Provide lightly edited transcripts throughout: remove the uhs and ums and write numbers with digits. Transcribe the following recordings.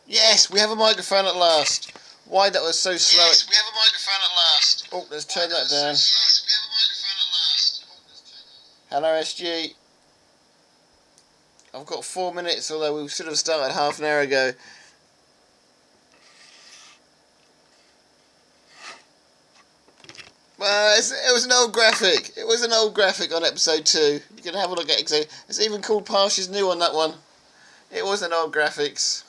Yes, we have a microphone at last. Why that was so slow. Yes, we have a microphone at last. Oh, let's turn that down. Hello, SG. I've got 4 minutes, although we should have started half an hour ago. Well, it was an old graphic. It was an old graphic on episode 2. You can have a look at it. It's even called Partials New on that one. It was an old graphics.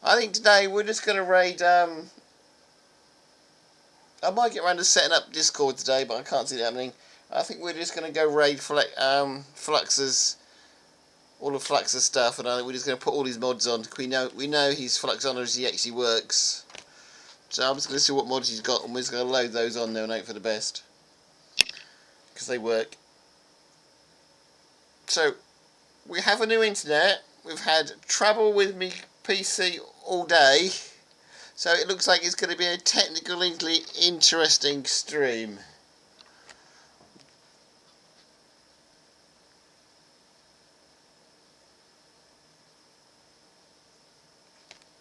I think today we're just going to raid. I might get around to setting up Discord today, but I can't see it happening. I think we're just going to go raid Flux's, all of Flux's stuff, and I think we're just going to put all his mods on. We know his Fluxionary he actually works. So I'm just going to see what mods he's got, and we're just going to load those on there and hope for the best, because they work. So we have a new internet. We've had trouble with me PC all day, so it looks like it's going to be a technically interesting stream.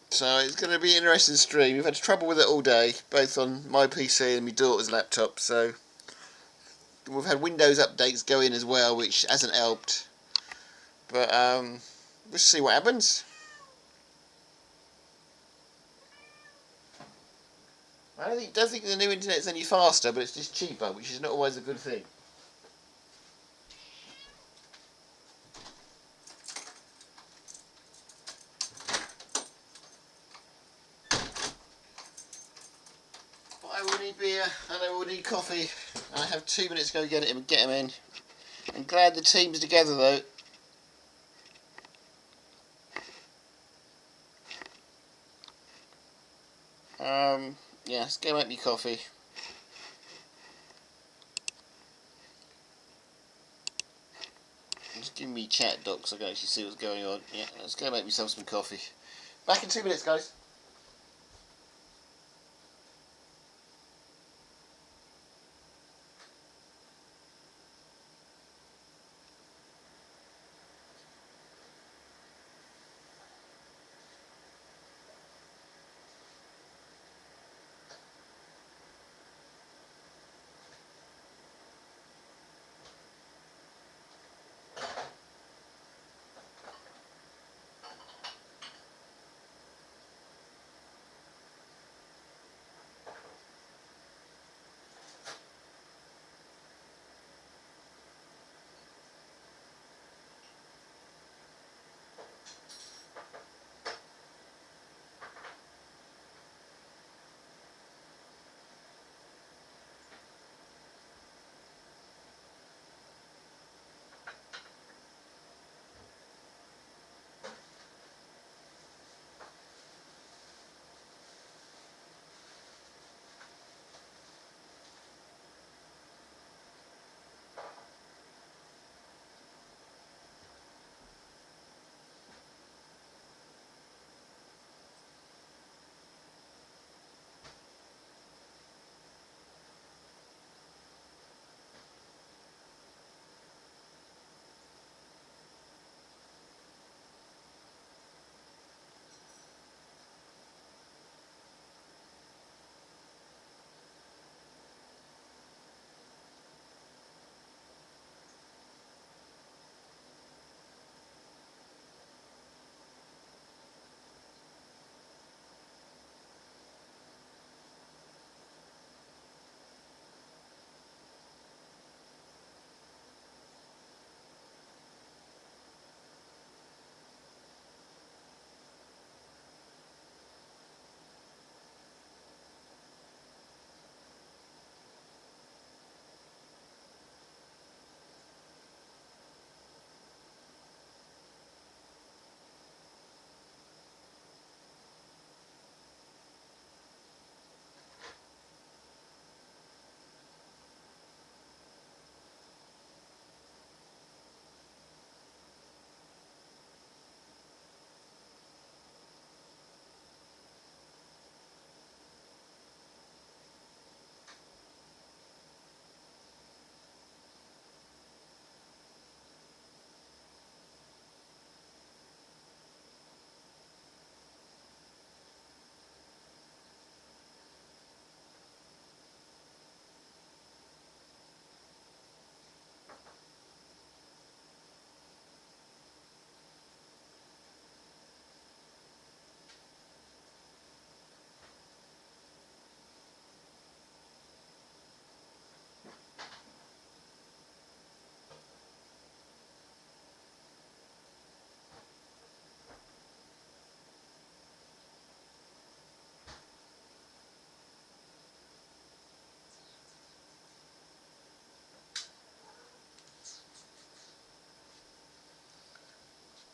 So it's going to be an interesting stream. We've had trouble with it all day, both on my PC and my daughter's laptop. So we've had Windows updates go in as well, which hasn't helped. But we'll see what happens. I don't think the new internet's any faster, but it's just cheaper, which is not always a good thing. I will need beer and I will need coffee. I have 2 minutes to go get him in. I'm glad the team's together though. Yeah, let's go make me coffee. Just give me chat docs so I can actually see what's going on. Yeah, let's go make myself some coffee. Back in 2 minutes, guys.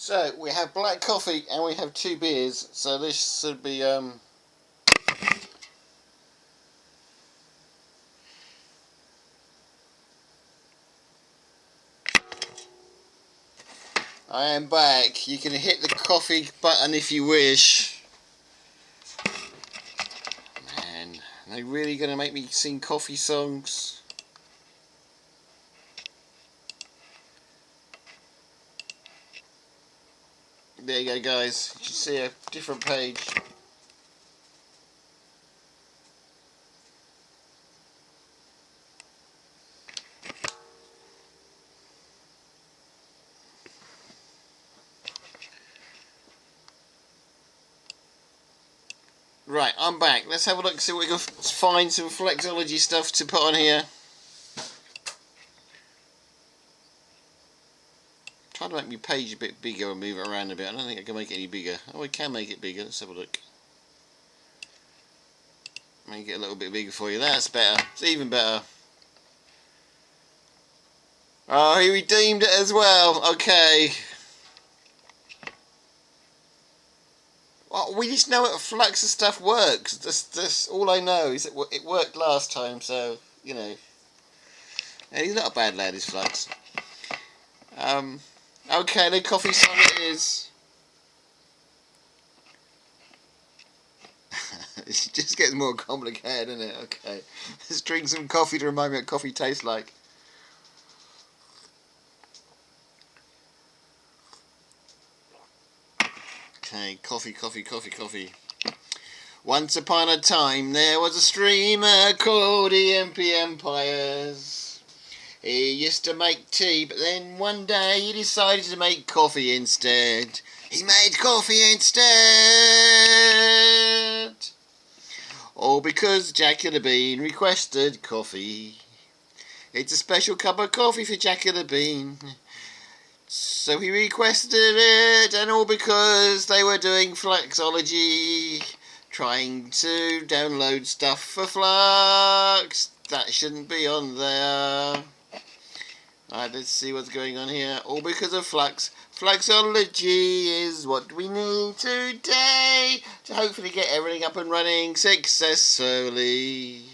So we have black coffee and we have 2 beers. So this should be I am back. You can hit the coffee button if you wish. Man, are they really going to make me sing coffee songs? There you go, guys. You should see a different page. Right, I'm back. Let's have a look, see what we can find some flexology stuff to put on here. Trying to make my page a bit bigger and move it around a bit. I don't think I can make it any bigger. Oh, I can make it bigger. Let's have a look. Make it a little bit bigger for you. That's better. It's even better. Oh, he redeemed it as well. Okay. Well, we just know that Flux stuff works. That's all I know. Is it worked last time, so, you know. And he's not a bad lad, is Flux. Okay, the coffee song it is. It just gets more complicated, doesn't it? Okay. Let's drink some coffee to remind me what coffee tastes like. Okay, coffee. Once upon a time there was a streamer called EMP Empires. He used to make tea, but then one day he decided to make coffee instead. He made coffee instead! All because Jack the Bean requested coffee. It's a special cup of coffee for Jack the Bean. So he requested it, and all because they were doing Flexology, trying to download stuff for Flux that shouldn't be on there. Alright, let's see what's going on here. All because of Flux. Fluxology is what we need today to hopefully get everything up and running successfully.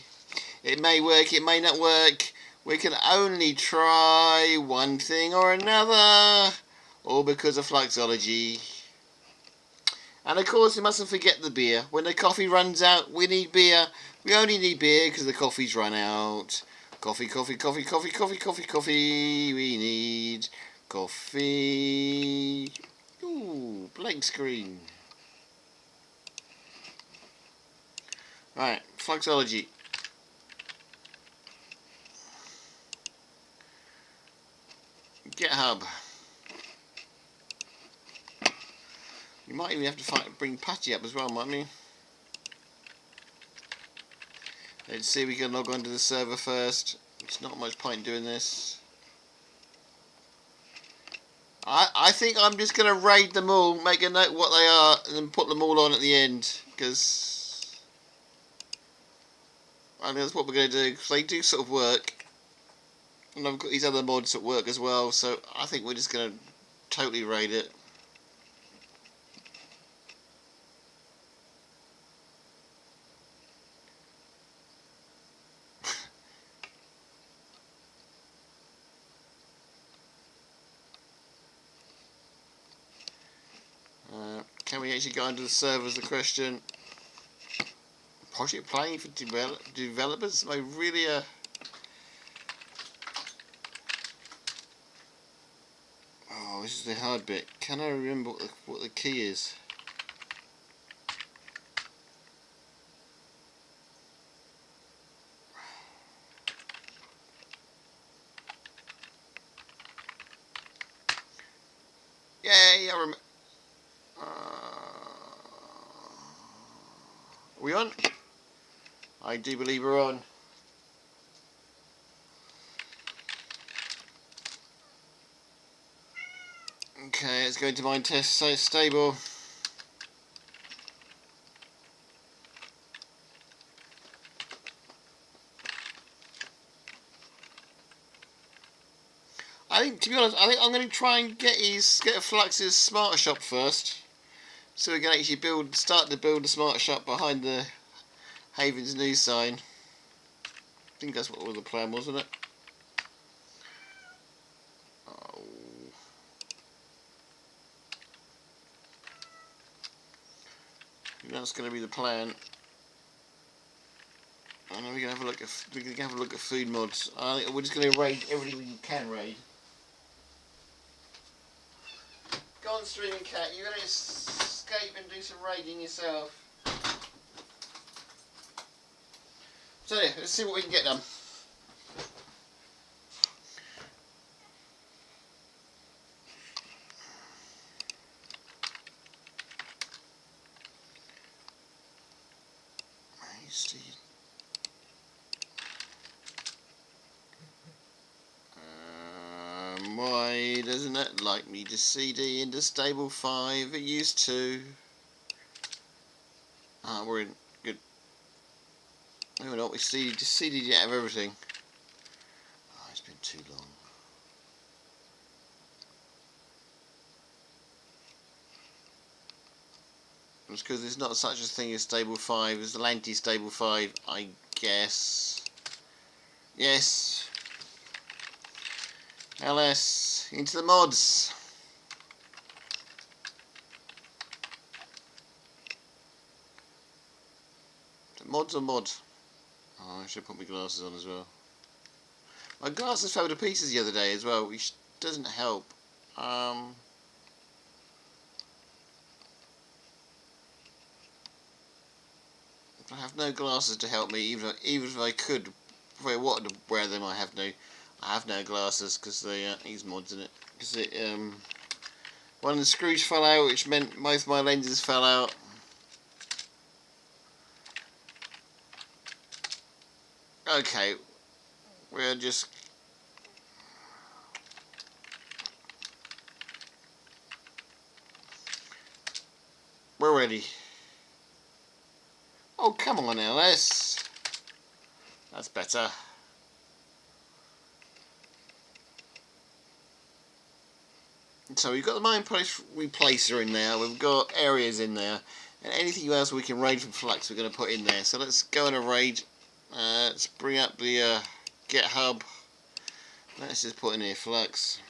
It may work, it may not work. We can only try one thing or another, all because of Fluxology. And of course, we mustn't forget the beer. When the coffee runs out, we need beer. We only need beer because the coffee's run out. Coffee. We need coffee. Ooh, blank screen. Right, Fluxology. GitHub. You might even have to bring Patty up as well, mightn't we? Let's see if we can log onto the server first. It's not much point doing this. I think I'm just going to raid them all, make a note what they are, and then put them all on at the end. Because I think that's what we're going to do. Because they do sort of work. And I've got these other mods that work as well, so I think we're just going to totally raid it. Can we actually go onto the server is the question. Project playing for developers? Am I really Oh, this is the hard bit. Can I remember what the key is? Yeah, I remember. Are we on? I do believe we're on. Okay, let's go into mine test stable. I think to be honest, I think I'm going to try and get a Flux's smart shop first, so we can actually start to build a smart shop behind the Haven's new sign. I think that's what the plan was, wasn't it? Oh. I think that's going to be the plan. And then we're going to have a look at food mods. I think we're just going to raid everything we can raid. Go on, streaming cat. You're going to escape and do some raiding yourself. So yeah, let's see what we can get done. Why doesn't it like me to CD into stable 5? It used to. Ah, we're in. Good. No, we're not. We just CD'd it out of everything. Oh, it's been too long. It's because there's not such a thing as stable 5. There's the anti-stable 5, I guess. Yes. LS, into the mods. Mods or mod? Oh, I should put my glasses on as well. My glasses fell to pieces the other day as well, which doesn't help. I have no glasses to help me, even if I could, if I wanted to wear them, I have no glasses because these mods in it. Because one of the screws fell out, which meant both my lenses fell out. Okay, we're ready. Oh, come on, LS. That's better. So we've got the mine place replacer in there, we've got areas in there, and anything else we can raid from Flux we're going to put in there. So let's go on a raid. Let's bring up the GitHub. Let's just put in here Flux.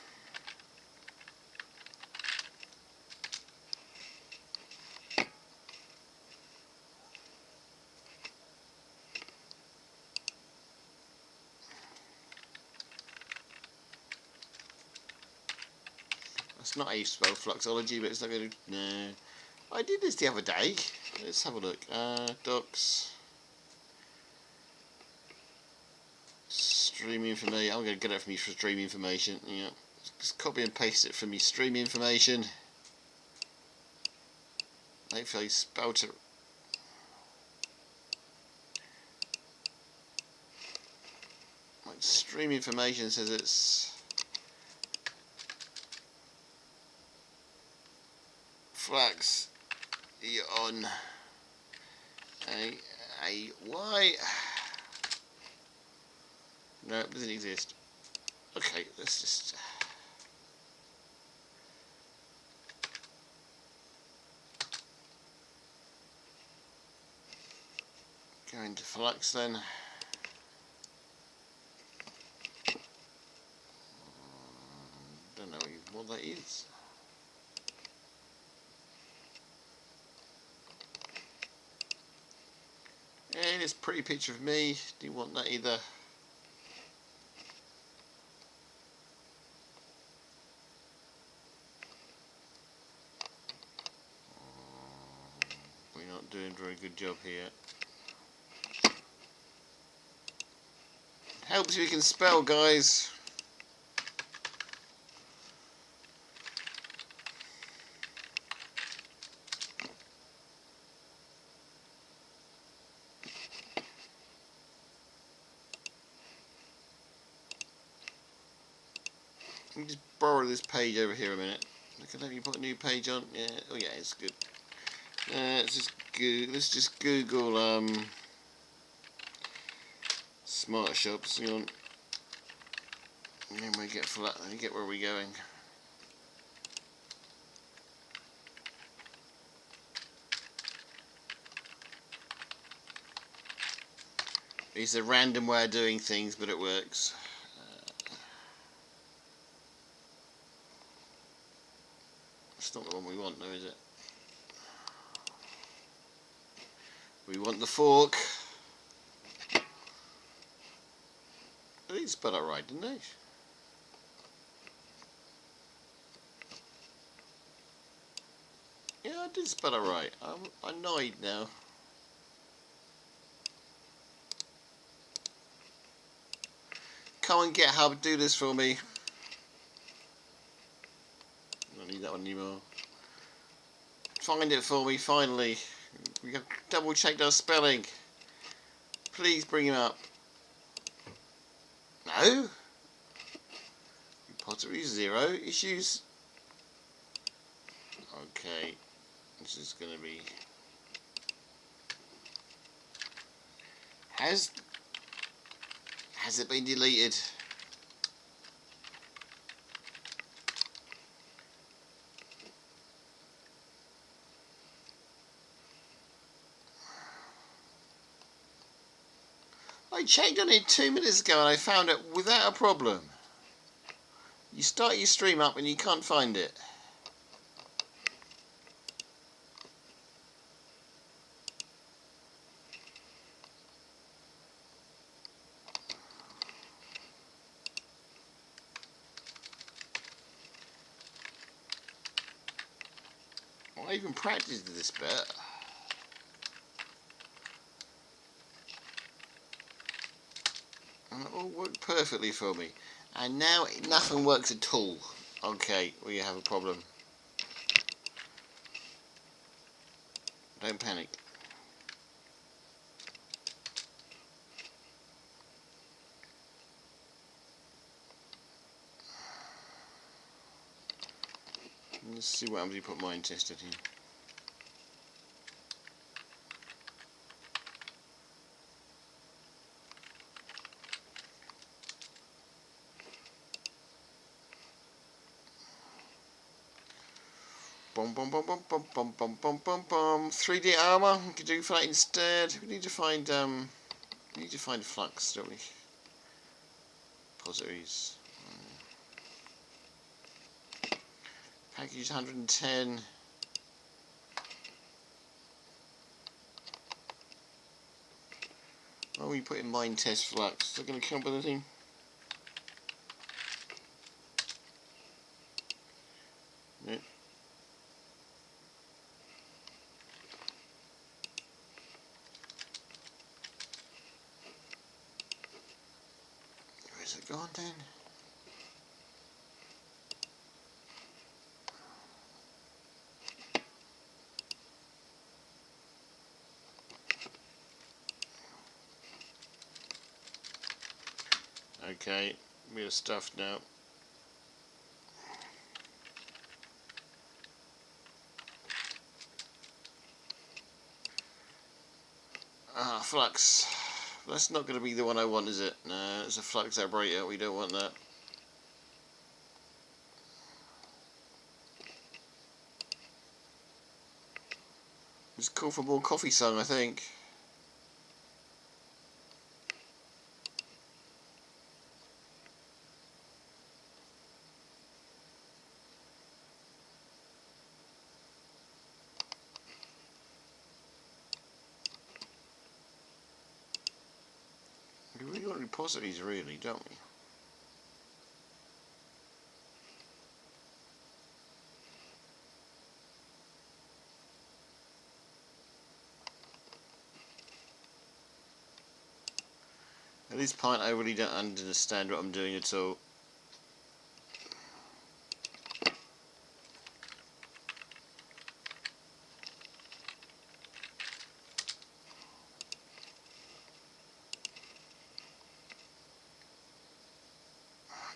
That's not how you spell Fluxology, but it's not going to... No. I did this the other day. Let's have a look. Docs. Stream information. I'm going to get it from you for stream information. Yeah. Just copy and paste it from me stream information. Hopefully I spelled it. Like stream information says it's Flux on a Y. No, it doesn't exist. Okay, let's just go into Flux then. Don't know what that is. And it's a pretty picture of me. Do you want that either? We're not doing a very good job here. Helps if you can spell, guys. Let me just borrow this page over here a minute. Can let me put a new page on? Yeah. Oh yeah, it's good. Let's just Google smart shops. Hang on. And then we get flat, and you get where we're going. It's a random way of doing things, but it works. It's not the one we want though, is it? We want the fork. I think it spelled out right, didn't they? Yeah, I did spell it right. I'm annoyed now. Come on, GitHub, do this for me. I don't need that one anymore. Find it for me, finally. We have double checked our spelling. Please bring him up. No? Pottery 0 issues. Okay. This is going to be... Has it been deleted? I checked on it 2 minutes ago and I found it without a problem. You start your stream up and you can't find it. I even practiced this bit. And it all worked perfectly for me. And now nothing works at all. Okay, we have a problem. Don't panic. Let's see what happens if you put mine tested in. Bum bum bum bum bum bum bum bum bum bum. 3D armor. We could do for that instead. We need to find flux, don't we? Positives. Package 110. Why are we putting mine test flux? Is that going to come up with anything? No. Where's it gone then? Okay, we're stuffed now. Ah, flux. That's not going to be the one I want, is it? No, it's a flux operator. We don't want that. It's call for more coffee song, I think. We really want repositories, really, don't we? At this point, I really don't understand what I'm doing at all.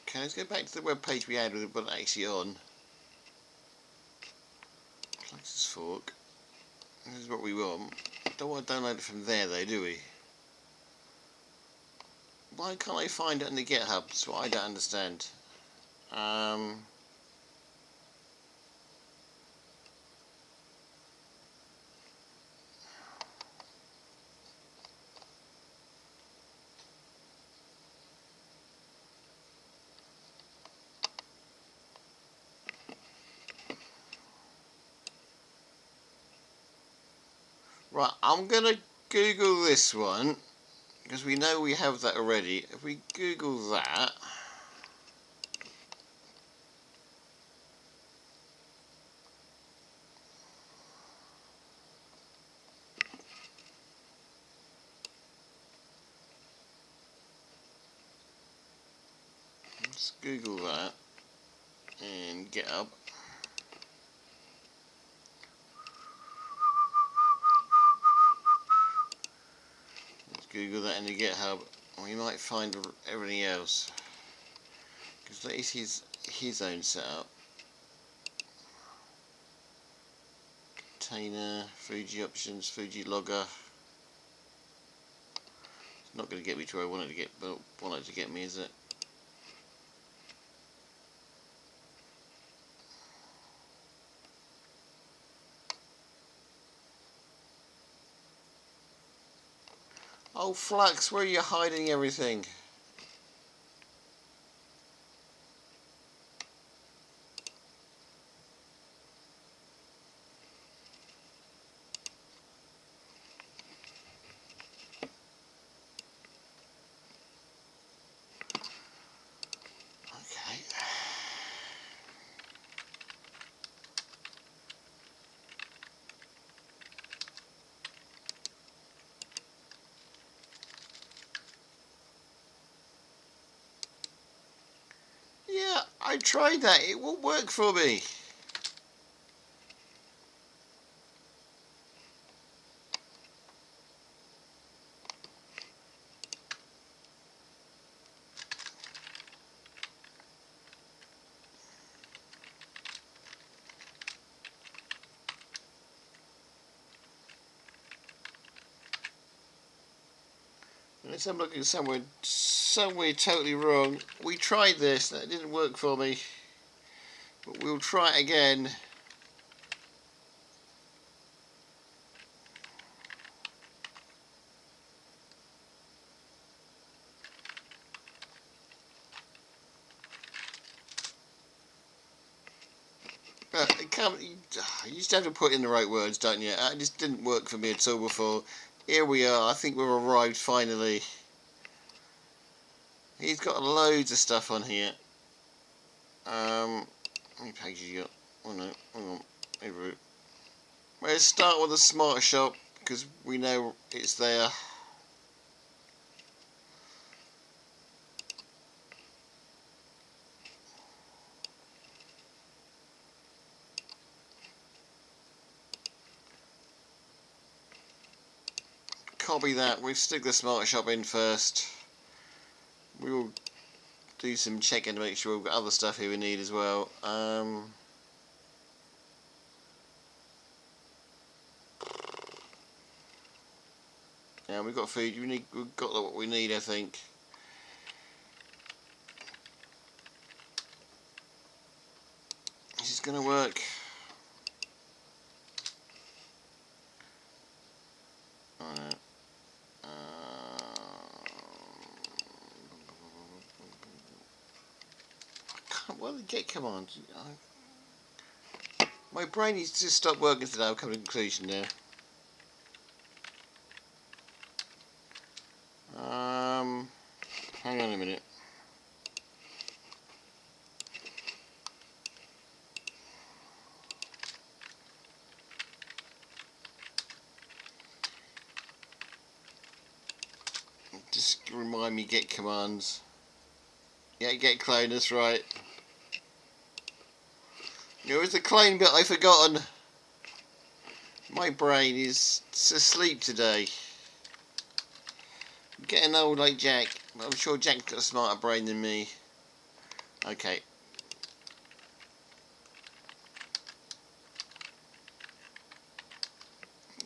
Okay, let's go back to the web page we had with it, but actually on. Fluxus fork. This is what we want. Don't want to download it from there, though, do we? Why can't I find it in the GitHub? That's what I don't understand. Right, I'm gonna Google this one because we know we have that already. If we Google that, let's Google that and GitHub. Let's Google that in the GitHub. We might find everything else because that is his own setup. Container, Fuji options, Fuji logger. It's not going to get me to where I want it to get me, is it? Oh, Flux, where are you hiding everything? Okay. Yeah, I tried that. It won't work for me. Unless I'm looking somewhere totally wrong. We tried this, that didn't work for me. But we'll try it again. But you just have to put in the right words, don't you? It just didn't work for me at all before. Here we are. I think we've arrived finally. He's got loads of stuff on here. How many pages you got? Oh no, hang on. Hey, Root. Let's start with the Smart Shop because we know it's there. Copy that. We'll stick the Smart Shop in first. We will do some checking to make sure we've got other stuff here we need as well. Yeah, we've got food. We've got what we need, I think. This is going to work. Oh, no. Well, the get command. My brain needs to just stop working today. I'll come to a conclusion now. Hang on a minute. Just remind me get commands. Yeah, get clone, that's right. There was the clone bit I've forgotten. My brain is asleep today. I'm getting old like Jack, but I'm sure Jack's got a smarter brain than me. Okay.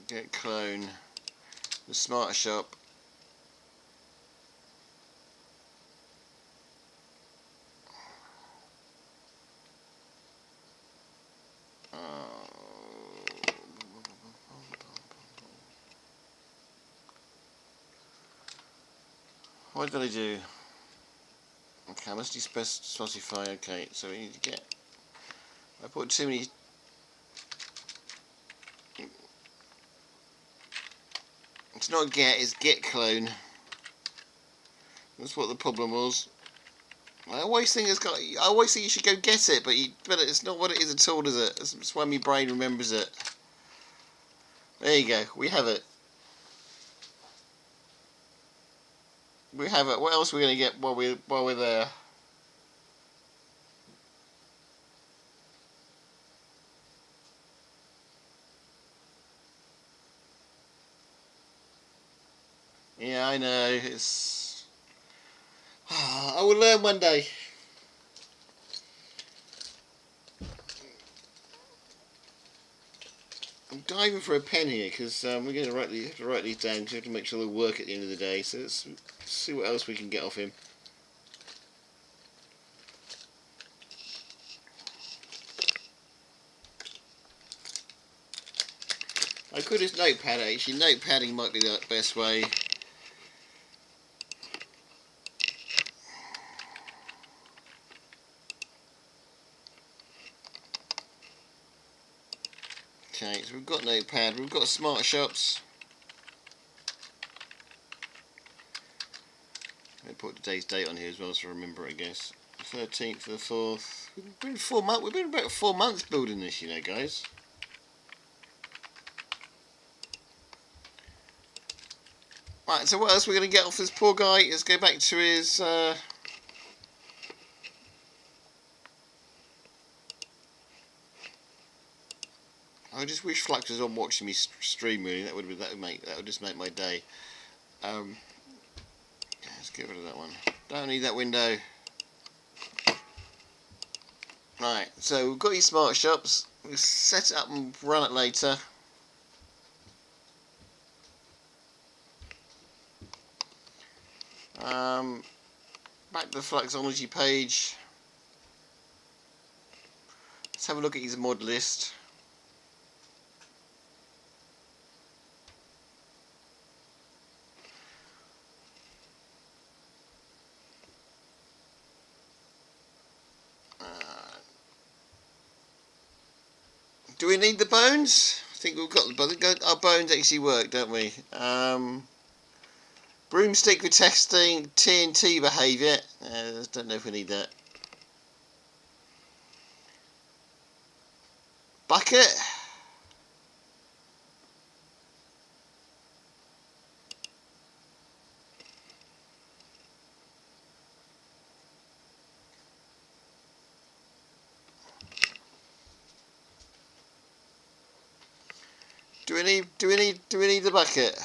Get clone. The Smart Shop. What did I do? Okay, I must specify. Okay, so we need to get. I put too many. It's not get, it's get clone. That's what the problem was. I always think you should go get it, but it's not what it is at all, is it? That's why my brain remembers it. There you go. We have it. We have it. What else are we gonna get while we're there? Yeah, I know. It's. I will learn one day. I'm diving for a pen here because we're going to have to write these down because we have to make sure they work at the end of the day. So let's see what else we can get off him. I could use notepad actually. Notepadding might be the best way. Okay, so we've got notepad, we've got smart shops. I'll put today's date on here as well so I remember it, I guess. 13th to the 4th. We've been about 4 months building this, you know, guys. Right, so what else we're going to get off this poor guy? Let's go back to his... I just wish Flux was on watching me stream. Really, that would just make my day. Let's get rid of that one. Don't need that window. Right, so we've got these smart shops. We'll set it up and run it later. Back to the Fluxology page. Let's have a look at his mod list. Do we need the bones? I think we've got our bones actually work, don't we? Broomstick for testing TNT behaviour. Don't know if we need that. Bucket. Do we need the bucket?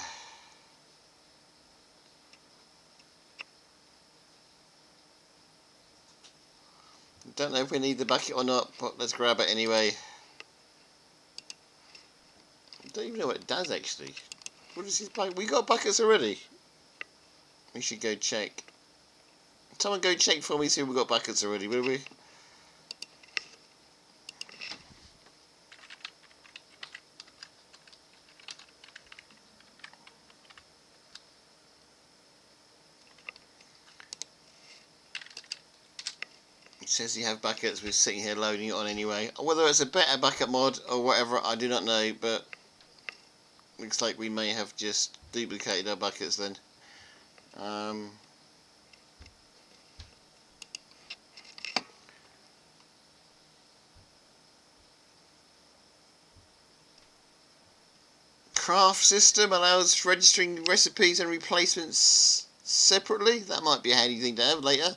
Don't know if we need the bucket or not, but let's grab it anyway. I don't even know what it does actually. What is his bucket? We got buckets already. We should go check. Someone go check for me, see if we got buckets already, will we? It says you have buckets, we're sitting here loading it on anyway. Whether it's a better bucket mod or whatever, I do not know, but looks like we may have just duplicated our buckets then. Craft system allows registering recipes and replacements separately. That might be a handy thing to have later.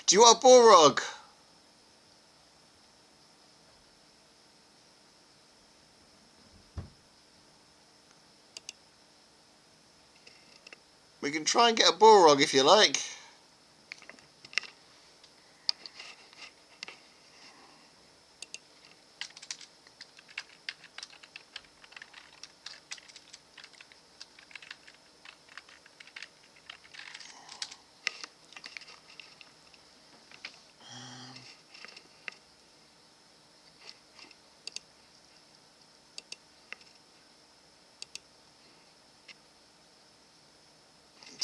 Do you want a Balrog? We can try and get a Balrog if you like.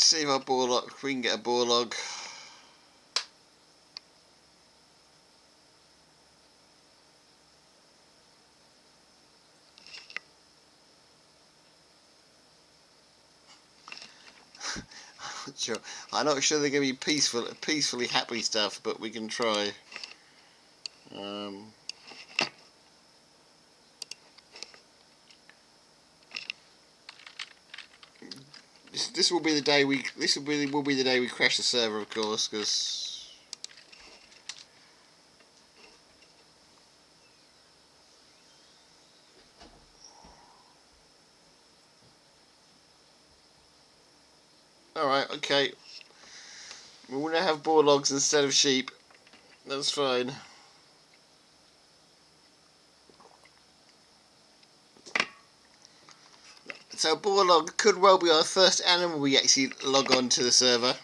see if we can get a bore log. Sure. I'm not sure they're going to be peacefully happy stuff, but we can try. This will be the day we crash the server, of course, because all right, okay. We want to have boar logs instead of sheep. That's fine. So boar log could well be our first animal we actually log on to the server.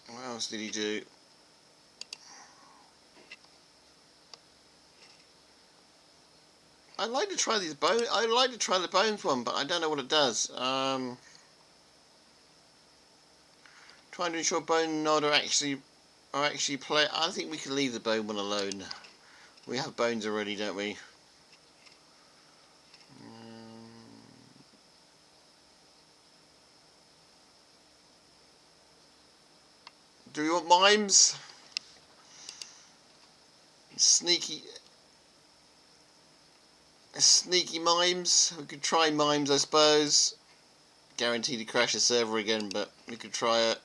What else did he do? I'd like to try these bones. I'd like to try the bones one, but I don't know what it does. Trying to ensure bone and nod are actually play. I think we can leave the bone one alone. We have bones already, don't we? Do we want mimes? Sneaky mimes. We could try mimes, I suppose. Guaranteed to crash the server again, but we could try it.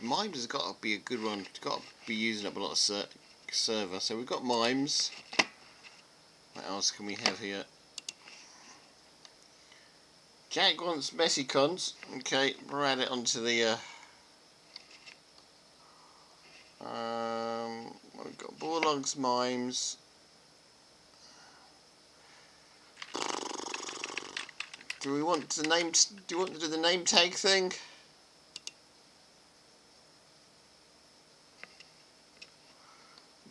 Mimes has got to be a good one. It's got to be using up a lot of server. So we've got mimes. What else can we have here? Jack wants messy cons. Okay, we'll add it onto the. We've got boar logs, mimes. Do we want to name? Do you want to do the name tag thing?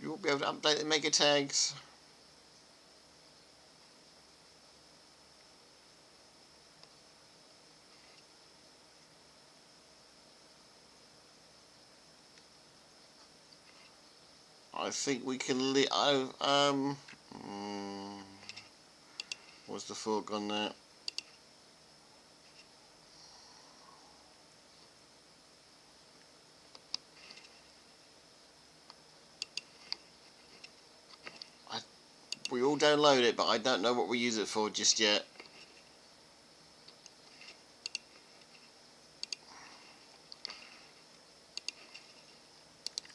You won't be able to update the mega tags. I think we can. What's the fork on that? We all download it, but I don't know what we use it for just yet.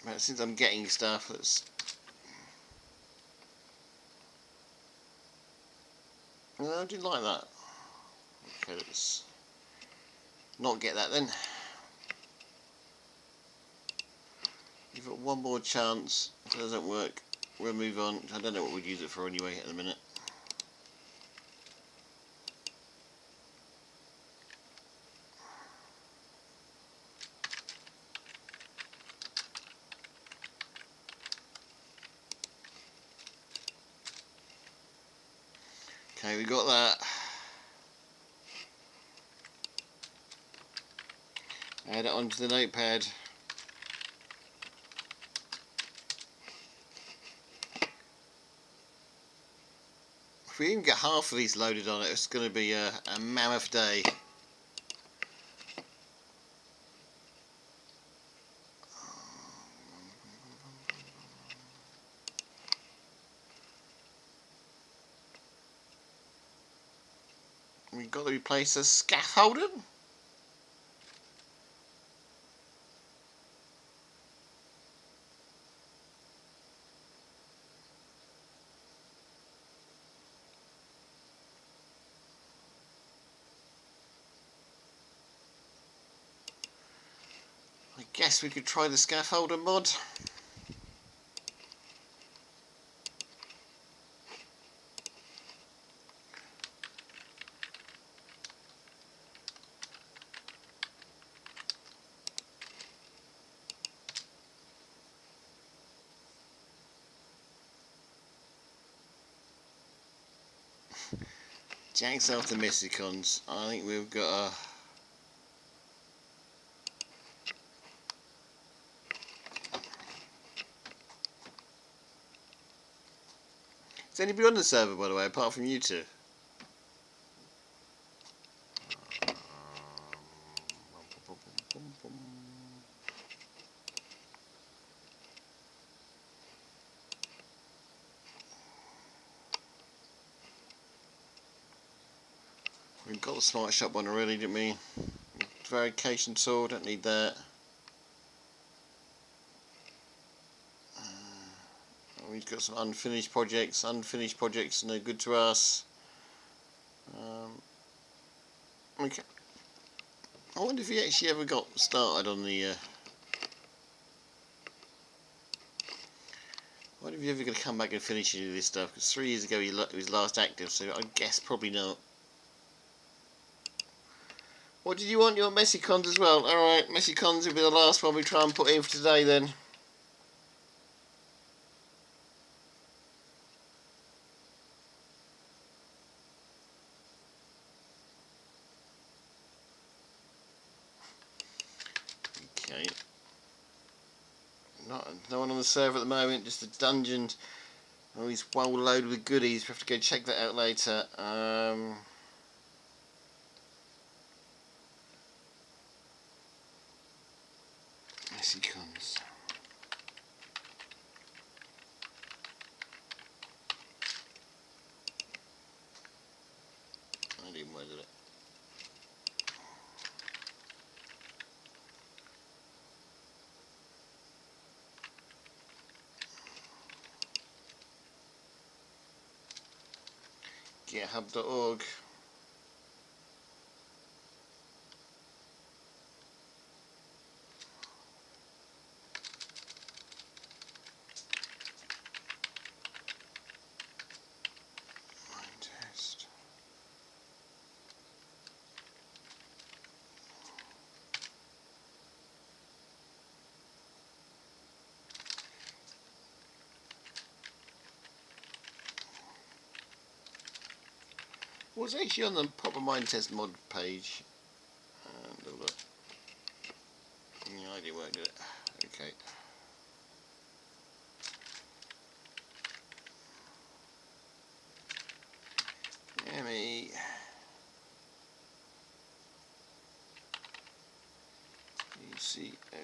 But since I'm getting stuff, that's. No, I didn't like that. Okay, let's not get that then. You've got one more chance. If it doesn't work, we'll move on. I don't know what we'd use it for anyway at the minute. Okay, we got that. Add it onto the notepad. If we even get half of these loaded on it, it's going to be a mammoth day. We've got to replace the scaffolding. guess we could try the scaffolder mod. Jack's after Messicons. I think we've got a... Is anybody on the server, by the way, apart from you two? We've got the smart shop one already, didn't we? Varication tool, don't need that. We've got some unfinished projects. Unfinished projects, no good to us. Okay. I wonder if he actually ever got started on the... I wonder if you're ever going to come back and finish any of this stuff, because 3 years ago he was last active, so I guess probably not. What did you want? You want Messicons as well? Alright, Messicons will be the last one we try and put in for today then. Okay. No one on the server at the moment, just a dungeon. Oh, he's well loaded with goodies. We have to go check that out later. Messicons. I didn't want to do it. GitHub.org. Test. What's actually on the proper mind test mod page? Look. Yeah, I didn't work, did it? Okay. M-E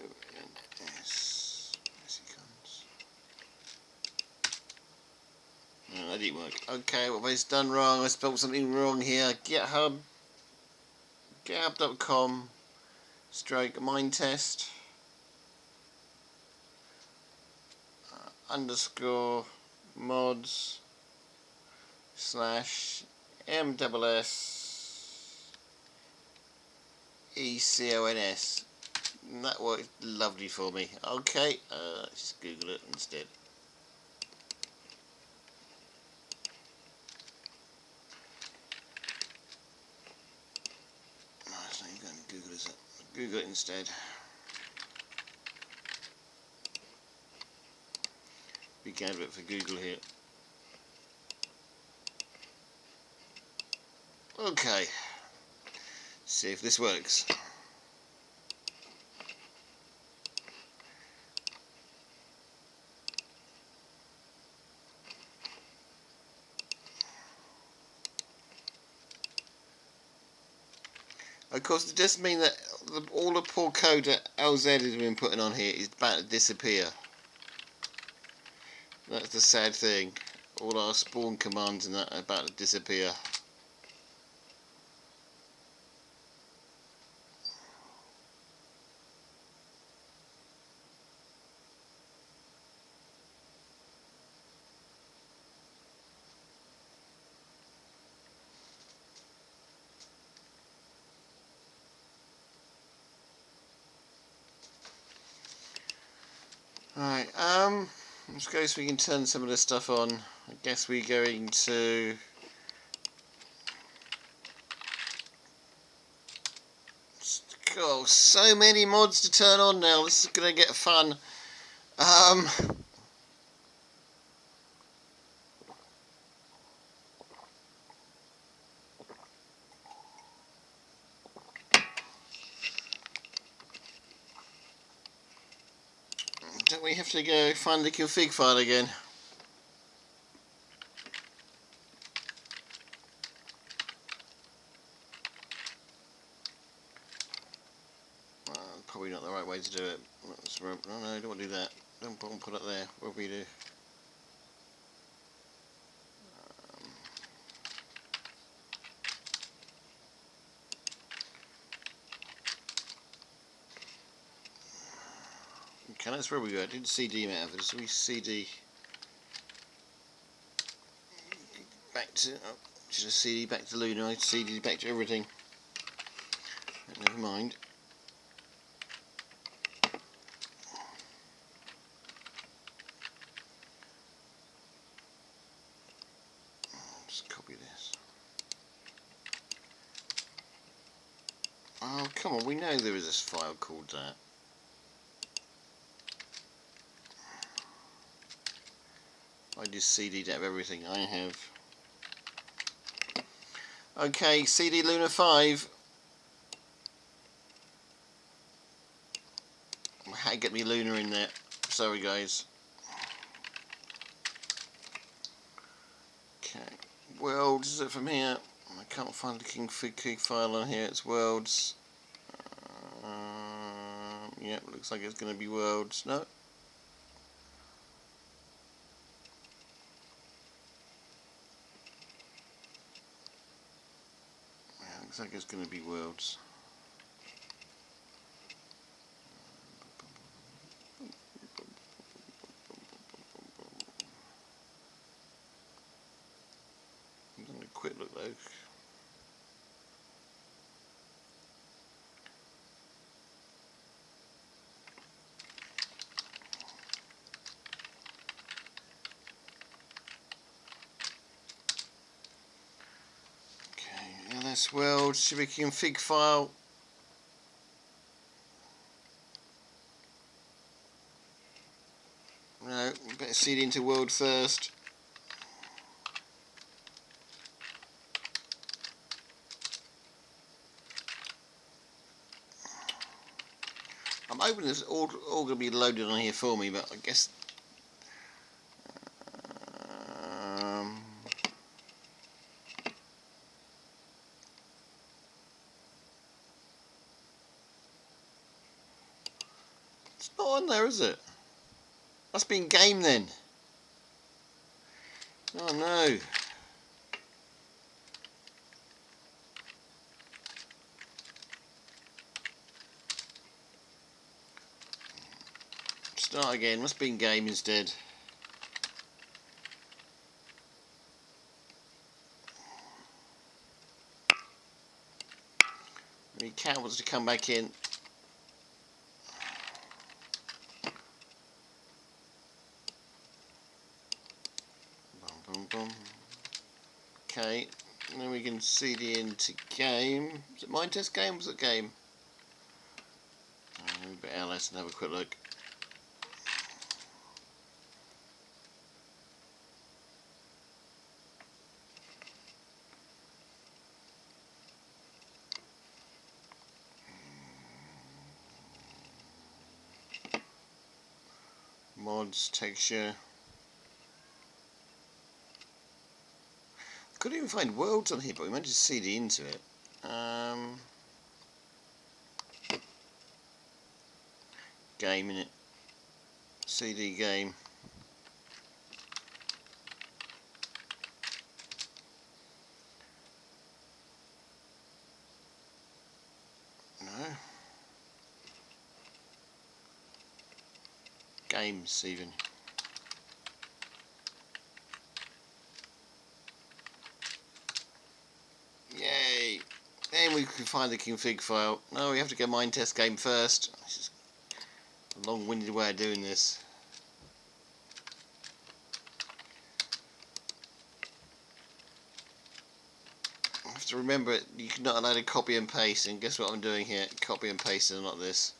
E-C-O-N-S. Messicons. No, that didn't work. Okay, what have I done wrong? I spelled something wrong here. GitHub.com stroke mind test underscore mods slash MSS ECONS. And that worked lovely for me. Okay, let's just Google it instead. No, it's not even going to Google, is it? Google it instead. Big advert for Google here. Okay, see if this works. Of course, it does mean that all the poor code that LZ has been putting on here is about to disappear. That's the sad thing. All our spawn commands and that are about to disappear. Right, let's go so we can turn some of this stuff on. I guess we're going to oh, so many mods to turn on now. This is gonna get fun. Don't we have to go find the config file again? Probably not the right way to do it. No, don't want to do that. Don't put it there. What do we do? Okay, that's where we go. I did CD method, so we CD back to just CD back to Luna, CD back to everything. Never mind. Just copy this. Oh come on, we know there is this file called that. I just CD'd out of everything I have. Okay, CD Luna 5. I had to get me Luna in there. Sorry guys. Okay, worlds, is it from here? I can't find the config file on here, it's worlds. Yep, looks like it's going to be worlds. No. Yeah, looks like it's going to be worlds. I'm going to quick look though. LS world, should be config file. No, better CD into world first. I'm hoping it's all going to be loaded on here for me, but I guess it's not on there, is it? Must be in game then. Oh no. Start again, must be in game instead. The cat wants to come back in. Boom, boom, boom. Okay, and then we can CD into game. Is it mine test game? Was it game? We better LS and have a quick look. Mods, texture. Couldn't even find worlds on here, but we managed to CD into it. Game in it. CD game. No. Games even. Yay! Then we can find the config file. No, we have to go mine test game first. This is a long-winded way of doing this. just remember it, you're not allowed to copy and paste, and guess what I'm doing here? Copy and paste and not this.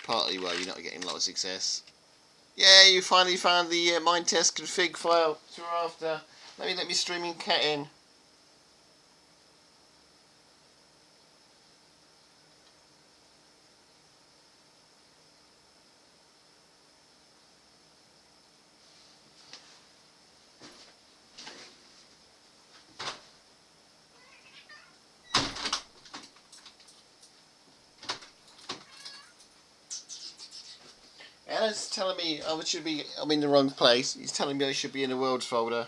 Partly why you're not getting a lot of success. Yeah, you finally found the mine test config file that you're after. Let me streaming cat in. Alan's telling me I'm in the wrong place. He's telling me I should be in the worlds folder.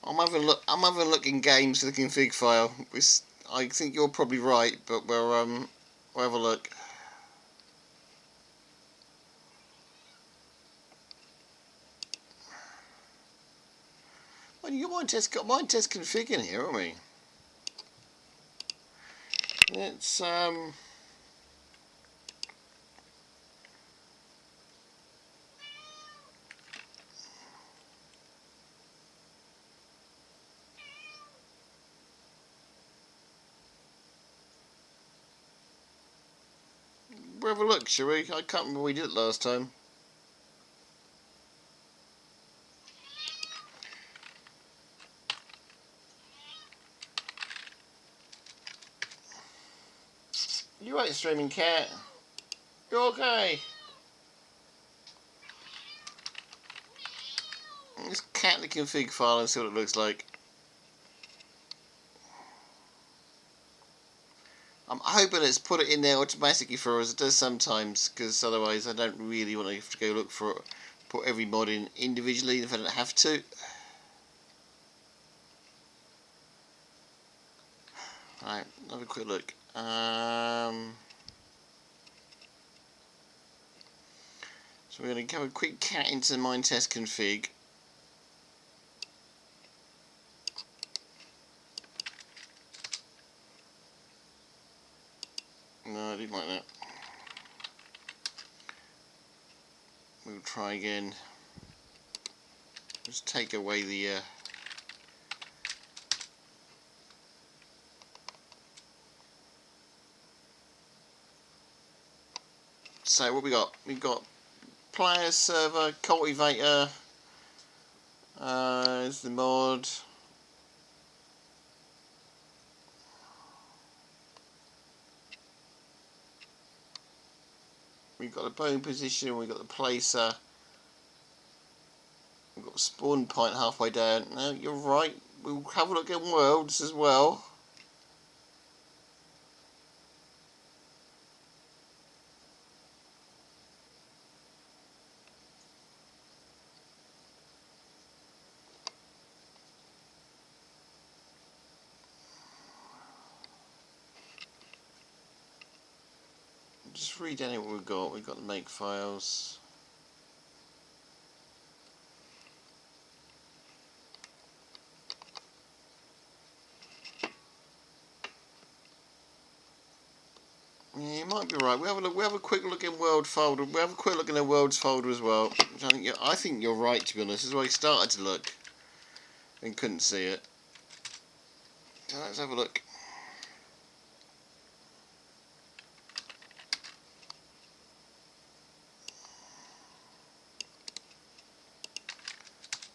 I'm having a look in games for the config file. I think you're probably right, but we'll have a look. Well, you got mine test config in here, haven't we? Let's we'll have a look, shall we? I can't remember we did it last time. You right, streaming cat? You're okay. Let's cat the config file and see what it looks like. I'm hoping it's put it in there automatically for us. It does sometimes, because otherwise I don't really want to have to go look for it. Put every mod in individually if I don't have to. Right, have a quick look. So we're going to have a quick cat into the mine test config. No, I didn't like that. We'll try again. Just take away the so what we got? We've got player, server, cultivator. Is the mod. We've got the bone position. We've got the placer. We've got the spawn point halfway down. No, you're right. We'll have a look at worlds as well. Just read down what we've got. We've got the make files. Yeah, you might be right. We have a look. We have a quick look in world folder. We have a quick look in the worlds folder as well. Which I think you're right, to be honest. This is why I started to look and couldn't see it. So let's have a look.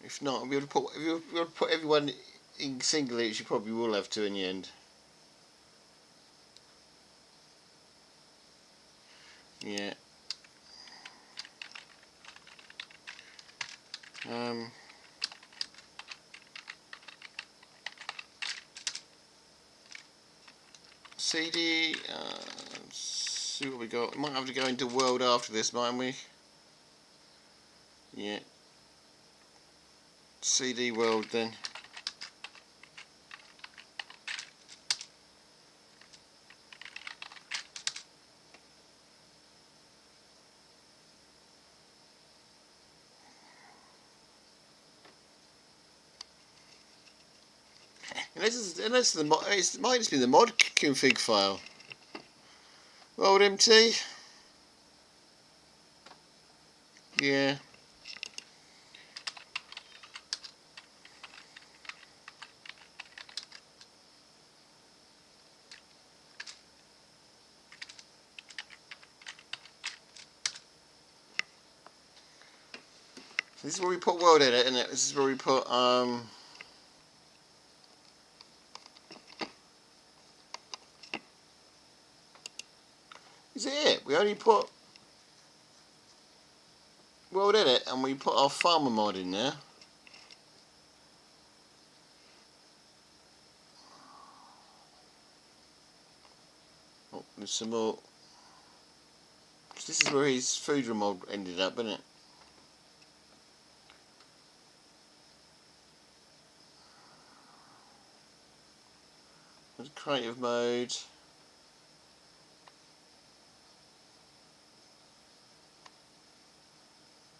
If not, if you put everyone in singly, you probably will have to in the end. Yeah. CD. Let's see what we got. We might have to go into world after this, mightn't we? Yeah. CD world then. Unless the mod, it might just be the mod config file. World MT. Yeah. This is where we put world edit, isn't it? This is where we put is it? We only put world edit and we put our farmer mod in there. Oh, there's some more. This is where his food mod ended up, isn't it? There's creative mode.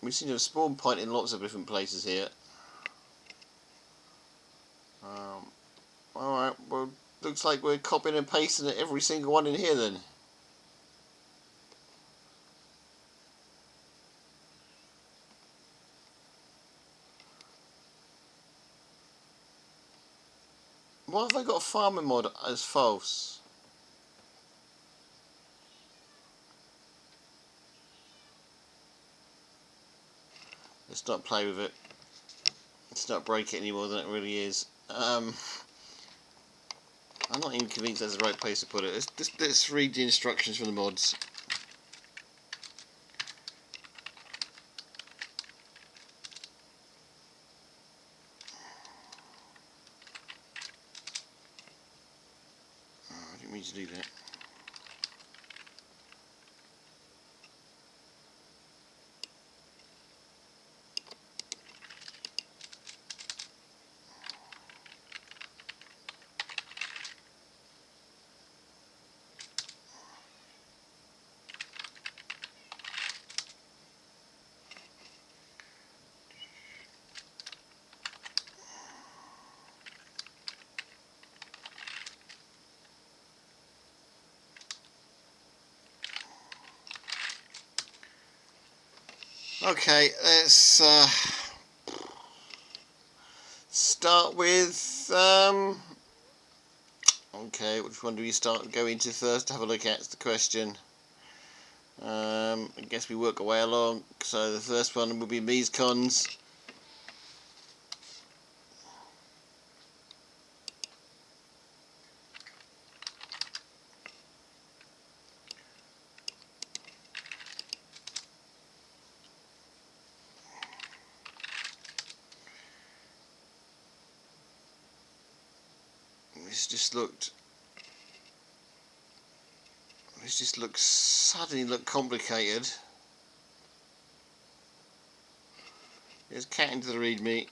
We seem to have spawn point in lots of different places here. Alright, well, looks like we're copying and pasting every single one in here then. Why have I got a farmer mod as false? Let's not play with it. Let's not break it any more than it really is. I'm not even convinced that's the right place to put it. Let's read the instructions from the mods. Oh, I didn't mean to do that. Okay, let's start with okay, which one do we go into first to have a look at? It's the question. I guess we work our way along. So the first one will be Mies Cons. This just looks suddenly complicated. There's cat into the readme.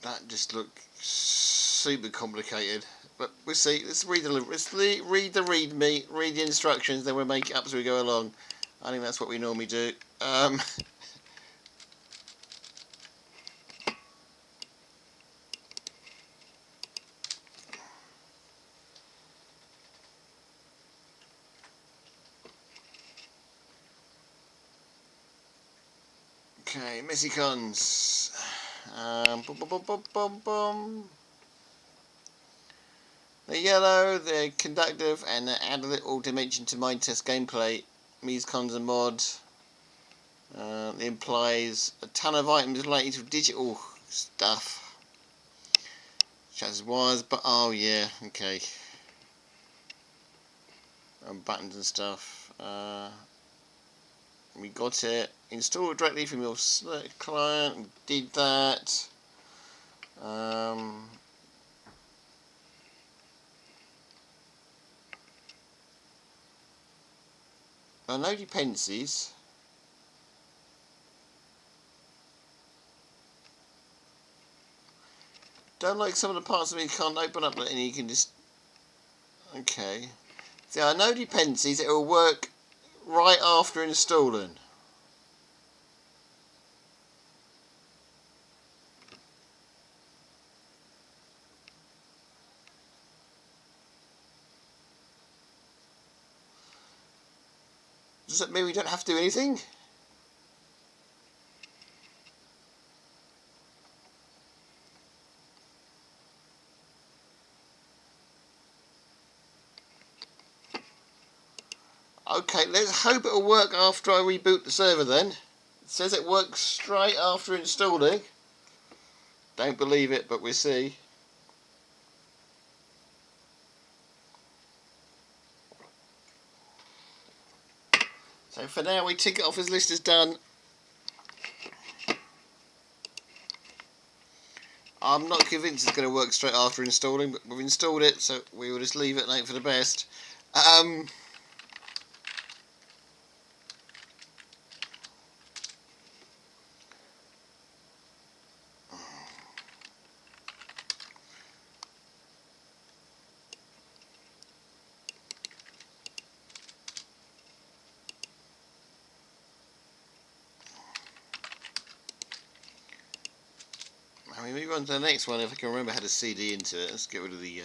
That just looked super complicated, but we'll see. Let's read the readme, read the instructions, then we'll make it up as we go along. I think that's what we normally do. Okay, Messicons. Boom, boom, boom, boom, boom, boom. They're yellow, they're conductive, and they add a little dimension to mind test gameplay. Mies Cons a mod. It implies a ton of items related to digital stuff, such as wires, but oh yeah, okay. And buttons and stuff. We got it. Install it directly from your client. We did that. No dependencies. Don't like some of the parts of it you can't open up and you can just... Okay. There are no dependencies. It will work right after installing. Does that mean we don't have to do anything? Okay, let's hope it'll work after I reboot the server then. It says it works straight after installing. Don't believe it, but we'll see. So for now we tick it off as list as done. I'm not convinced it's going to work straight after installing, but we've installed it, so we will just leave it and hope for the best. I mean, move on to the next one if I can remember how to CD into it. Let's get rid of the...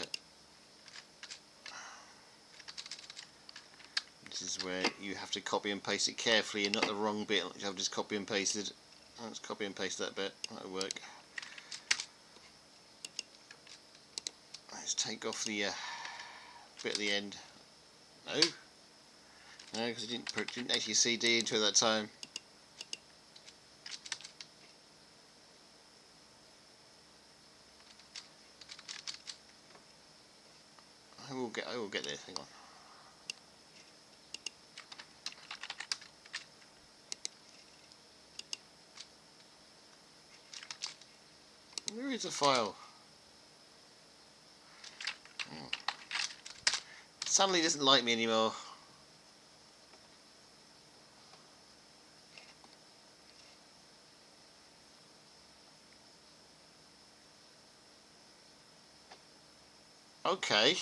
This is where you have to copy and paste it carefully and not the wrong bit, which I've just copy and pasted. Let's copy and paste that bit. That'll work. Let's take off the bit at the end. No? No, because I didn't actually CD into it that time. I will get there, hang on. Where is the file? Suddenly doesn't like me anymore. Okay.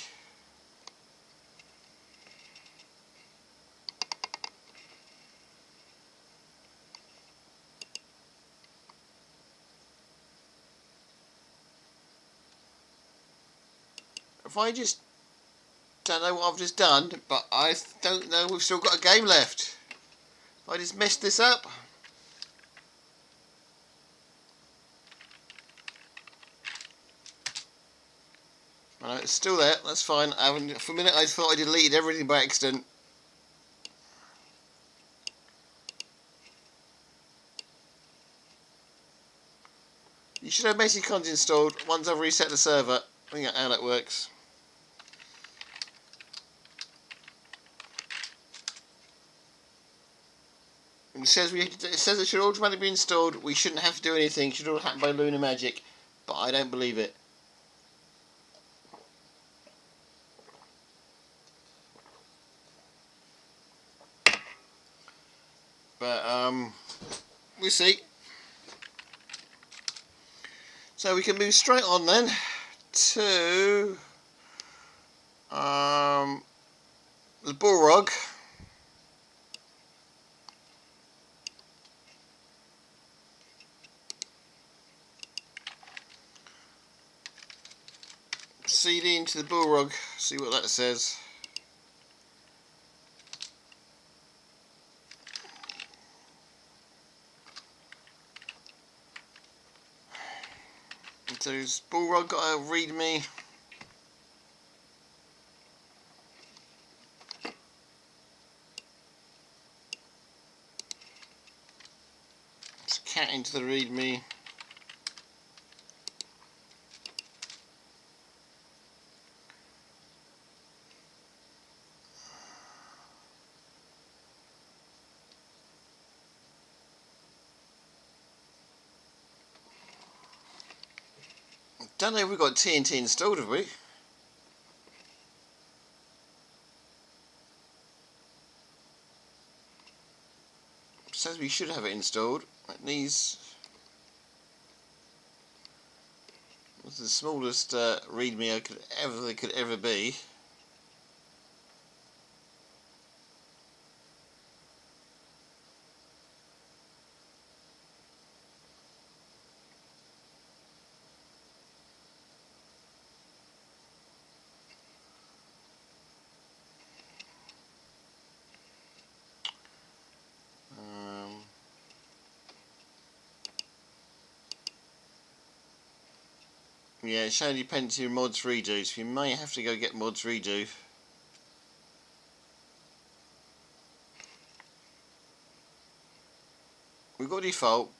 If I just don't know what I've just done, but I don't know we've still got a game left. If I just messed this up. No, it's still there, that's fine. For a minute I thought I deleted everything by accident. You should have basic content installed once I've reset the server. I think that's how that works. It says it should automatically be installed. We shouldn't have to do anything. It should all happen by Lunar Magic, but I don't believe it. But we'll see. So we can move straight on then to the bullrug. CD into the bullrug, see what that says. So this bullrug got a readme. Let's cat into the readme. Don't know if we've got TNT installed, have we? It says we should have it installed. It needs... It's the smallest readme I could ever be. Yeah, it's showing dependency of mods redo, so you may have to go get mods redo. We've got default.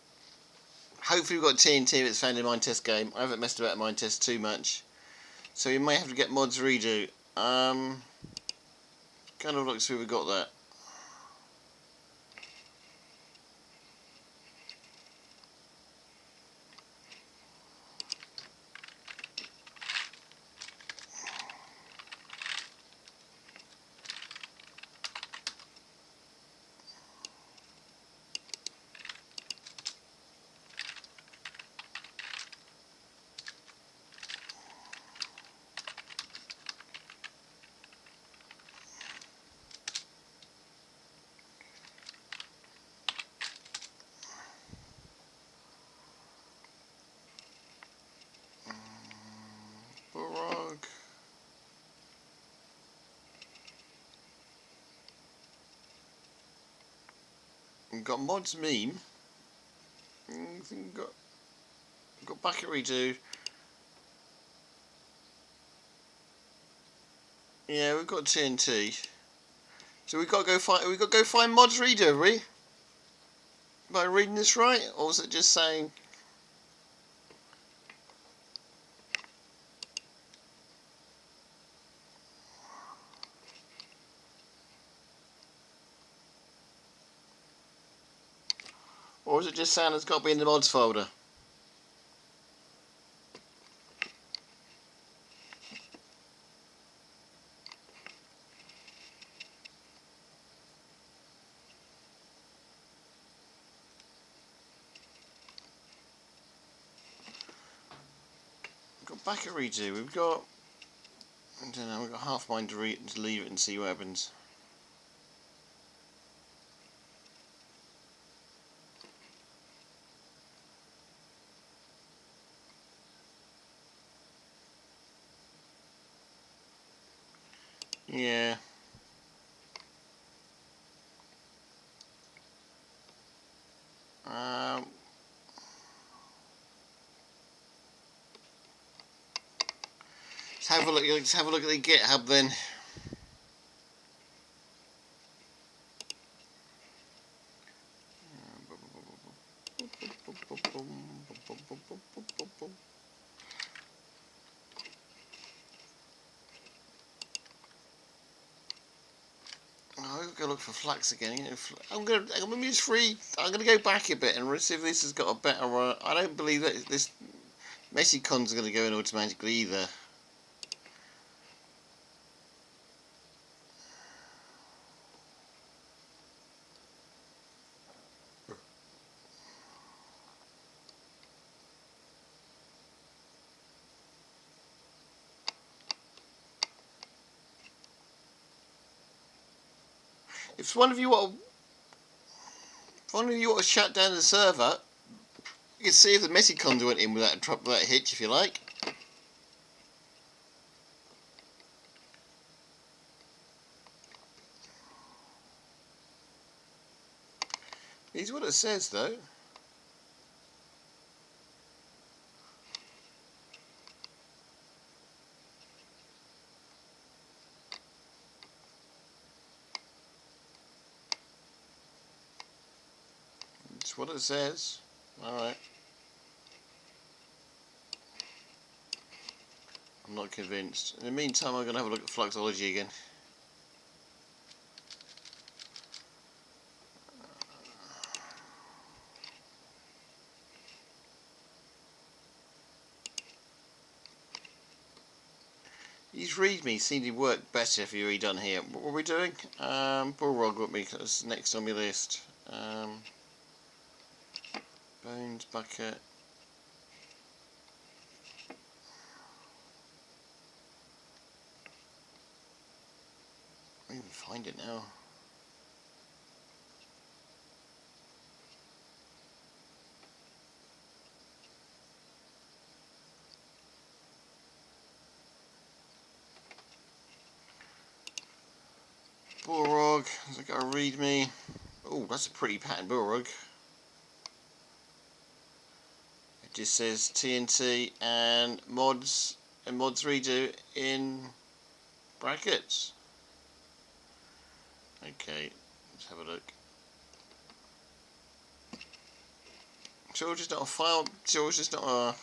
Hopefully we've got TNT that's found in Mind Test game. I haven't messed about Mind Test too much, so you may have to get mods redo. Kind of looks like we've got that. Barog. We've got mods meme. We've got bucket redo. Yeah, we've got TNT. So we've got to go find mods redo, have we? Am I reading this right, or was it just saying? Or is it just saying it's got to be in the mods folder? We've got bucket redo. We've got. I don't know. We've got half mind to leave it and see what happens. Yeah. Um, let's have a look. Let's have a look at the GitHub then. Oh, I'll go look for Flux again. I'm gonna use free. I'm gonna go back a bit and see if this has got a better. I don't believe that this Messicon's gonna go in automatically either. If one of you want to shut down the server, you can see if the Messicons went in without a hitch, if you like. Here's what it says though. It's what it says. Alright. I'm not convinced. In the meantime, I'm going to have a look at Fluxology again. These readme seem to work better if you read on here. What were we doing? Bullrog would be next on my list. Bones, bucket. I can't even find it now. Bullrog, has it got a readme? Oh, that's a pretty pattern Bullrog. It just says TNT and mods redo in brackets. Okay, let's have a look. Sure, just not a file. Sure, just not a.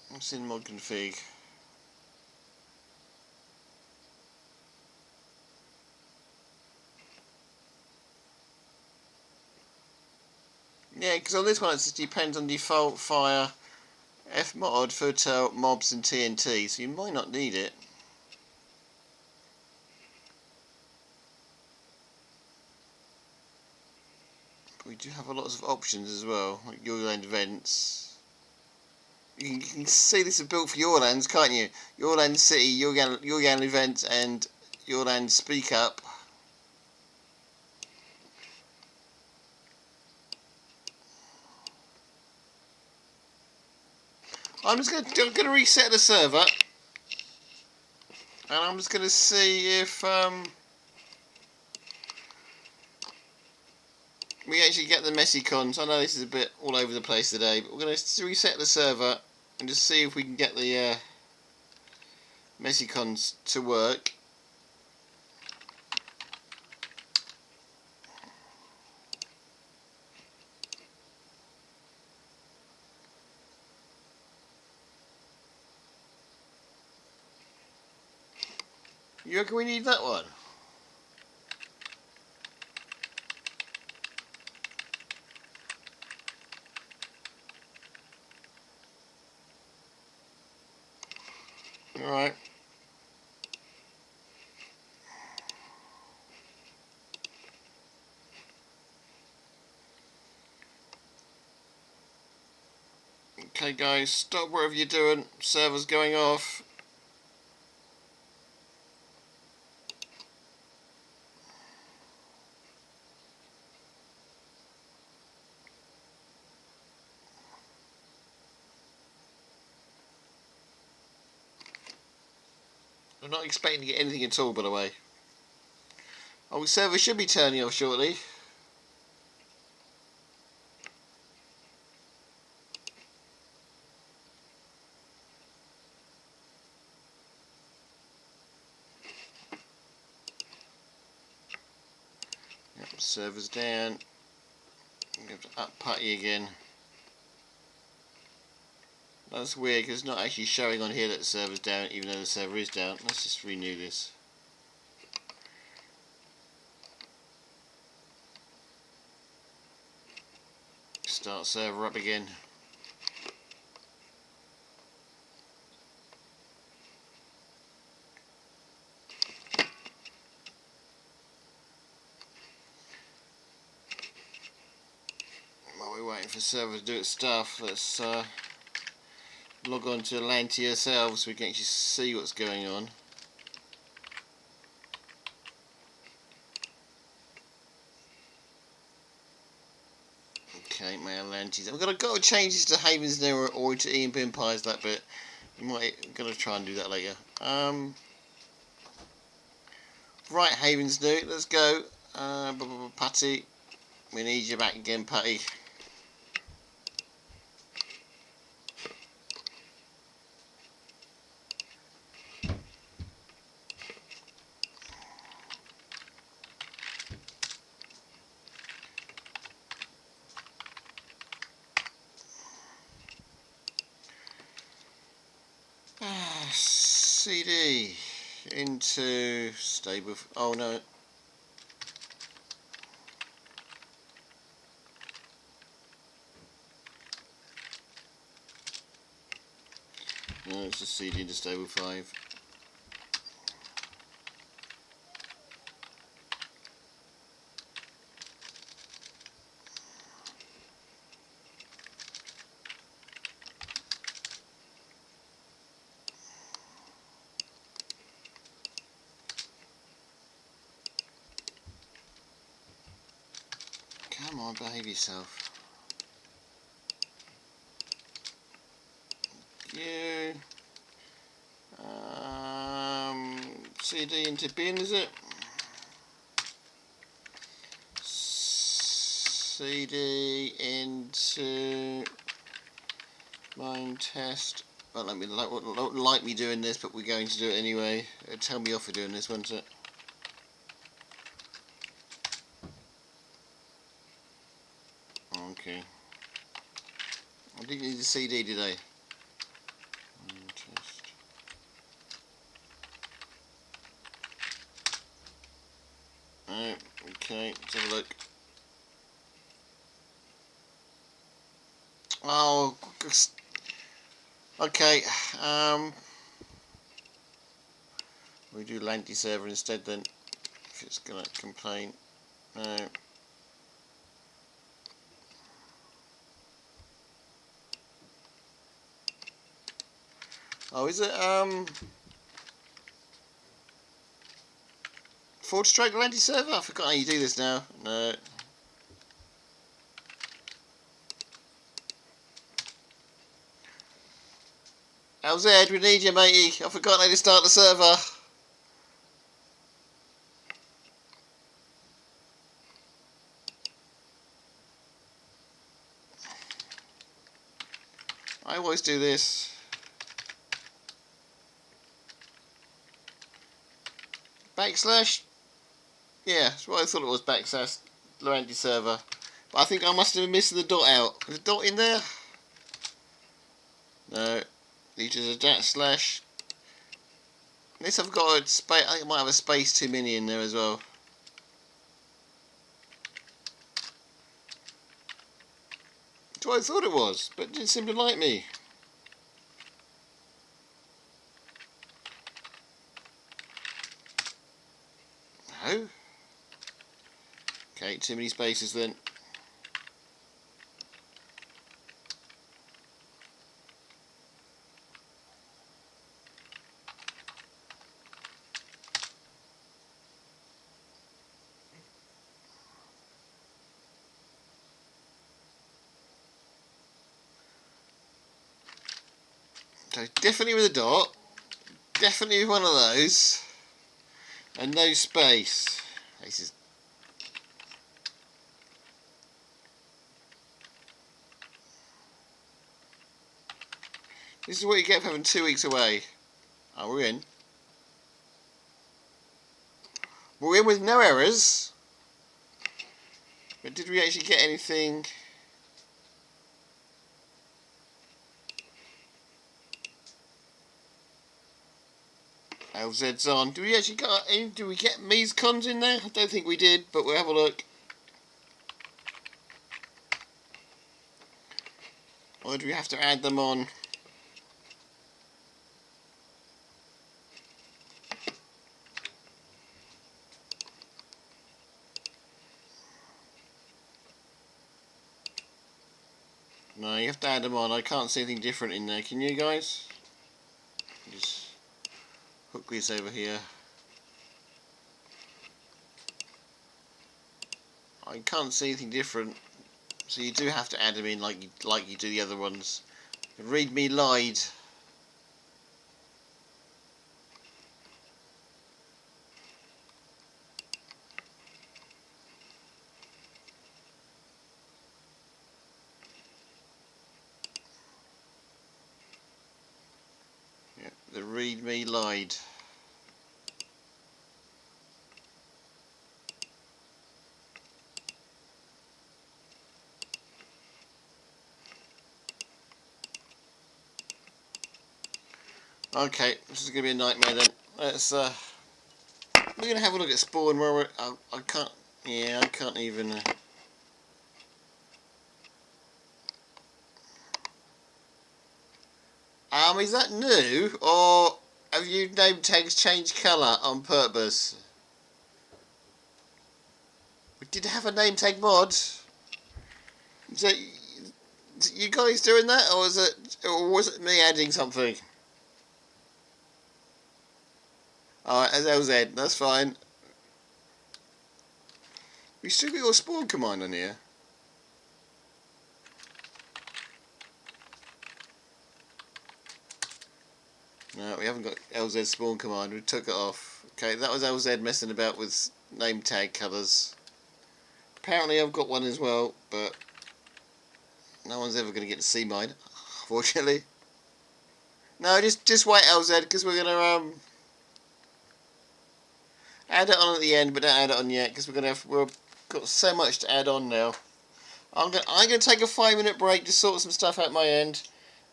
What's in mod config? Yeah, because on this one it depends on default fire fmod, fertile, mobs and TNT, so you might not need it. But we do have a lot of options as well, like your land events. You can see this is built for your lands, can't you? Your land city, your land events, and your land speak up. I'm going to reset the server, and I'm just going to see if we actually get the messy cons. I know this is a bit all over the place today, but we're going to reset the server and just see if we can get the messy cons to work. You reckon we need that one? Alright. Okay guys, stop whatever you're doing. Server's going off. I'm not expecting to get anything at all, by the way. Oh, the server should be turning off shortly. Yep, server's down. I'm going to up putty again. That's weird because it's not actually showing on here that the server's down, even though the server is down. Let's just renew this. Start server up again. While we're waiting for the server to do its stuff, let's log on to Atlanti ourselves so we can actually see what's going on. Okay, my Atlantis. I've got to change this to Haven's New or to Ian Empires that bit. I'm going to try and do that later. Right, Haven's New. Let's go. Patty. We need you back again, Patty. CD into stable. Oh no. No, it's just CD into stable 5. Come on, behave yourself. You. CD into bin, is it? CD into main test. Won't like me doing this, but we're going to do it anyway. It'll tell me off for doing this, won't it? Okay. I didn't need the CD, did I? Test. Oh, okay, let's have a look. Oh, okay. We do Lanty server instead then, if it's gonna complain. No. Oh, is it // Lanty server? I forgot how you do this now. No. LZ, we need you, matey. I forgot how to start the server. I always do this. Backslash? Yeah, that's what I thought it was, backslash Luant server. But I think I must have missed the dot out. Is a dot in there? No. These are a /. Unless I've got a space, I think I might have a space too many in there as well. That's what I thought it was, but it didn't seem to like me. No. Okay, too many spaces then. So definitely with a dot, definitely with one of those, and no space. This is what you get for having 2 weeks away. Oh, we're in. We're in with no errors. But did we actually get anything? LZ's on. Do we actually got any? Do we get Mies cons in there? I don't think we did, but we'll have a look. Or do we have to add them on? No, you have to add them on. I can't see anything different in there. Can you guys? Just hook this over here. I can't see anything different. So you do have to add them in like you do the other ones. Read me lied. Yeah, the read me lied. Okay, this is gonna be a nightmare then. Let's we're gonna have a look at spawn where we're, I can't. Yeah, I can't even. Is that new, or have you name tags changed colour on purpose? We did have a name tag mod. Is that you guys doing that, or was it me adding something? Alright, as LZ, that's fine. We still got your spawn command on here. LZ spawn command. We took it off. Okay, that was LZ messing about with name tag colours. Apparently I've got one as well, but no one's ever going to get to see mine, unfortunately. No, just wait, LZ, because we're going to add it on at the end, but don't add it on yet, because we've got so much to add on now. I'm gonna take a 5-minute break to sort some stuff out my end,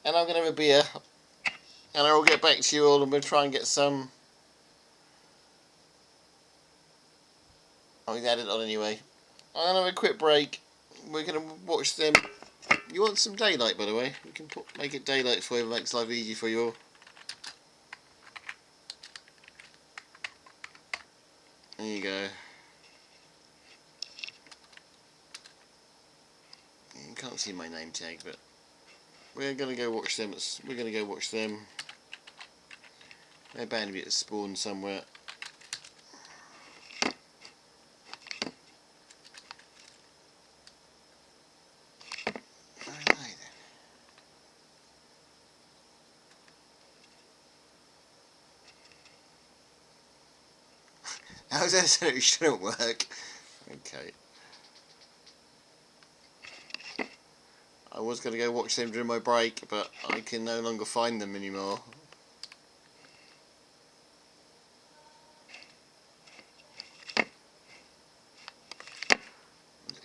and I'm gonna have a beer, and I'll get back to you all, and we'll try and get some. I'll add it on anyway. I'm gonna have a quick break. We're gonna watch them. You want some daylight, by the way? We can make it daylight for you. Makes life easy for you all. There you go. You can't see my name tag, but we're gonna go watch them. We're gonna go watch them. They're bound to be at spawn somewhere. Where are they then? How's that said it shouldn't work? Okay. I was going to go watch them during my break, but I can no longer find them anymore.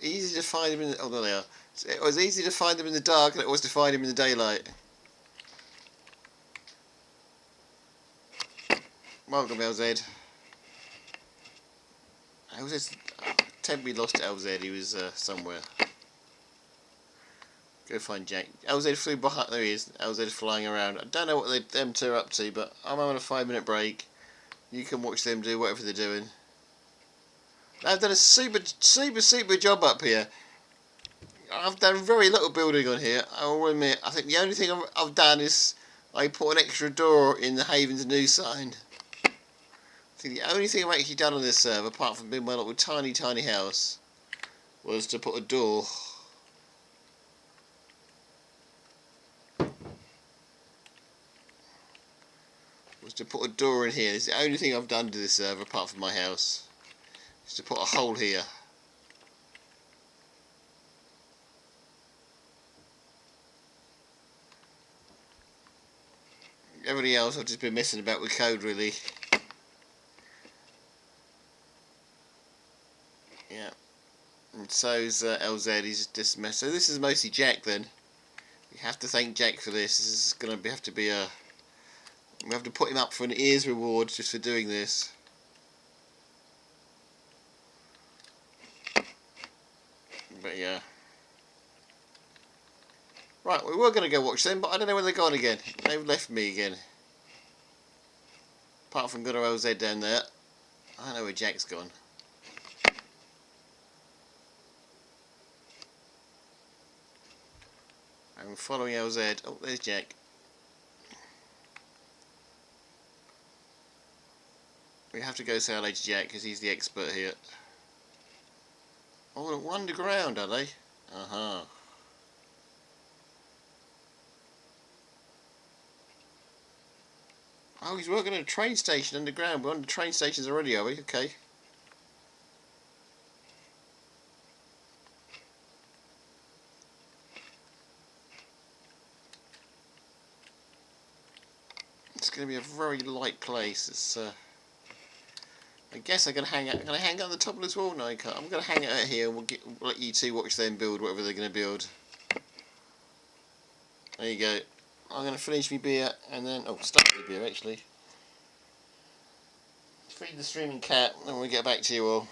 Easy to find them in the, oh, there they are. It was easy to find them in the dark than it was to find them in the daylight. Welcome, LZ. LZ's temporarily lost to LZ. He was somewhere. Go find Jack. LZ flew behind. There he is. LZ flying around. I don't know what them two are up to, but I'm having a 5-minute break. You can watch them do whatever they're doing. They've done a super job up here. I've done very little building on here, I will admit. I think the only thing I've done is I put an extra door in the Havens New sign. I think the only thing I've actually done on this server, apart from being my little tiny house, was to put a door. To put a door in here. It's the only thing I've done to this server, apart from my house. Is to put a hole here. Everybody else I've just been messing about with code, really. Yeah. And so's LZ, he's just messed. So this is mostly Jack then. We have to thank Jack for this. This is going to have to be a... We have to put him up for an ears reward just for doing this. But yeah. Right, we were going to go watch them, but I don't know where they're gone again. They've left me again. Apart from good old LZ down there. I don't know where Jack's gone. I'm following LZ. Oh, there's Jack. We have to go say hello to Jack because he's the expert here. Oh, they're underground, are they? Uh-huh. Oh, he's working at a train station underground. We're on the train stations already, are we? Okay. It's going to be a very light place. It's I guess I'm going to hang out. Can I hang out on the top of this wall? No, I can't. I'm going to hang out here and we'll let you two watch them build whatever they're going to build. There you go. I'm going to finish my beer and then... Oh, start my beer actually. Feed the streaming cat and we'll get back to you all.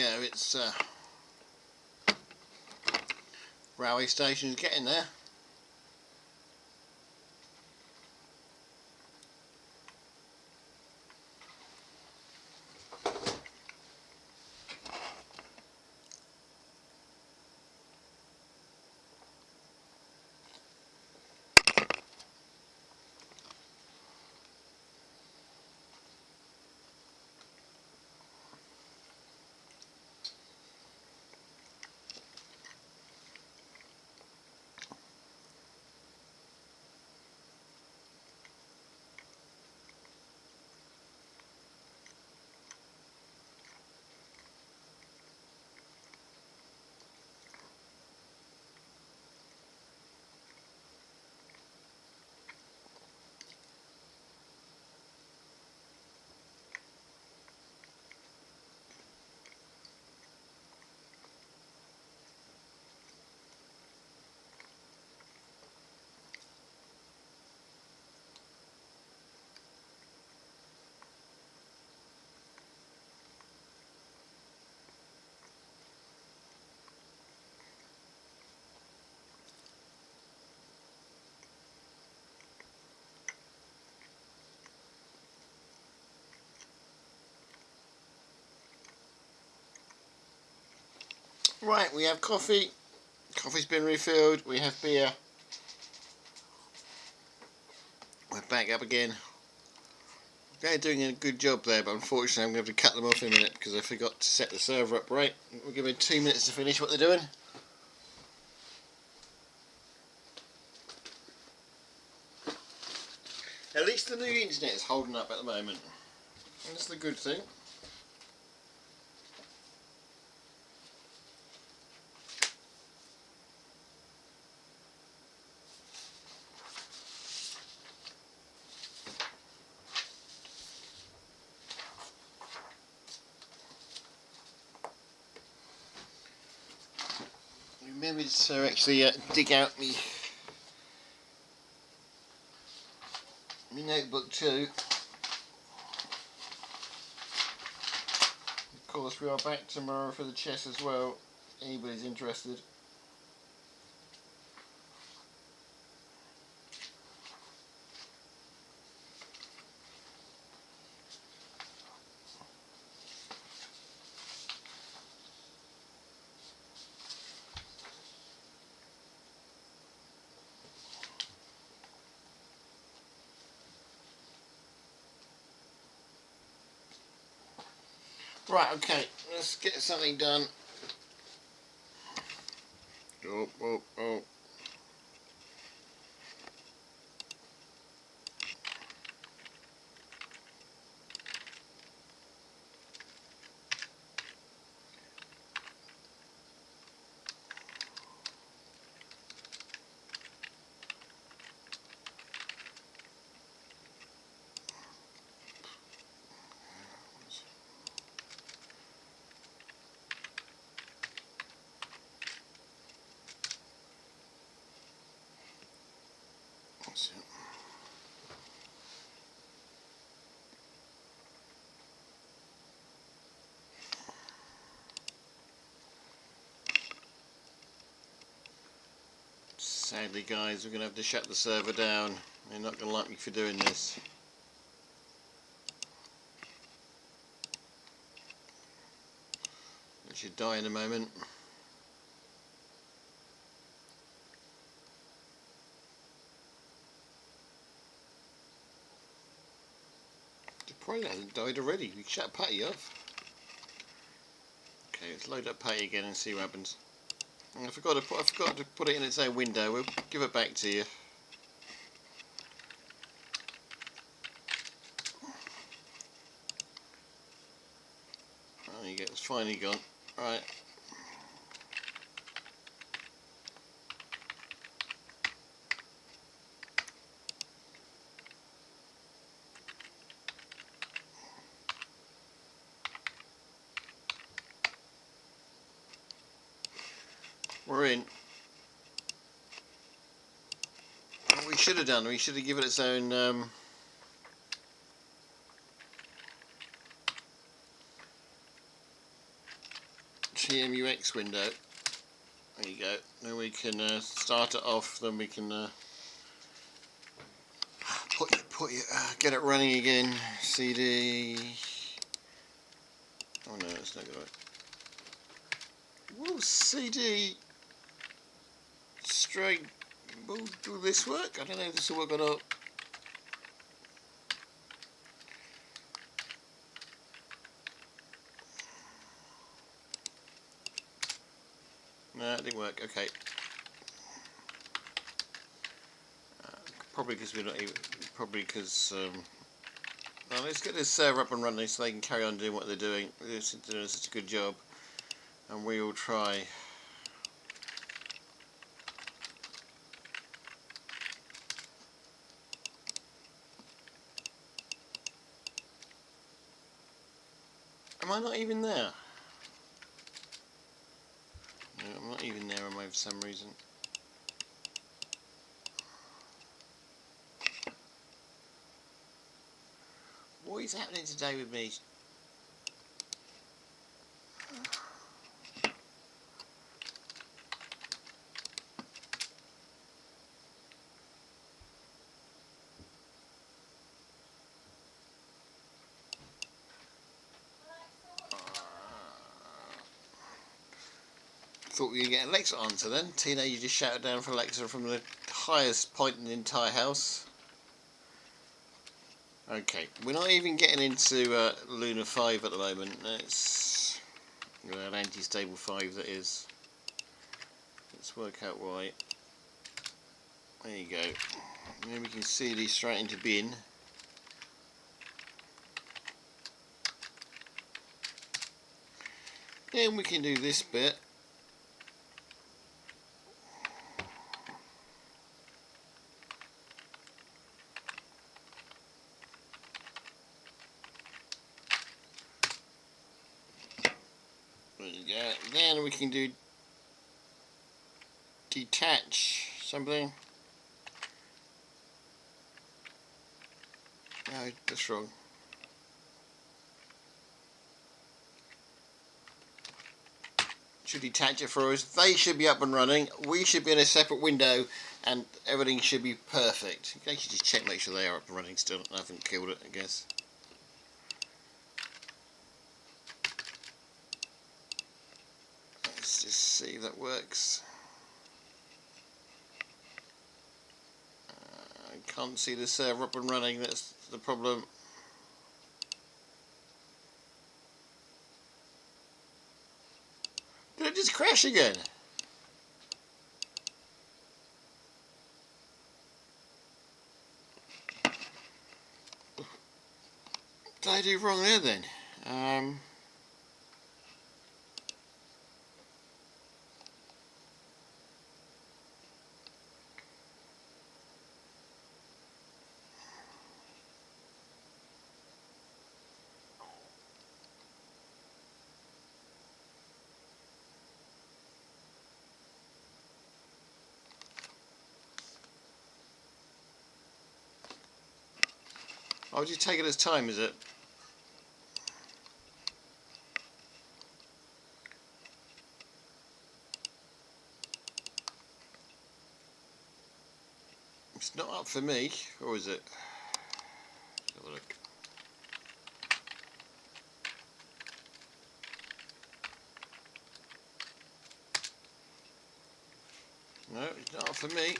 go. It's railway station is getting there. Right, we have coffee. Coffee's been refilled. We have beer. We're back up again. They're doing a good job there, but unfortunately I'm going to have to cut them off in a minute because I forgot to set the server up right. We'll give it 2 minutes to finish what they're doing. At least the new internet is holding up at the moment. That's the good thing. Remembered to actually dig out my notebook too. Of course, we are back tomorrow for the chess as well. Anybody's interested. Right, okay, let's get something done. Oh, oh, oh. Sadly guys, we're going to have to shut the server down. They're not going to like me for doing this. It should die in a moment. It probably hasn't died already. We shut Patty off. Okay, let's load up Patty again and see what happens. I forgot to put it in its own window. We'll give it back to you. There you go, it's finally gone. Right. We're in. What we should have done, we should have given it its own TMUX window. There you go. Then we can start it off. Then we can get it running again. CD. Oh no, it's not good. Will CD straight? Will this work? I don't know if this will work or not. No, it didn't work. Okay. Probably because we're not even. Probably because. Well, let's get this server up and running so they can carry on doing what they're doing. They're doing such a good job, and we will try. Am I not even there? No, I'm not even there, am I, for some reason? What is happening today with me? Thought we were getting Alexa answer then. Tina, you just shouted down for Alexa from the highest point in the entire house. Okay, we're not even getting into Luna 5 at the moment. It's an anti-stable 5 that is. Let's work out why. There you go. Then we can see these straight into bin. Then we can do this bit. There you go. Then we can do detach something. No, that's wrong. Should detach it for us. They should be up and running. We should be in a separate window, and everything should be perfect. You can actually just check, make sure they are up and running still. I haven't killed it, I guess. Let's just see if that works. I can't see the server up and running. That's the problem. Did it just crash again? What did I do wrong there then? I'll just take it as time, is it? It's not up for me, or is it? Let's have a look. No, it's not up for me.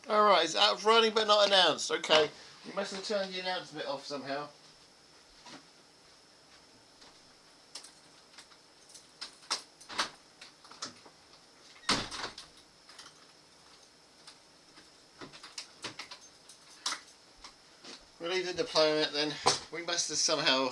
Alright, it's out of running but not announced. Okay, you must have turned the announcement off somehow. We'll leave the deployment then. We must have somehow.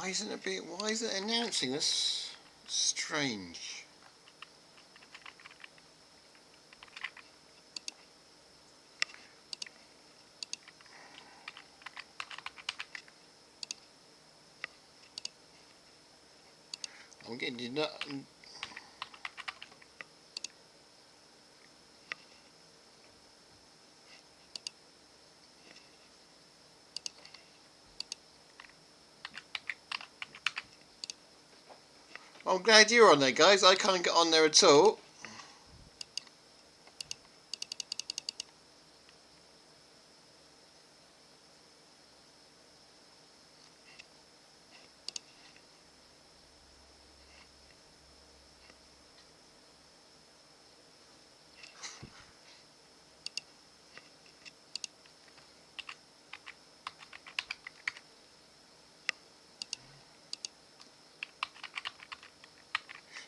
Why isn't it announcing this? Strange. I'm getting not. I'm glad you're on there, guys. I can't get on there at all.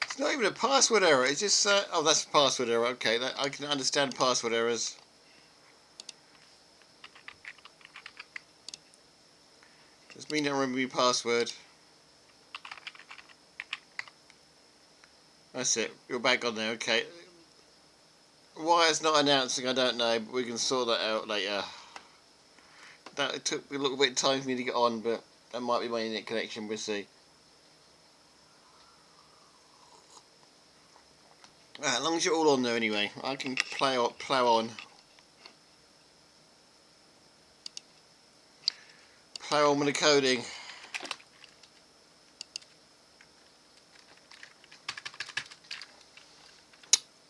It's not even a password error. It's just oh, that's a password error. Okay, I can understand password errors. Just me not remembering my password. That's it. You're back on there. Okay. Why it's not announcing, I don't know, but we can sort that out later. It took a little bit of time for me to get on, but that might be my internet connection. We'll see. As long as you're all on there anyway, I can plow on. Plow on with the coding.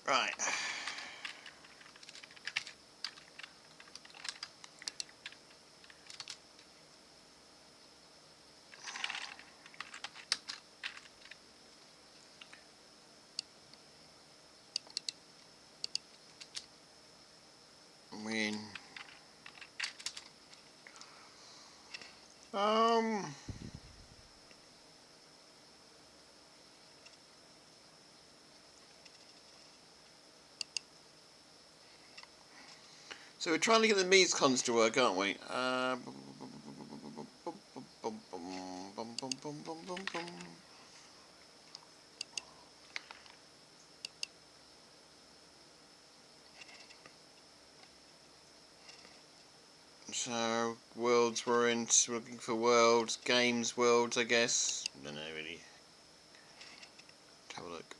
Right. Win. So we're trying to get the Mies cons to work, aren't we? So worlds we're looking for worlds, games worlds, I guess. I don't know really. Let's have a look.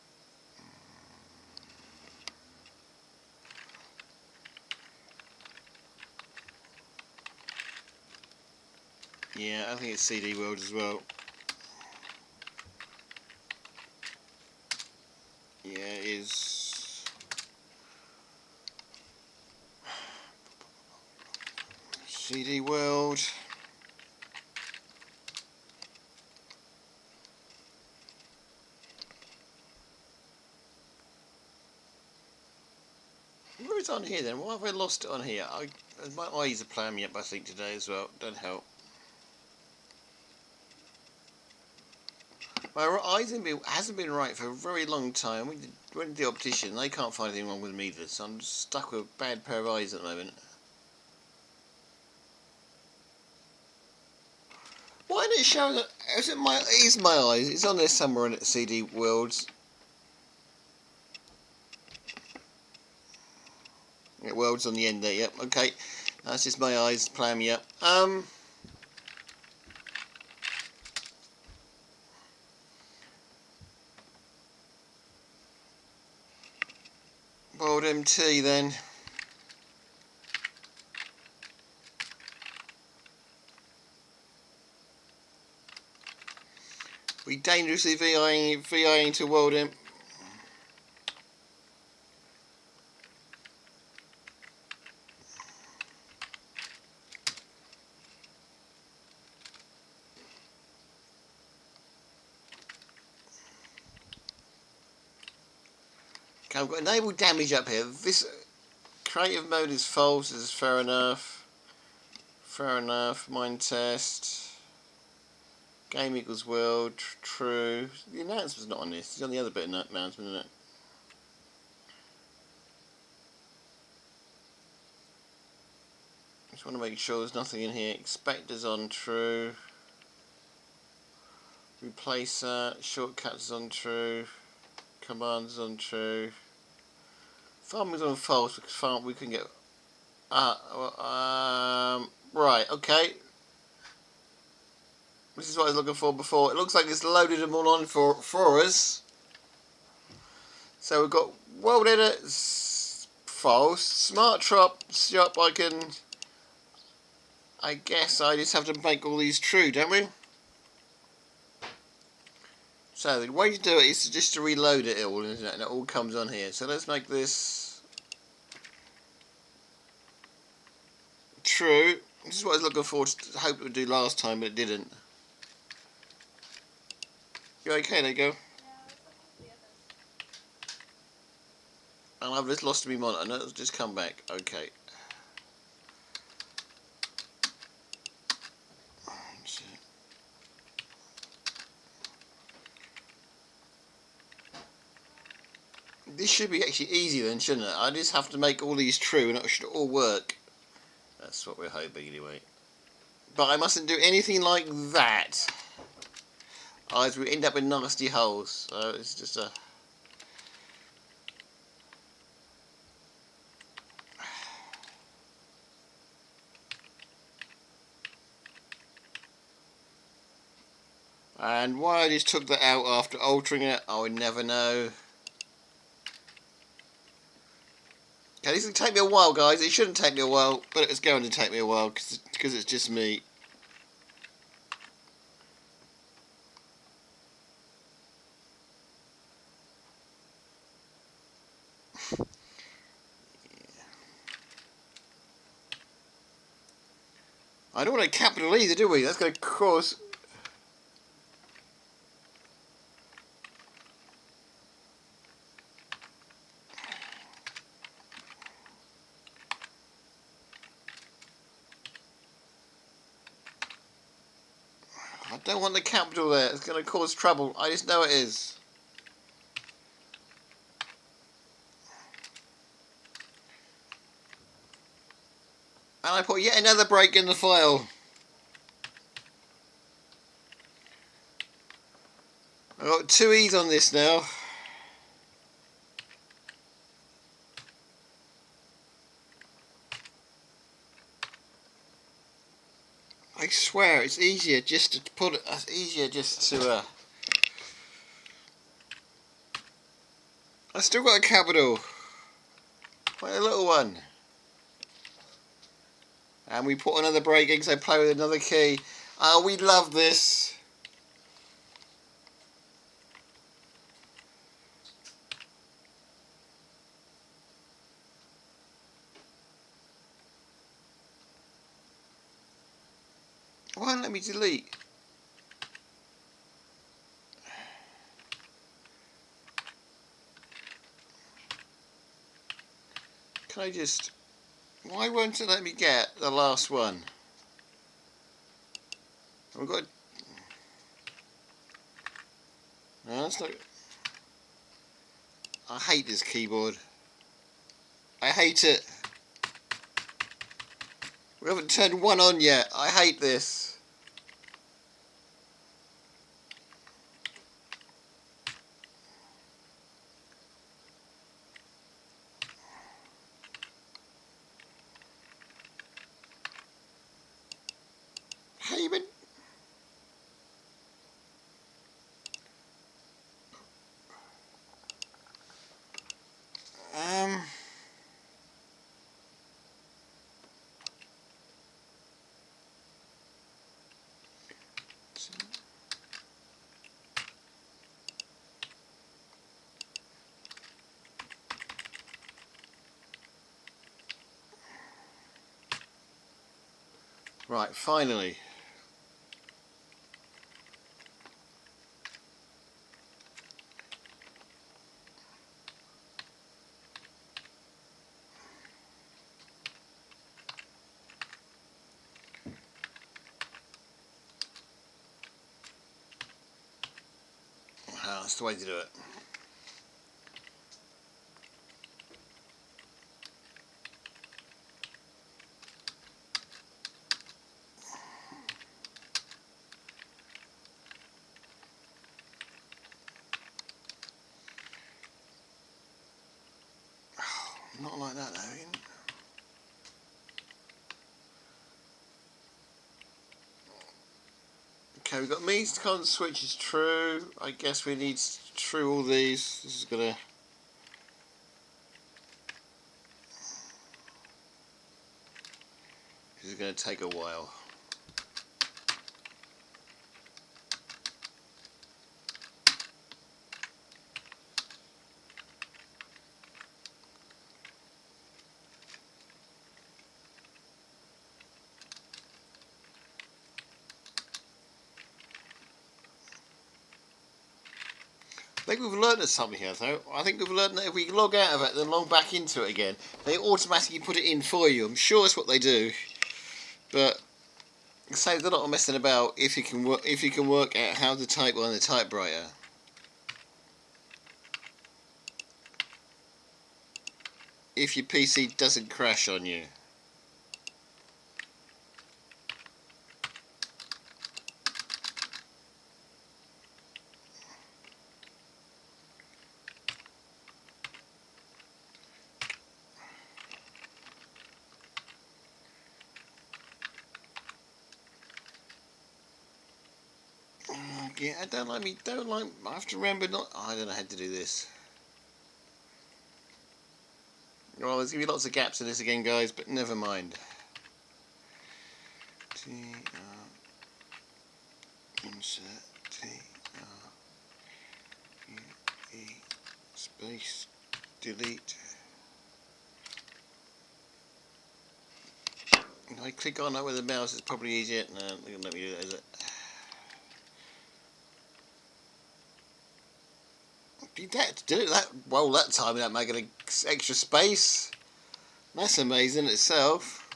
Yeah, I think it's CD world as well. Yeah, it is. CD world. Where is it on here then? Why have I lost it on here? My eyes are playing me up, I think, today as well. Don't help. My eyes hasn't been right for a very long time. Went to the optician. They can't find anything wrong with me either, so I'm stuck with a bad pair of eyes at the moment. Why did it show that? Is my eyes? It's on there somewhere in CD Worlds. Yeah, Worlds on the end there. Yep. Okay. That's just my eyes playing me up. World MT then. We dangerously VIing to World M. Okay, I've got enable damage up here. This creative mode is false. This is fair enough. Fair enough. Mind test. Game equals world. True. The announcement's not on this. It's on the other bit of that announcement, isn't it? Just want to make sure there's nothing in here. Expectors on true. Replace shortcuts on true. Commands on true. Farming's on false because we can get. Right. Okay. This is what I was looking for before. It looks like it's loaded them all on for us. So we've got world edit false, smart shop. I guess I just have to make all these true, don't we? So the way to do it is just to reload it all, isn't it? And it all comes on here. So let's make this true. This is what I was looking for. I hoped it would do last time, but it didn't. You okay? There you go. And I've just lost my monitor. No, it's just come back. Okay. This should be actually easy then, shouldn't it? I just have to make all these true and it should all work. That's what we're hoping anyway. But I mustn't do anything like that. Otherwise we end up in nasty holes. So it's just a... And why I just took that out after altering it, I would never know. Okay, this will take me a while, guys. It shouldn't take me a while, but it's going to take me a while because it's just me. I don't want a capital either, do we? That's going to cause... I don't want the capital there. It's going to cause trouble. I just know it is. And I put yet another break in the file. I've got 2 E's on this now. I swear it's easier just to put it. It's easier just to. I still got a capital. Quite a little one. And we put another break in because I play with another key. Oh, we love this. Why don't let me delete? Can I just... Why won't it let me get the last one? I've got... No, that's not... I hate this keyboard. I hate it. We haven't turned 1 on yet. I hate this. Hey, man. Right, finally. That's the way to do it. Not like that though, Ian. Okay, we've got means con switch is true. I guess we need true all these. This is gonna take a while. I think we've learned something here though. I think we've learned that if we log out of it then log back into it again, they automatically put it in for you. I'm sure it's what they do. But it saves a lot of messing about if you can work out how to type on the typewriter. If your PC doesn't crash on you. Yeah, I don't like. I have to remember not. I don't know how to do this. Well, there's gonna be lots of gaps in this again, guys, but never mind. Insert TRUE space delete. If I click on that with the mouse, it's probably easier. No, let me do that, is it? Did that do it that well that time without making an extra space? That's amazing in itself.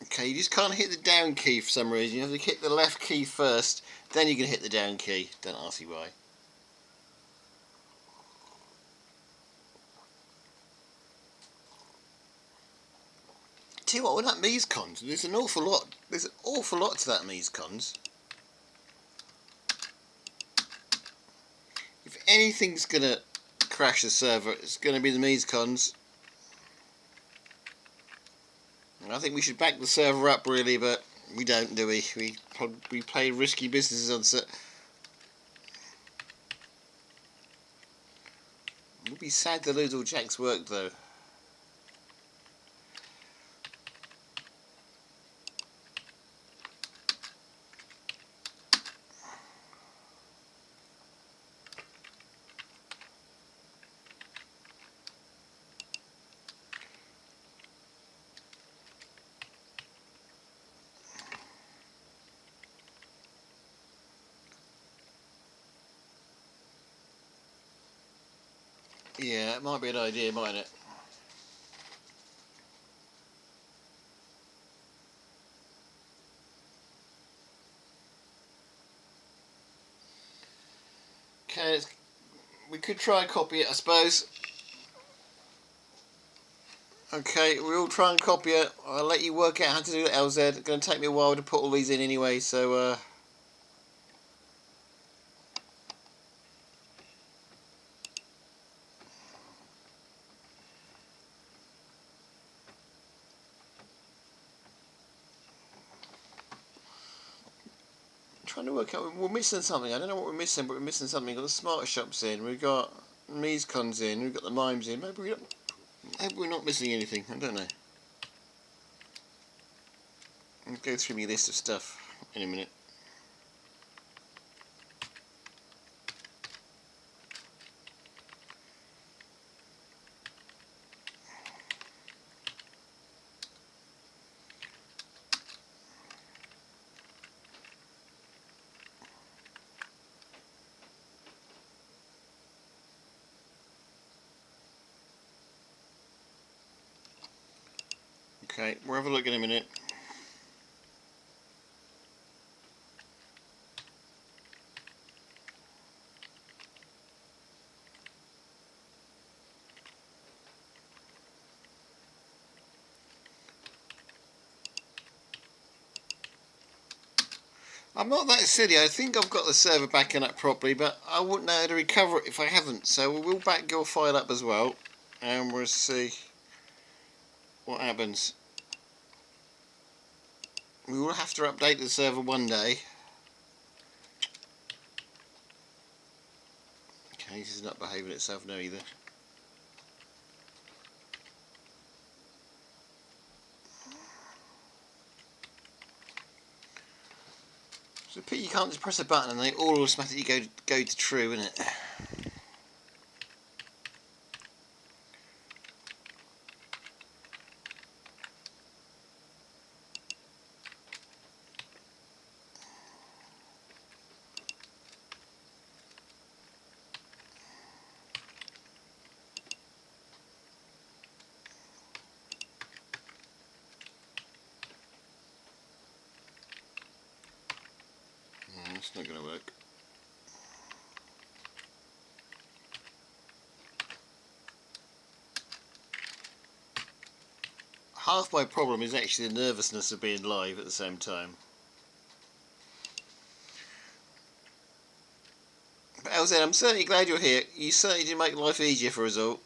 Okay, you just can't hit the down key for some reason. You have to hit the left key first, then you can hit the down key. Don't ask me why. Tell you what, with that Mies cons, there's an awful lot. There's an awful lot to that Mies cons. If anything's gonna crash the server, it's gonna be the Mies cons. I think we should back the server up really, but we don't, do we? We play risky businesses on set. It would be sad to lose all Jack's work though. Yeah, it might be an idea, mightn't it? Okay, we could try and copy it, I suppose. Okay, we'll try and copy it. I'll let you work out how to do it, LZ. It's going to take me a while to put all these in anyway, so trying to work out. We're missing something. I don't know what we're missing, but we're missing something. We've got the Smarter Shops in. We've got Mies Cons in. We've got the Mimes in. Maybe we're not missing anything. I don't know. I'll go through my list of stuff in a minute. Okay, we'll have a look in a minute. I'm not that silly. I think I've got the server backing up properly, but I wouldn't know how to recover it if I haven't. So we will back your file up as well, and we'll see what happens. We will have to update the server one day. Okay, this is not behaving itself now either. So Pete, you can't just press a button and they all automatically go to true, isn't it? It's not going to work. Half my problem is actually the nervousness of being live at the same time. But LZ, I'm certainly glad you're here. You certainly did make life easier for us all.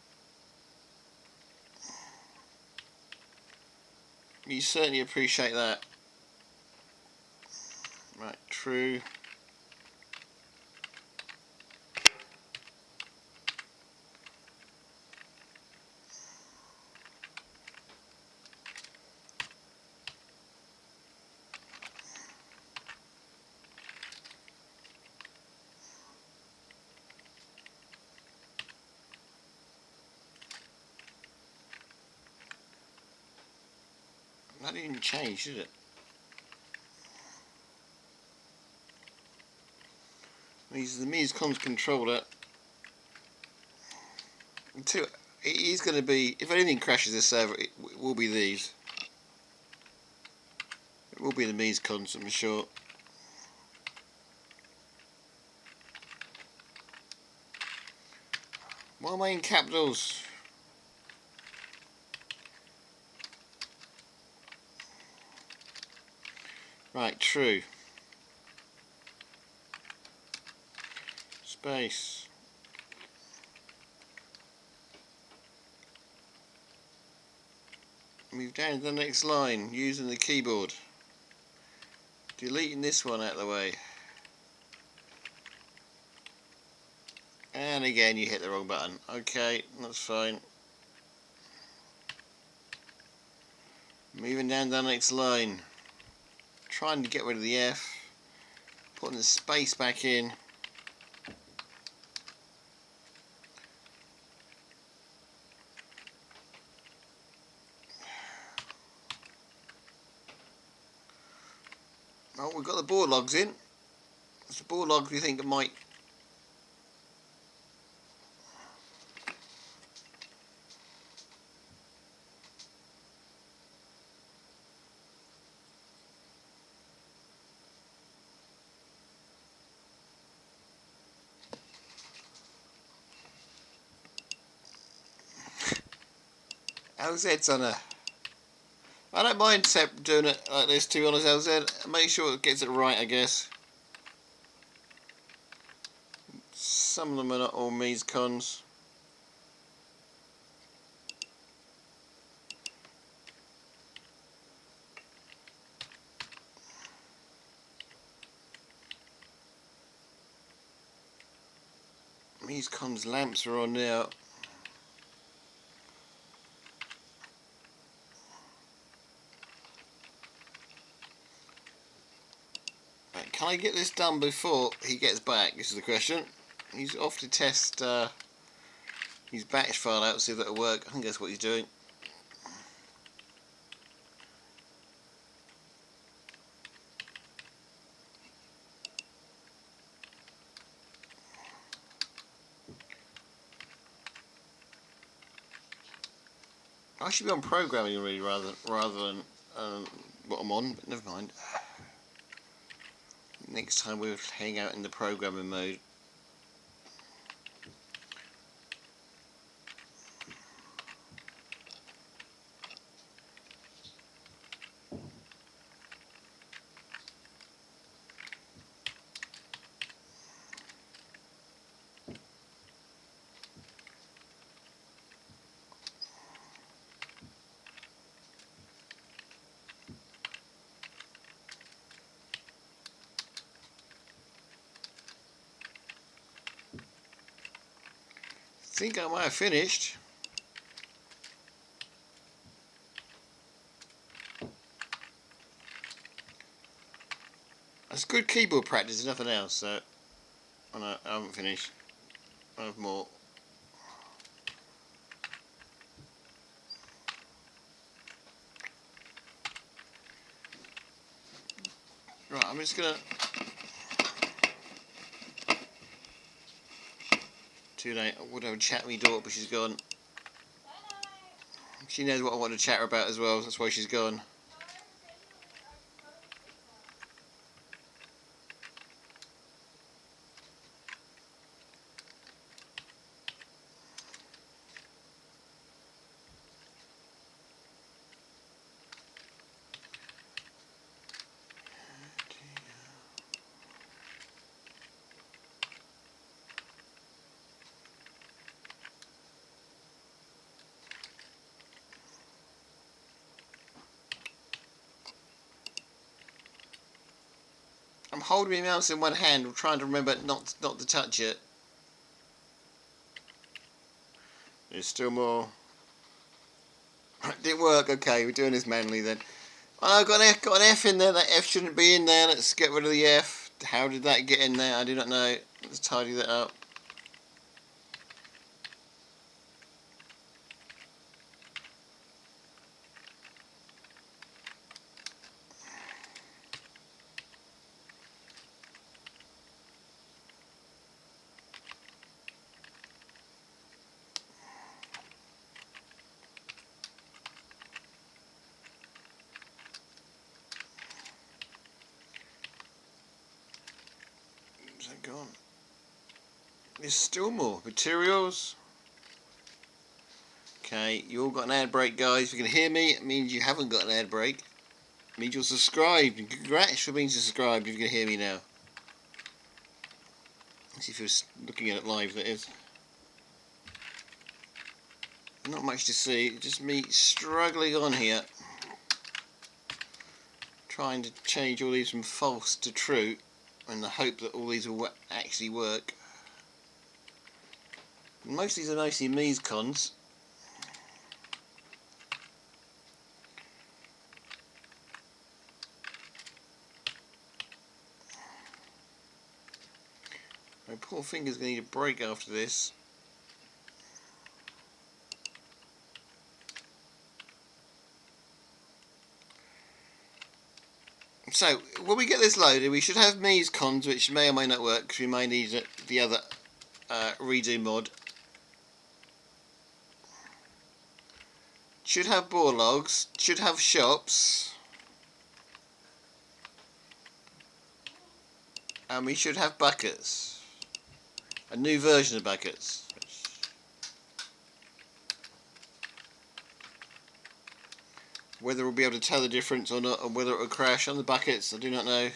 You certainly appreciate that. Right, true. That didn't change, did it? These are the Mies Comms controller. Until it is going to be, if anything crashes this server, it will be these. It will be the Mies Comms, I'm sure. Why am I in capitals? Right, true. Space. Move down to the next line using the keyboard. Deleting this one out of the way. And again you hit the wrong button. Okay, that's fine. Moving down the next line. Trying to get rid of the F. Putting the space back in. Oh, we've got the board logs in. It's the board logs we think it might. LZ's on a. I don't mind doing it like this, to be honest, LZ. Make sure it gets it right, I guess. Some of them are not all Mies Cons. Mies Cons lamps are on now. Right, can I get this done before he gets back? This is the question. He's off to test his batch file out, see if that'll work. I think that's what he's doing. I should be on programming really rather than what I'm on, but never mind. Next time we'll hang out in the programming mode. think I might have finished. That's good keyboard practice, nothing else, so oh no, I haven't finished. I have more. Right, I'm just gonna too late. I would have a chat with my daughter, but she's gone. She knows what I want to chat about as well, that's why she's gone. I'm holding my mouse in one hand, I'm trying to remember not to touch it. There's still more. Didn't work. Okay, we're doing this manually then. Oh, got an F in there. That F shouldn't be in there. Let's get rid of the F. How did that get in there? I do not know. Let's tidy that up. Where's that gone? There's still more. Materials. Okay, you all got an ad break, guys. If you can hear me, it means you haven't got an ad break. It means you're subscribed. And congrats for being subscribed if you can hear me now. Let's see if you're looking at it live, that is. Not much to see, just me struggling on here. Trying to change all these from false to true in the hope that all these will actually work. Most of these are mostly Mies cons. My poor finger's going to need a break after this. So, when we get this loaded, we should have Mies cons, which may or may not work, because we may need the other redo mod. Should have bore logs, should have shops, and we should have buckets. A new version of buckets. Whether we'll be able to tell the difference or not, and whether it will crash on the buckets, I do not know.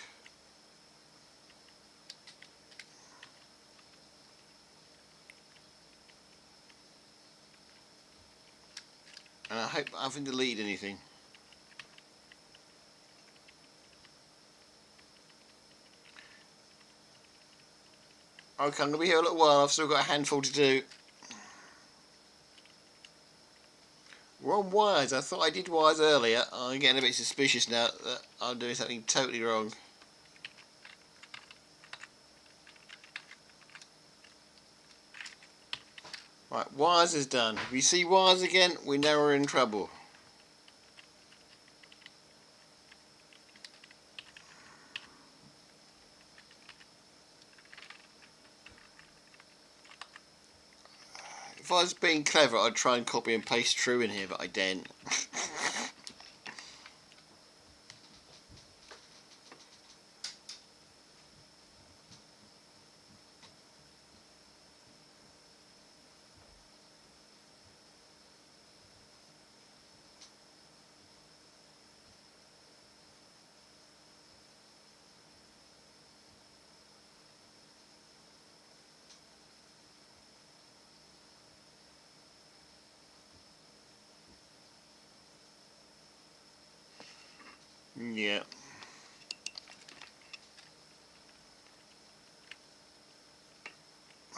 And I hope I haven't deleted anything. Okay, I'm going to be here a little while, I've still got a handful to do. We're on wires, I thought I did wires earlier. I'm getting a bit suspicious now that I'm doing something totally wrong. Right, wires is done. If we see wires again, we know we're in trouble. If I was being clever, I'd try and copy and paste true in here, but I didn't. Yeah.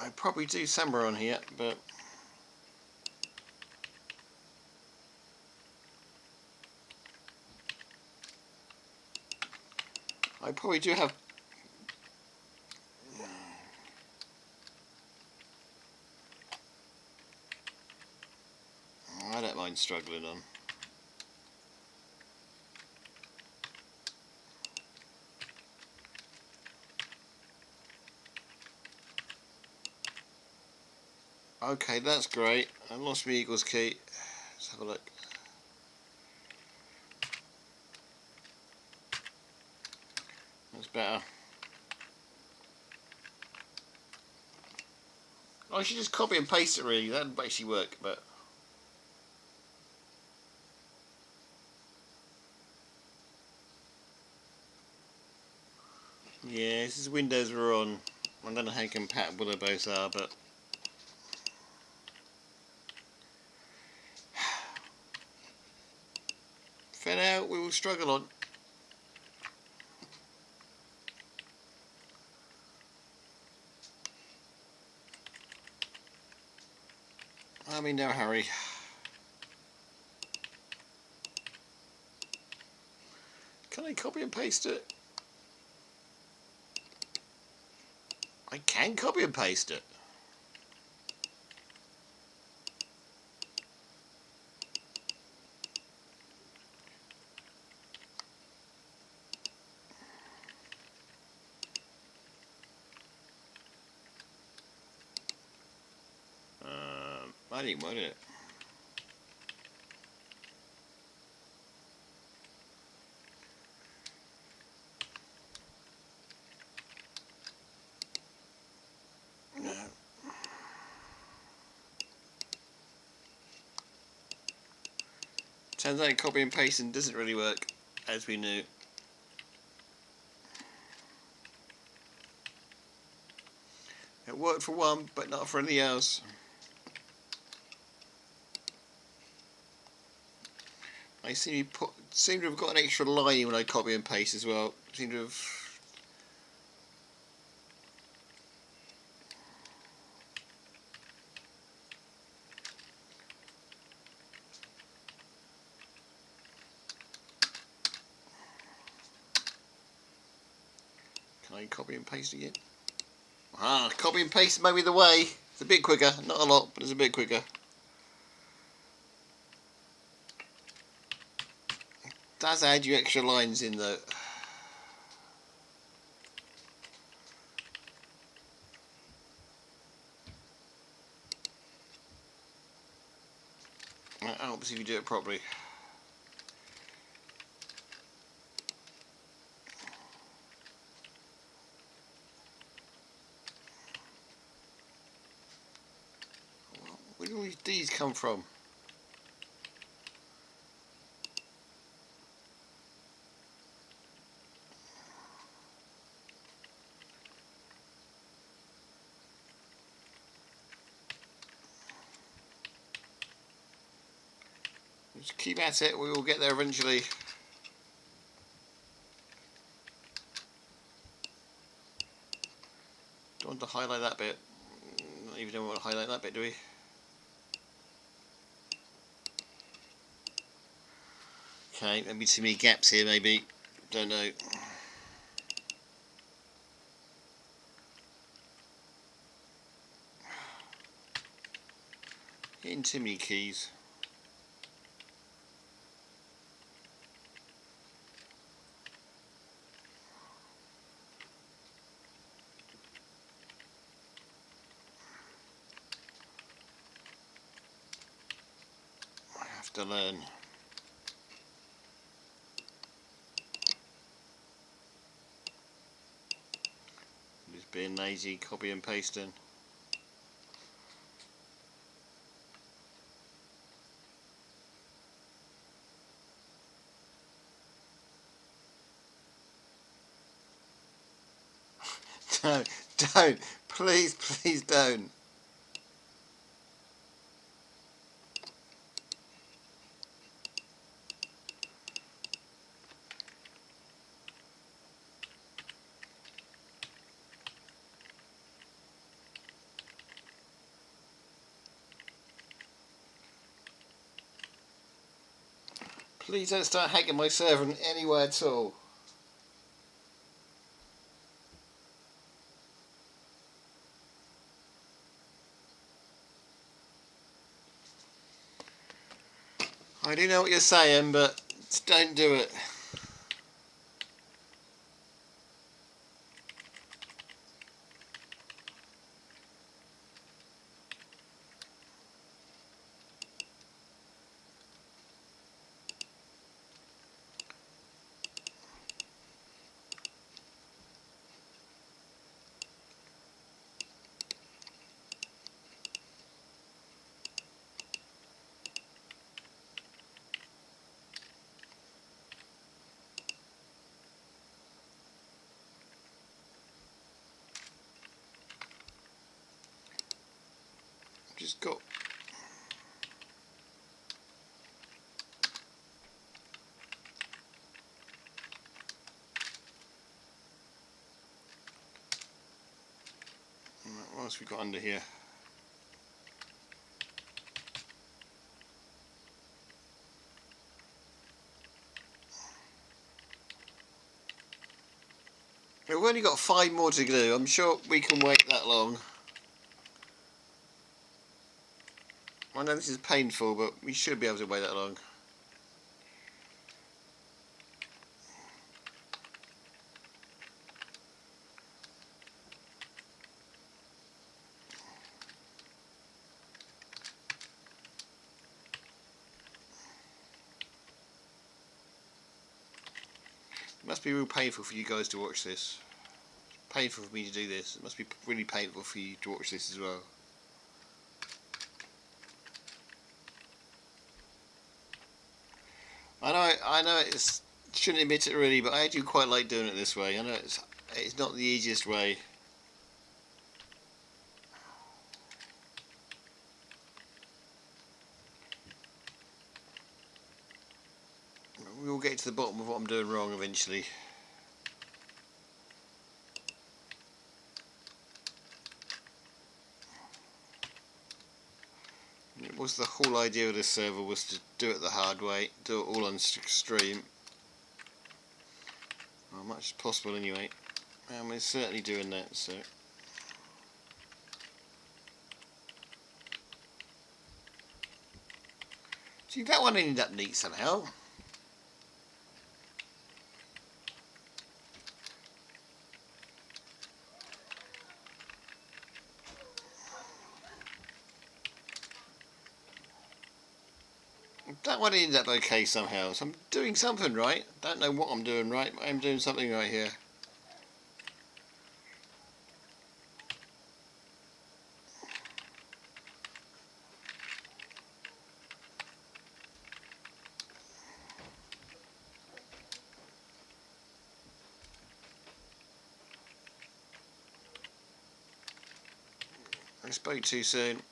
I probably do somewhere on here, but I probably do have... I don't mind struggling on. Okay, that's great. I lost my equals key. Let's have a look. That's better. I should just copy and paste it really. That'd actually work, but... Yeah, this is Windows we're on. I don't know how compatible they both are, but... For now, we will struggle on. I'm in no hurry. Can I copy and paste it? I can copy and paste it. I didn't want it. No. Turns out copy and pasting doesn't really work, as we knew. It worked for one, but not for anything else. I seem to have got an extra line when I copy and paste as well. Seem to have... Can I copy and paste again? Ah, copy and paste may be the way. It's a bit quicker, not a lot, but it's a bit quicker. It does add you extra lines in though. That helps if you do it properly. Where do all these D's come from? Just keep at it, we will get there eventually. Don't want to highlight that bit. Not even want to highlight that bit, do we? Okay, maybe too many gaps here, maybe. Don't know. Hitting too many keys. I have to learn. Just being lazy, copy and pasting. Don't, please don't. Please don't start hacking my server in any way at all. I do know what you're saying, but don't do it. Just got. What else we got under here? We've only got 5 more to do. I'm sure we can wait that long. I know this is painful, but we should be able to wait that long. It must be real painful for you guys to watch this. It's painful for me to do this. It must be really painful for you to watch this as well. I know it's shouldn't admit it really, but I do quite like doing it this way. I know it's not the easiest way. We will get to the bottom of what I'm doing wrong eventually. It was the whole idea of this server was to do it the hard way, do it all on extreme. Well, as much as possible anyway. And we're certainly doing that, so. See, that one ended up neat somehow. That one ended up okay somehow. So I'm doing something right. Don't know what I'm doing right, but I'm doing something right here. I spoke too soon.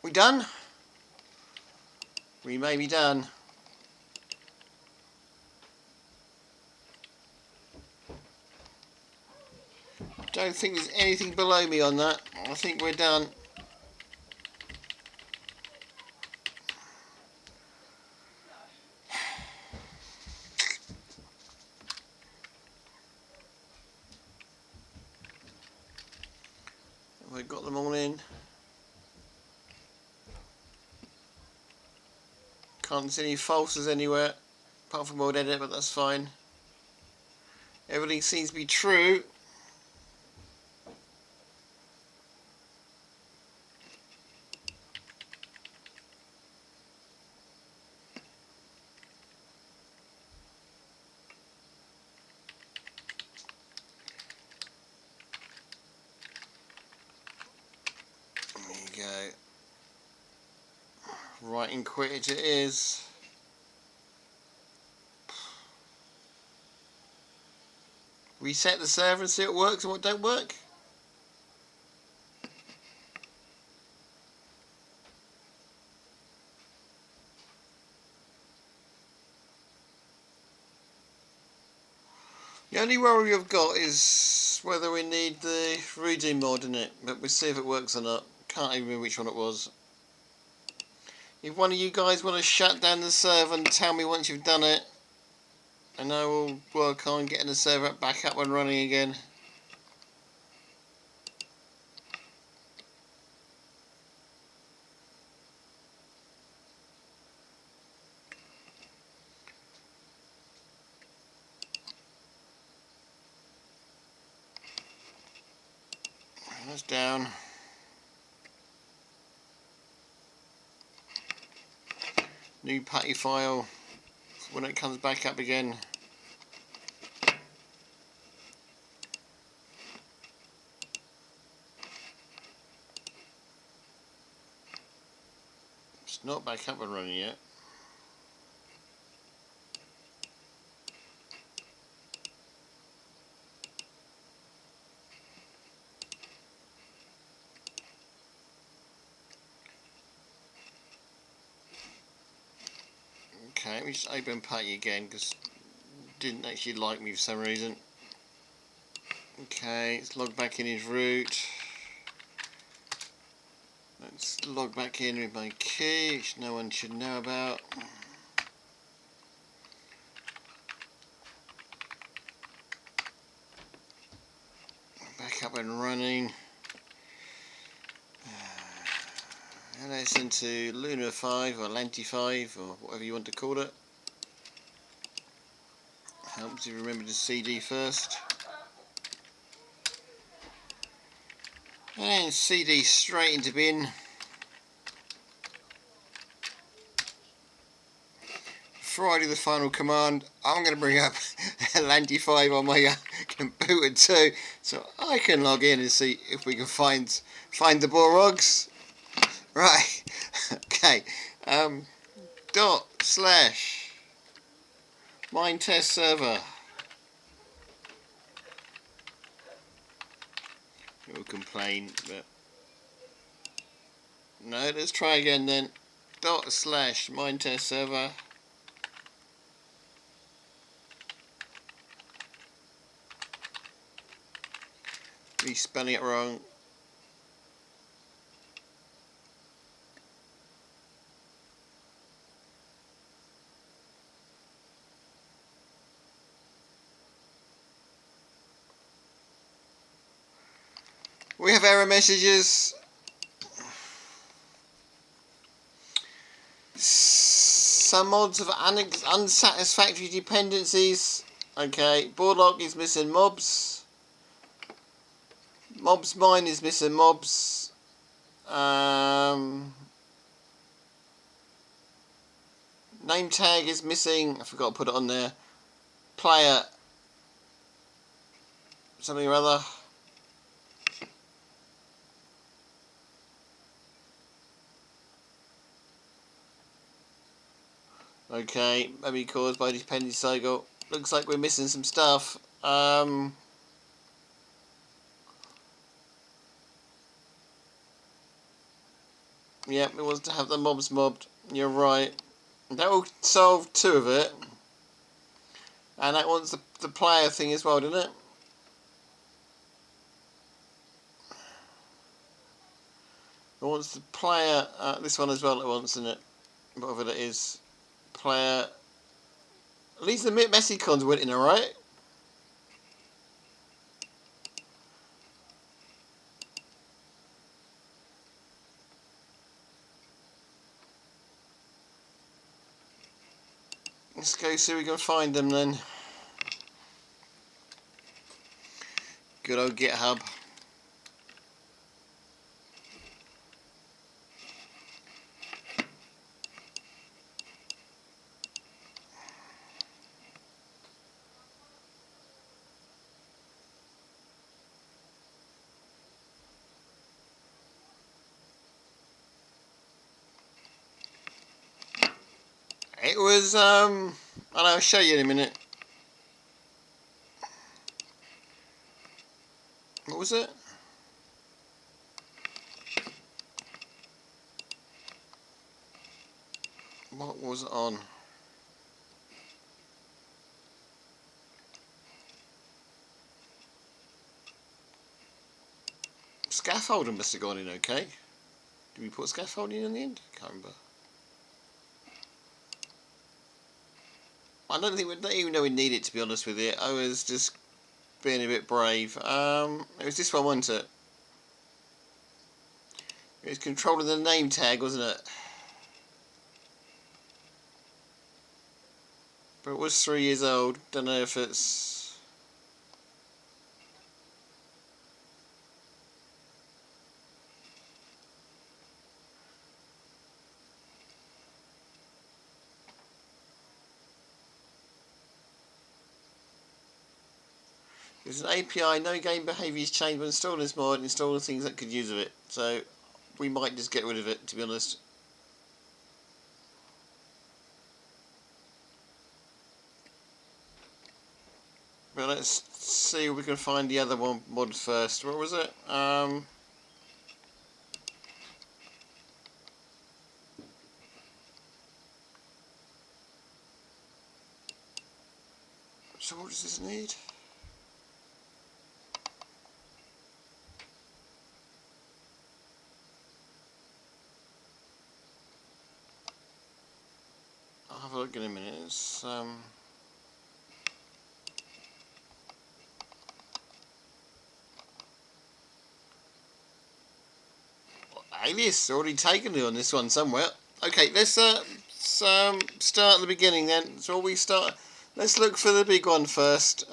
We done? We may be done. Don't think there's anything below me on that. I think we're done. Have I got them all in? Can't see any falses anywhere, apart from old edit, but that's fine. Everything seems to be true. There you go. Right in Quidditch it is. Reset the server and see what works and what don't work. The only worry I've got is whether we need the redo mod in it, but we'll see if it works or not. Can't even remember which one it was. If one of you guys want to shut down the server and tell me once you've done it, and I will work on getting the server back up and running again. That's down. New putty file when it comes back up again. It's not back up and running yet. Okay, let me just open putty again because it didn't actually like me for some reason. Okay, let's log back in his root. Let's log back in with my key, which no one should know about. Back up and running. And it's into Lunar 5 or Lanty 5 or whatever you want to call it. Helps if you remember the CD first. And CD straight into bin. Before I do the final command, I'm going to bring up Lanty 5 on my computer too, so I can log in and see if we can find the Borogs. Right, okay. / mine test server. It will complain, but no. Let's try again then. / mine test server. He's spelling it wrong. We have error messages. Some mods have unsatisfactory dependencies. Okay, Boardlock is missing mobs. Mobs mine is missing mobs. Name tag is missing. I forgot to put it on there. Player something or other. Okay, maybe caused by dependency cycle. Looks like we're missing some stuff. Yep, it wants to have the mobs mobbed. You're right. That will solve 2 of it. And that wants the player thing as well, didn't it? It wants the player, this one as well it wants, isn't it? Whatever that is. Player. At least the messy cons went in alright. Let's go see if we can find them then. Good old GitHub. It was, I'll show you in a minute. What was it? What was it on? Scaffolding must have gone in okay. Did we put scaffolding in the end? Can't remember. I don't even know we need it, to be honest with you. I was just being a bit brave. It was this one, wasn't it? It was controlling the name tag, wasn't it? But it was 3 years old. Don't know if it's... There's an API, no game behaviour is changed when installing this mod, installing things that could use of it. So we might just get rid of it, to be honest. But let's see if we can find the other one mod first. What was it? So what does this need? I'll have a look in a minute. It's alias already taken it on this one somewhere. Okay, let's start at the beginning then. So we start. Let's look for the big one first.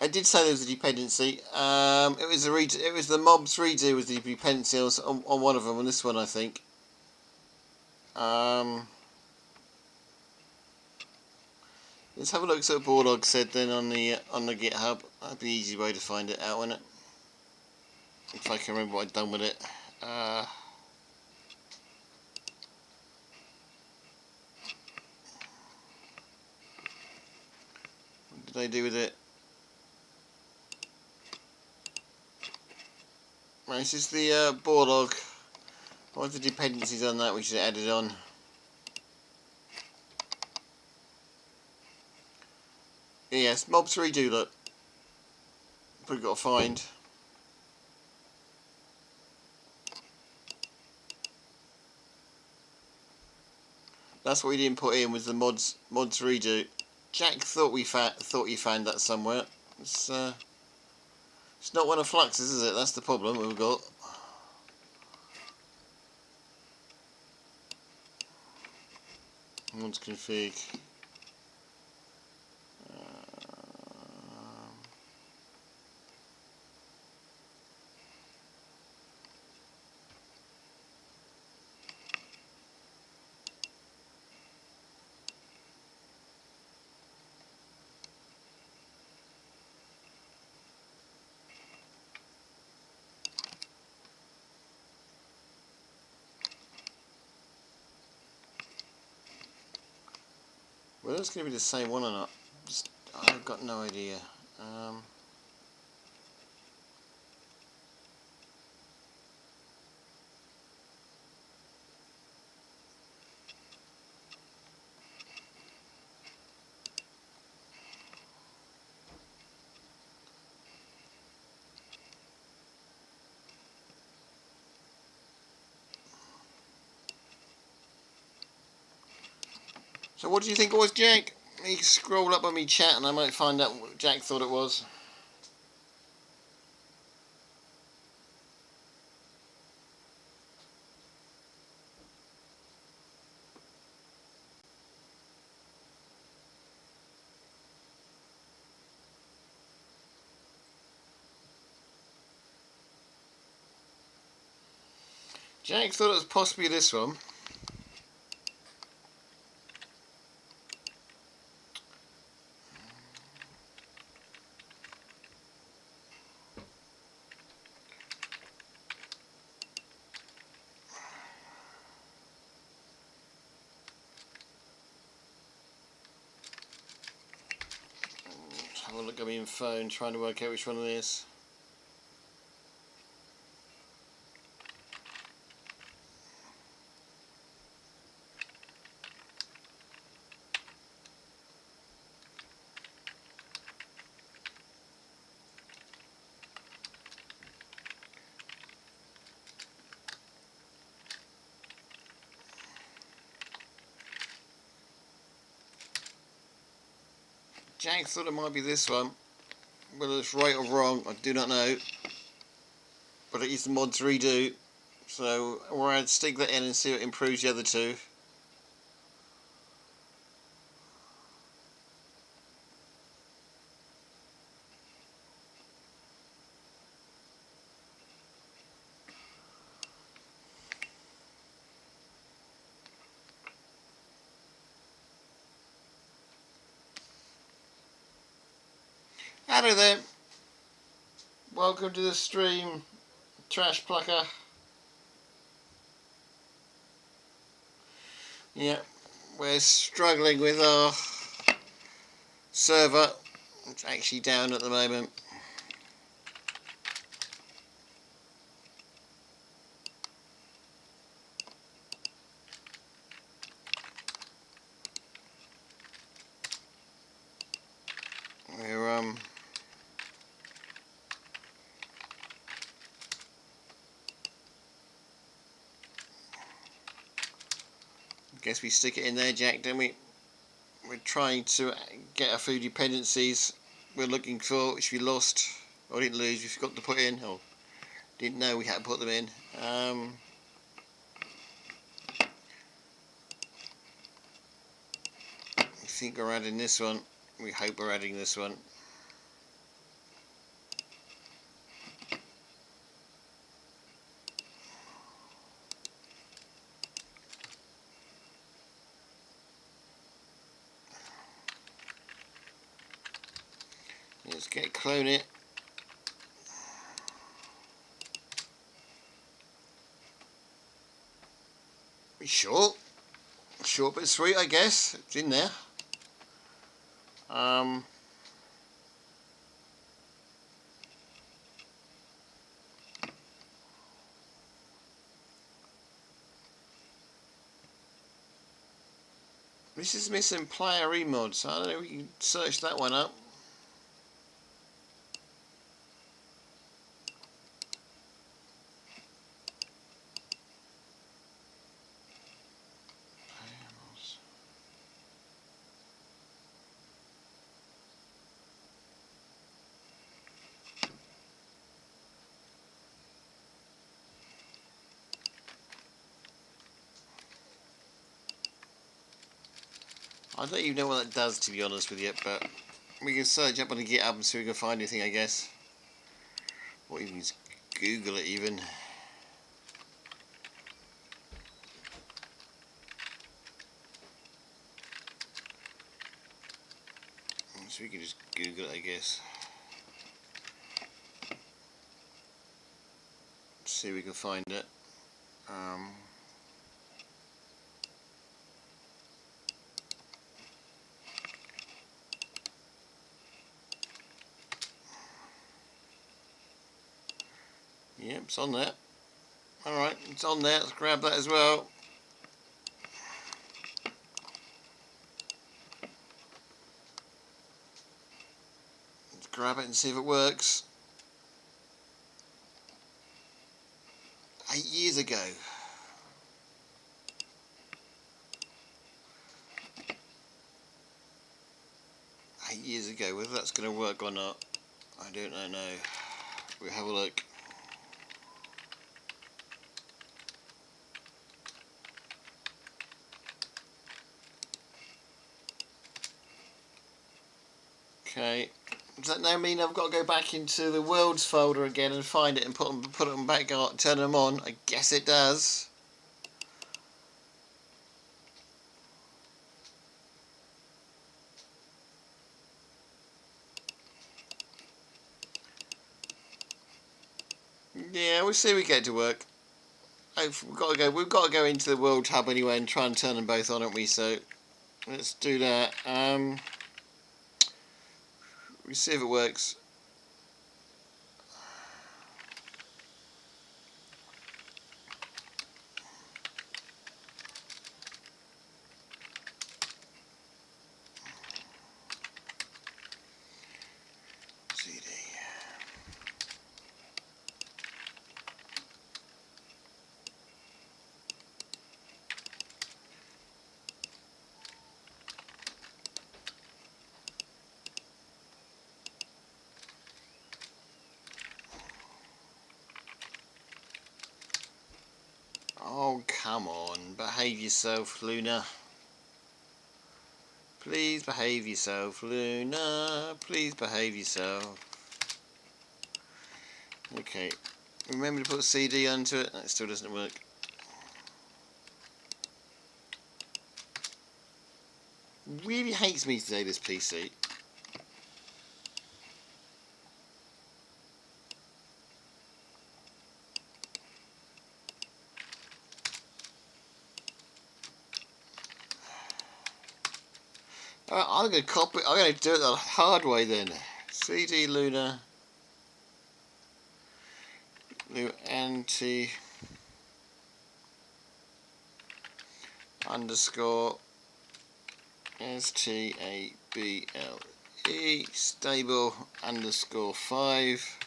I did say there was a dependency. It was it was the mobs redo was the dependency on one of them. On this one, I think. Let's have a look at what Borlog said then on the GitHub. That'd be the easy way to find it out, wouldn't it? If I can remember what I'd done with it. What did I do with it? Right, this is the Borlog. What are the dependencies on that we should have added on? Yes, mobs redo, look. We've got to find. That's what we didn't put in, was the mods redo. Jack thought he found that somewhere. It's not one of Flux's, is it? That's the problem we've got. Mods config. Well, it's going to be the same one or not? I've got no idea. So what do you think it was, Jack? You can scroll up on me chat and I might find out what Jack thought it was. Jack thought it was possibly this one. Have a look at my phone, trying to work out which one it is. Jack thought it might be this one. Whether it's right or wrong, I do not know. But it is the mods redo. So we're going to stick that in and see what improves the other two. Hello there. Welcome to the stream, Trash Plucker. Yeah, we're struggling with our server. It's actually down at the moment. We're guess we stick it in there, Jack, don't we? We're trying to get our food dependencies we're looking for, which we lost, or didn't lose, we forgot to put in, or didn't know we had to put them in. I think we're adding this one. We hope we're adding this one. Let's clone it. Short but sweet, I guess. It's in there. This is missing player emod, so I don't know if we can search that one up. I don't even know what that does, to be honest with you, but we can search up on the GitHub and see if we can find anything, I guess. Or even just Google it even. So we can just Google it, I guess. See if we can find it. Yep, it's on there. Alright, it's on there. Let's grab that as well. Let's grab it and see if it works. 8 years ago. 8 years ago. Whether that's going to work or not, I don't know. We'll have a look. Okay. Does that now mean I've got to go back into the worlds folder again and find it and put them back, turn them on? I guess it does. Yeah, we'll see if we get to work. We've got to go into the world hub anyway and try and turn them both on, haven't we? So let's do that. We'll see if it works. CD. Oh, come on. Behave yourself, Luna. Please behave yourself, Luna. Please behave yourself. Okay. Remember to put a CD onto it. That still doesn't work. Really hates me today, this PC. I'm going to copy. I'm going to do it the hard way then. CD Luna luant underscore stable stable underscore 5.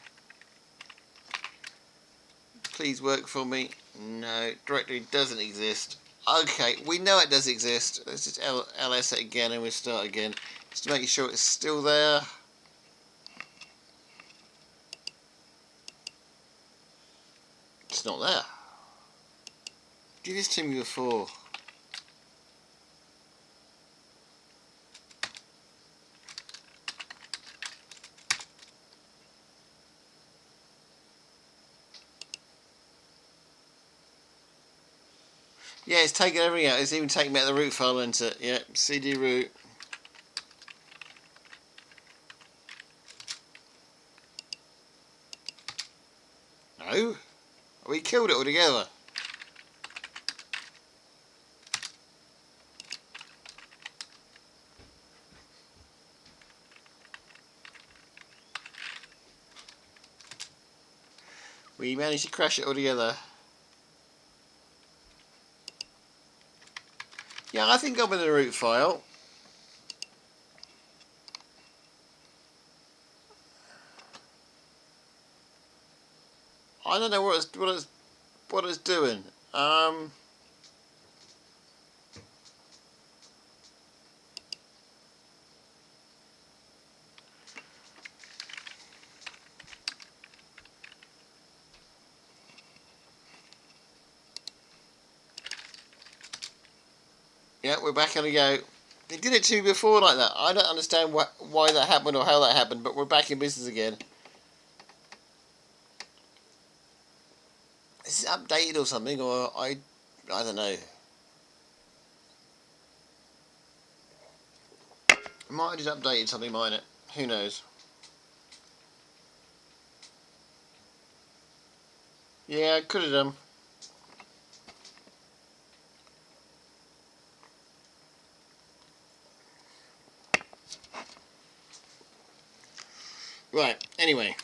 Please work for me. No, directory doesn't exist. Okay, we know it does exist. Let's just ls it again and we'll start again. Just to make sure it's still there. It's not there. Did this to me before. Yeah, it's taken everything out. It's even taken me out of the root file, isn't it? Yeah, cd root. No? We killed it altogether. We managed to crash it altogether. Yeah, I think I'm in the root file. I don't know what it's doing. Yeah, we're back on the go. They did it to me before like that. I don't understand why that happened or how that happened, but we're back in business again. Is it updated or something, or I don't know. I might have just updated something, might it? Who knows? Yeah, I could have done. Right, anyway.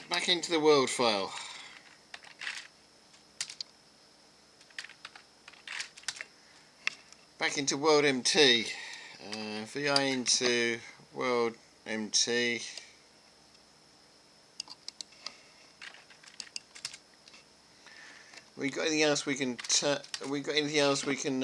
Back into the world file. Back into world MT. VI into world MT. We got anything else we can? We got anything else we can?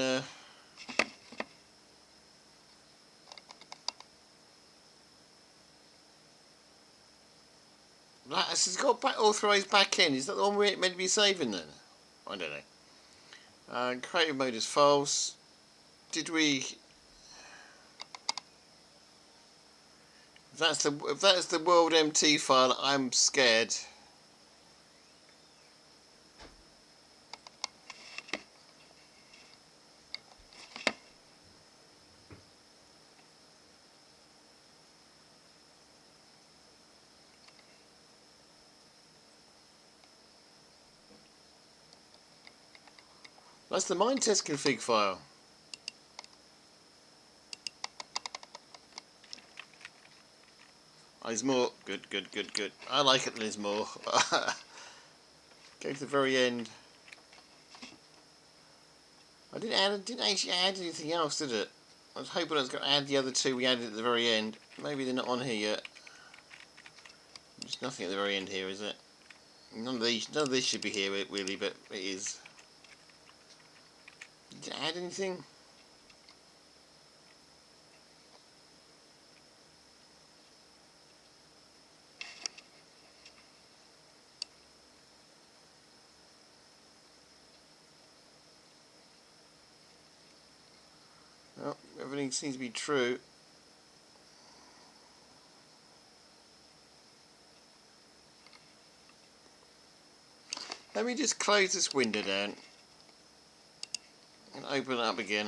It's got authorized backend. Is that the one we're meant to be saving then? I don't know. Creative mode is false. Did we? If that's the world MT file, I'm scared. That's the mine test config file. Oh, there's more. Good. I like it. There's more. Go to the very end. I didn't actually add anything else, did it? I was hoping I was going to add the other two we added at the very end. Maybe they're not on here yet. There's nothing at the very end here, is it? None of this should be here really, but it is. Did you add anything? Oh, everything seems to be true. Let me just close this window down and open it up again.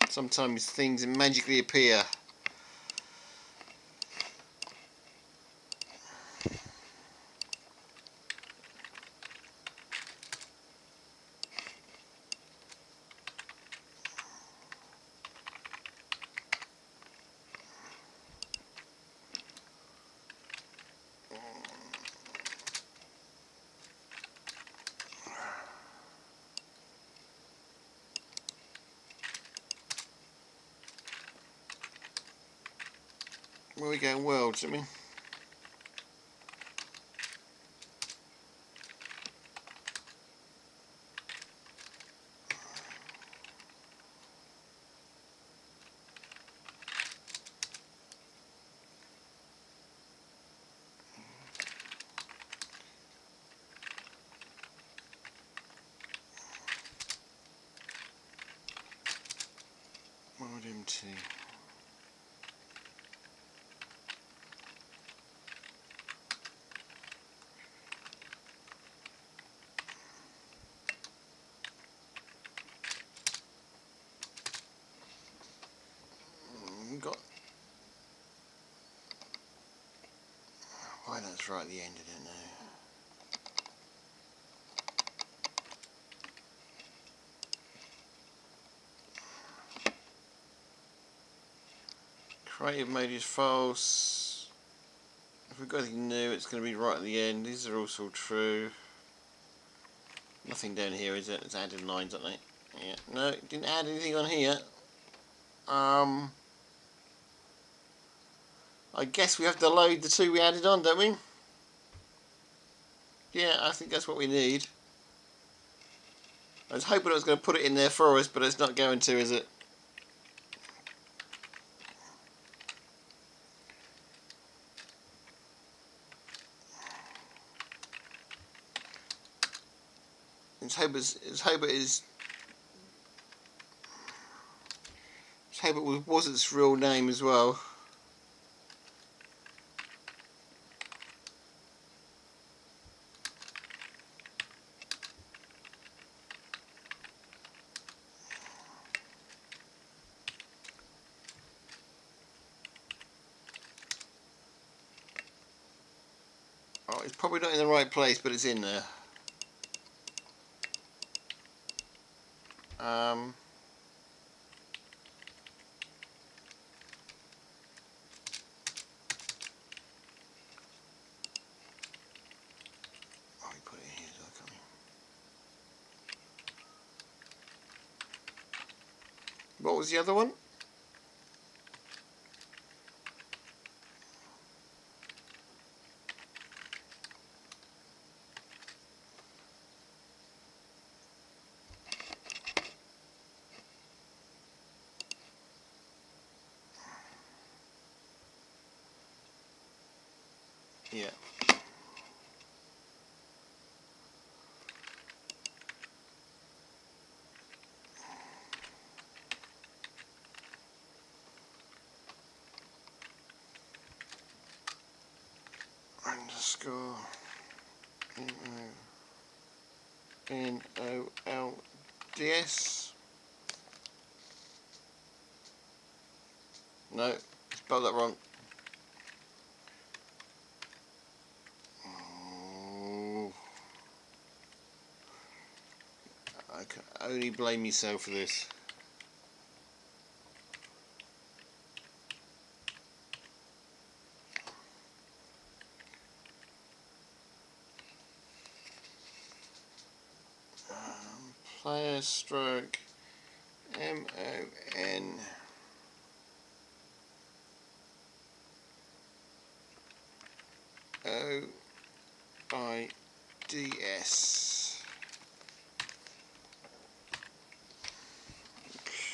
Sometimes things magically appear. Where are we going? Worlds, I mean. World empty. Got. Why that's right at the end, I don't know. Creative mode is false. If we've got anything new, it's going to be right at the end. These are also true. Nothing down here, is it? It's added lines, aren't they? Yeah. No, it didn't add anything on here. I guess we have to load the two we added on, don't we? Yeah, I think that's what we need. I was hoping it was going to put it in there for us, but it's not going to, is it? Let's hope it was its real name as well. Oh, it's probably not in the right place, but it's in there. Oh, we put it in here as well, can't we? What was the other one? Yeah. Underscore NOLDS. No, spelled that wrong. Oh, I can only blame myself for this. Player stroke MONOIDS.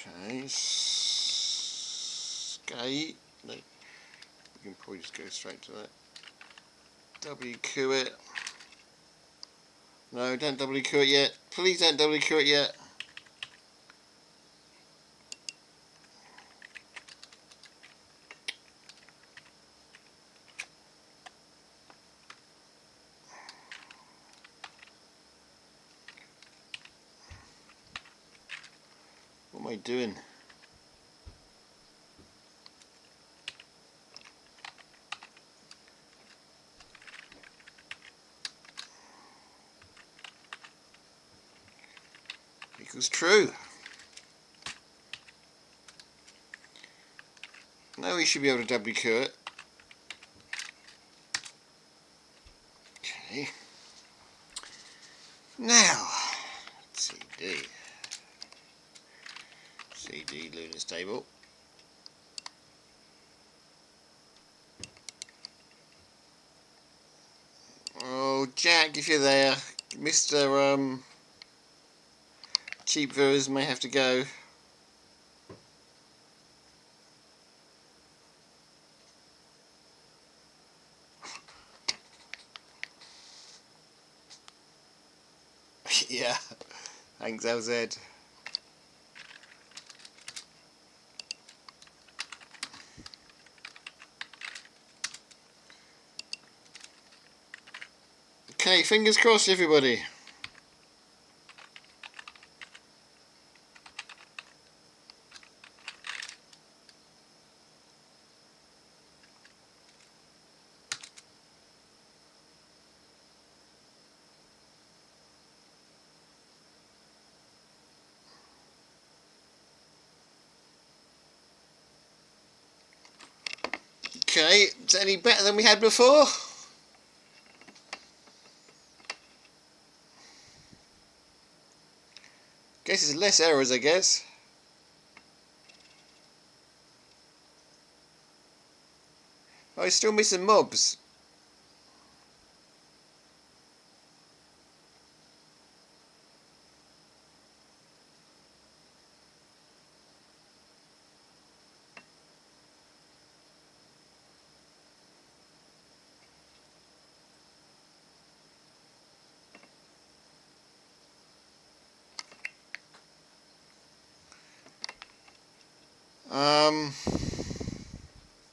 Okay, skate. No, we can probably just go straight to that. WQ it. No, don't WQ it yet. Please don't WQ it yet. What am I doing? Equals true. Now we should be able to WQ it. Okay. Now, CD lunar stable. Jack, if you're there, Mr. Cheap Viewers may have to go. Yeah, thanks LZ. Okay, fingers crossed everybody. Okay, is that any better than we had before? Guess it's less errors, I guess. Oh, he's still missing mobs.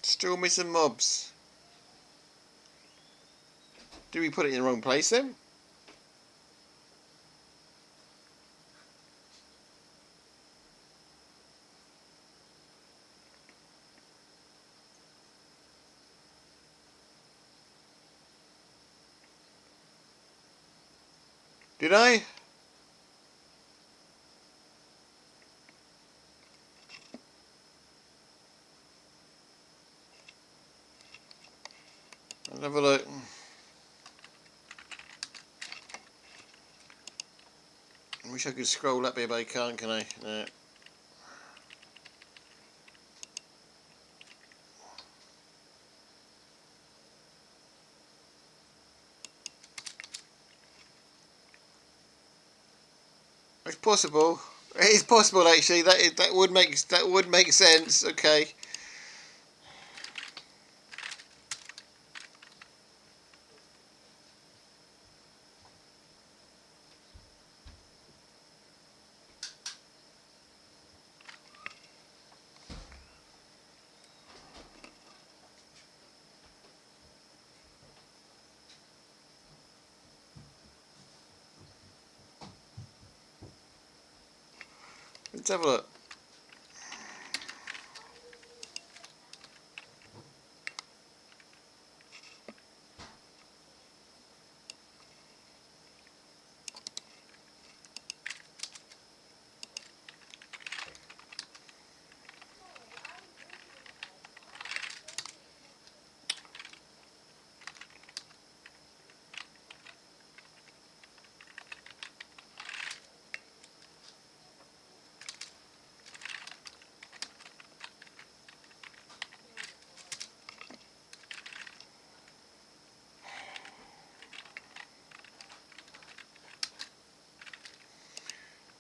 Still missing mobs. Did we put it in the wrong place then? Did I? I'll have a look. I wish I could scroll up here, but I can't, can I? No. It's possible. It is possible, actually. That would make sense. Okay. Let's have a look.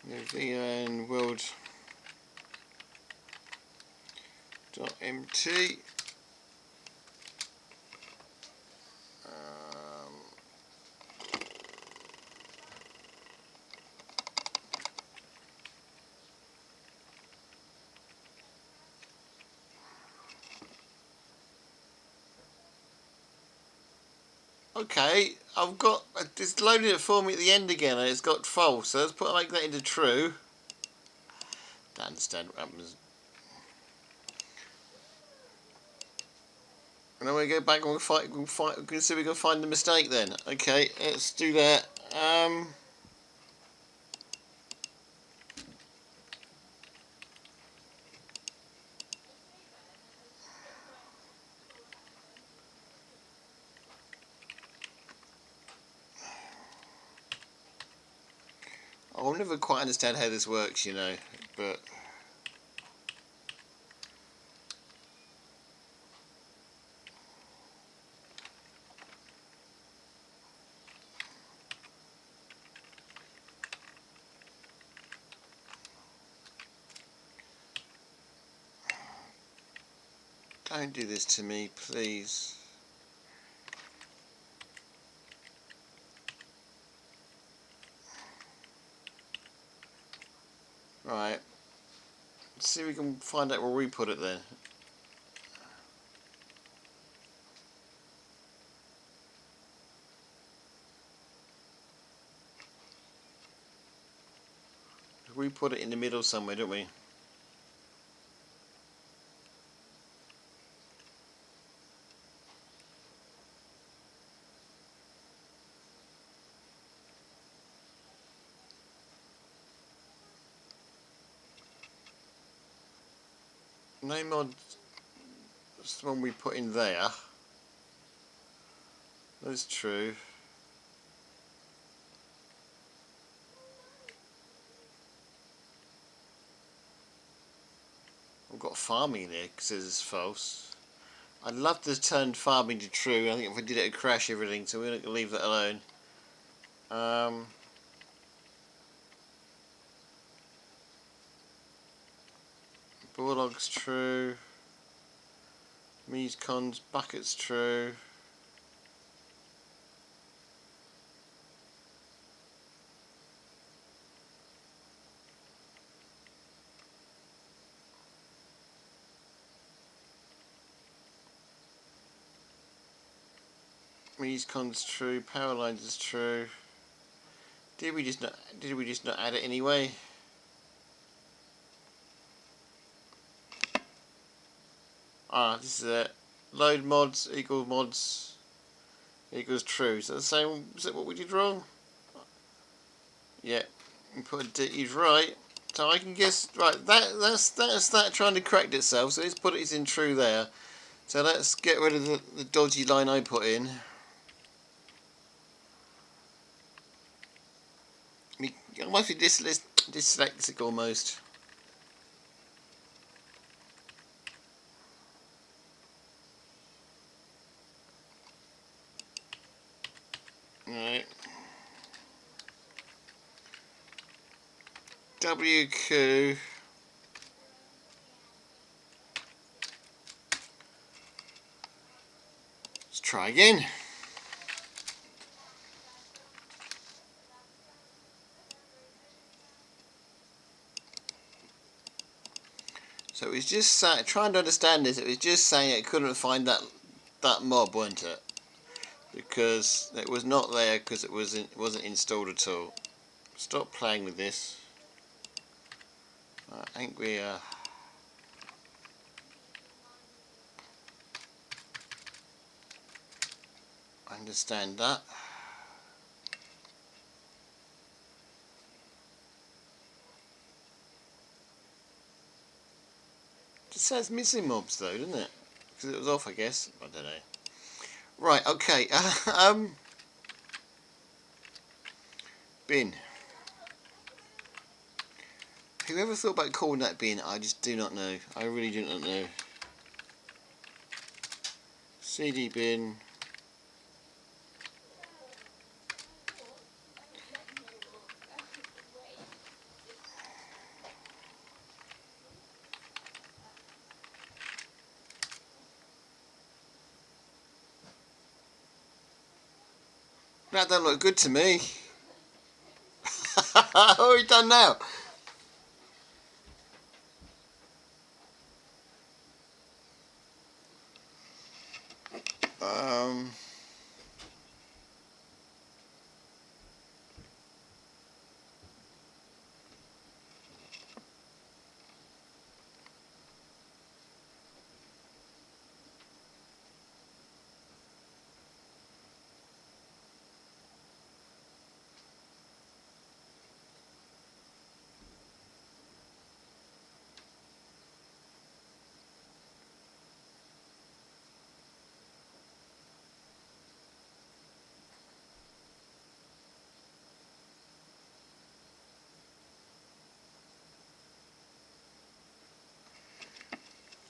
VN world.mt. Okay, I've got it's loaded it for me at the end again, and it's got false. So let's make that into true. Don't understand what happens. And then we go back and we'll fight. We can see if we can find the mistake then. Okay, let's do that. I'll never quite understand how this works, you know, but. Don't do this to me, please. Right. Let's see if we can find out where we put it then. We put it in the middle somewhere, don't we? No mod. That's the one we put in there. That's true. I've got farming there because it's false. I'd love to turn farming to true. I think if we did it, it'd crash everything, so we're going to leave that alone. Bulldog's true. Me's cons, bucket's true. Me's cons true. Power lines is true. Did we just not add it anyway? Ah, this is it. Load mods equals true. Is that the same? Is that what we did wrong? Yeah, we put a D. He's right. So I can guess. Right, that's that trying to correct itself. So let's put it in true there. So let's get rid of the dodgy line I put in. I must be dyslexic almost. Right. WQ. Let's try again. So it was just trying to understand this. It was just saying it couldn't find that mob, wasn't it? Because it was not there because it wasn't installed at all. Stop playing with this. I think we understand that. It says missing mobs though, doesn't it? Because it was off, I guess. I don't know. Right. Okay. Bin. Whoever thought about calling that bin? I just do not know. I really do not know. CD bin. That don't look good to me. What have we done now? Um.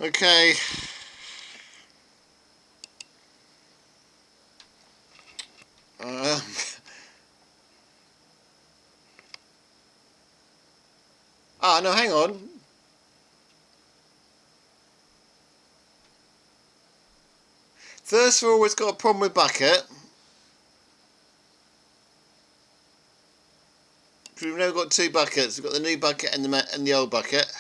Okay. Um. Ah, no, hang on. First of all, it's got a problem with bucket. We've now got two buckets. We've got the new bucket and the old bucket.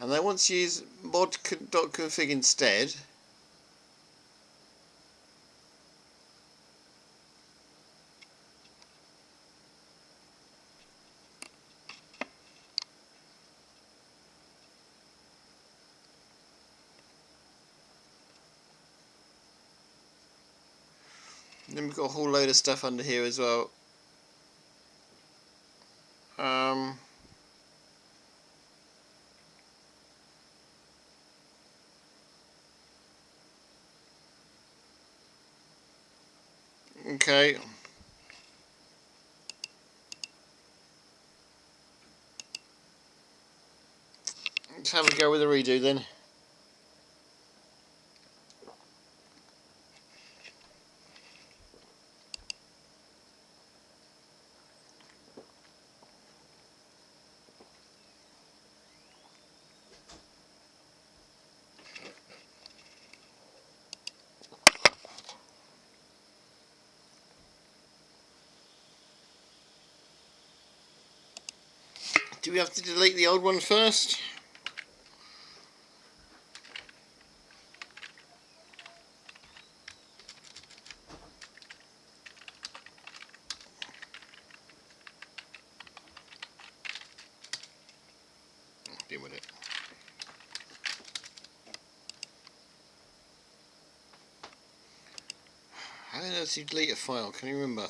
And I want to use mod.config instead. And then we've got a whole load of stuff under here as well. Okay. Let's have a go with a redo then. Do we have to delete the old one first? Deal with it. How on earth do you delete a file? Can you remember?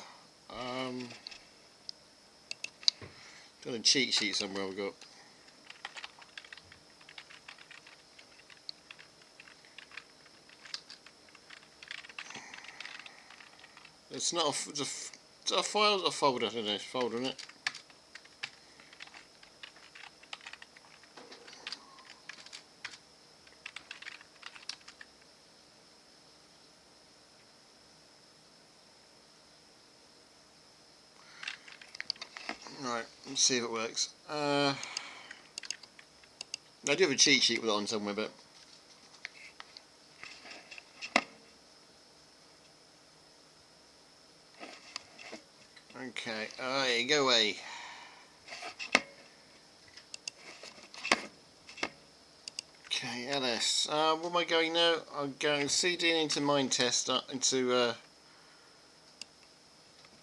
Got a cheat sheet somewhere I've got. It's not it's a file or a folder? I don't know, it's a folder, isn't it? Right, let's see if it works. I do have a cheat sheet with it on somewhere, but okay. Alright, go away. Okay, LS. What am I going now? I'm going CD into mine test into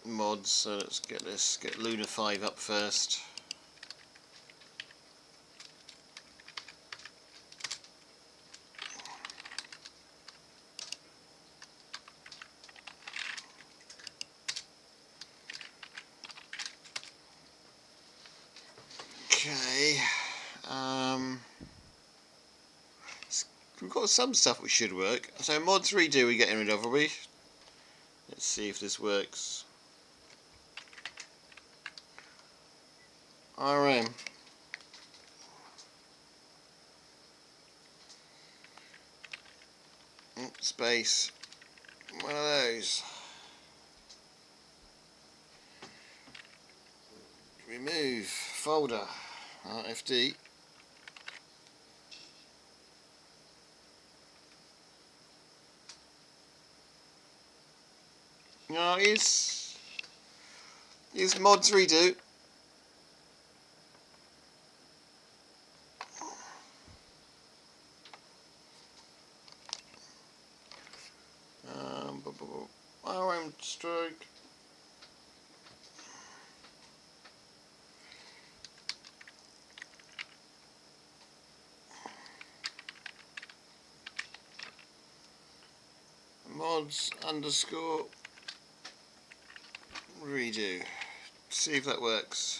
mods. So let's get this. Get Luna 5 up first. Okay. We've got some stuff which should work. So mods redo we're getting rid of, are we? Let's see if this works. RM. Space. One of those. Remove folder. FD. No, is mods redo. RM stroke. Mods underscore redo. See if that works.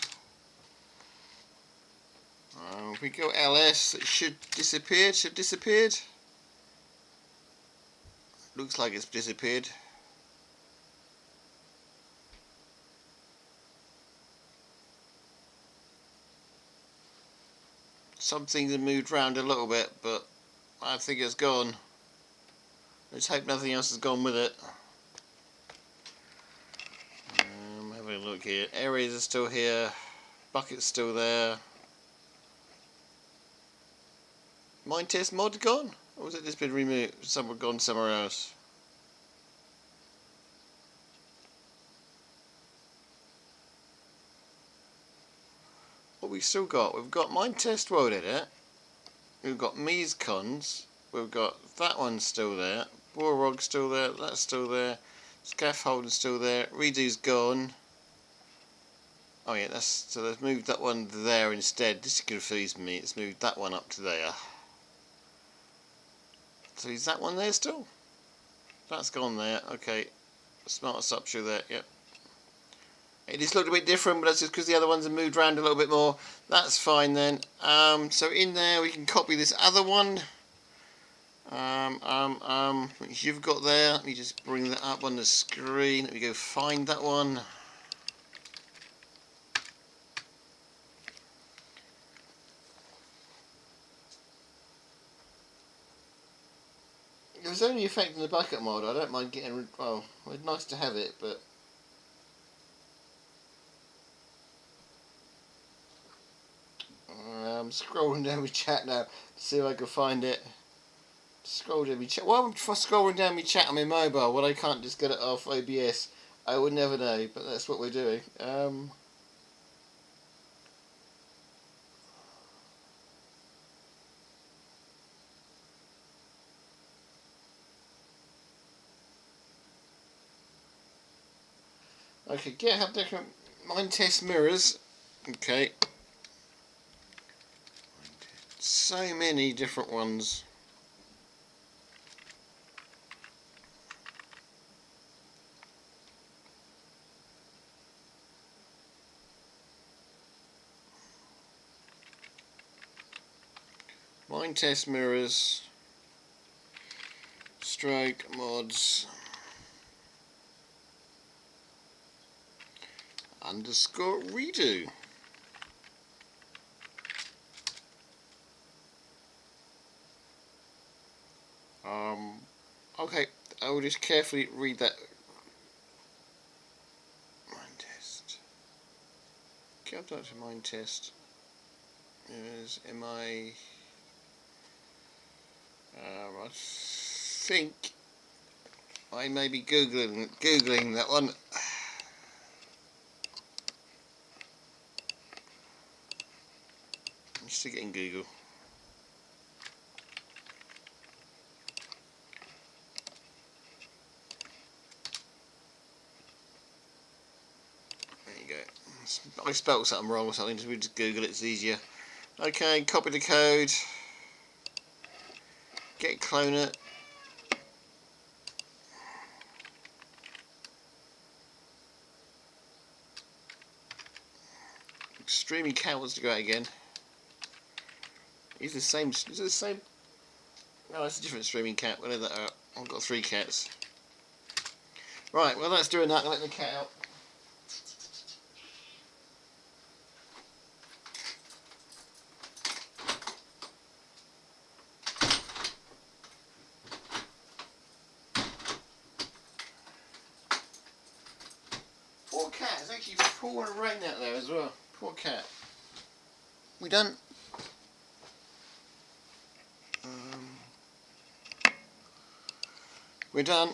If we go LS, it should disappear. Should disappeared. Looks like it's disappeared. some things have moved around a little bit, but I think it's gone. Let's hope nothing else has gone with it. Having a look here. Areas are still here. Bucket's still there. Mine test mod gone? Or was it just been removed? Someone gone somewhere else? What we still got? We've got mine test world edit. We've got Mies cons. We've got that one still there. Borrog's still there. That's still there. Scaffolding's still there. Redo's gone. Oh yeah, so they've moved that one there instead. This confused me. It's moved that one up to there. So is that one there still? That's gone there. Okay. Smart structure there. Yep. It just looked a bit different, but that's just because the other ones have moved around a little bit more. That's fine then. So in there we can copy this other one. Which you've got there. Let me just bring that up on the screen. Let me go find that one. It was only affecting the bucket mod. I don't mind getting rid. Well, it's nice to have it, but I'm scrolling down my chat now to see if I can find it. Scroll down my chat. Why am I scrolling down my chat on my mobile when I can't just get it off OBS? I would never know, but that's what we're doing. Okay, have different mine test mirrors. Okay. So many different ones. Mine test mirrors. Stroke mods. Underscore redo. Okay, I will just carefully read that. Mine test. Okay, I've done it to mine test. Am I think I may be googling that one. I'm still getting Google. There you go. I spelled something wrong or something, so we just Google it, it's easier. Okay, copy the code. Get clone it. Streamy cat wants to go out again. Is the same? Is it the same? No, it's a different streaming cat. Whatever that are. I've got 3 cats. Right, well that's doing that. I'll let the cat out. Poor cat. It's actually pouring rain out there as well. Poor cat. We done? We're done.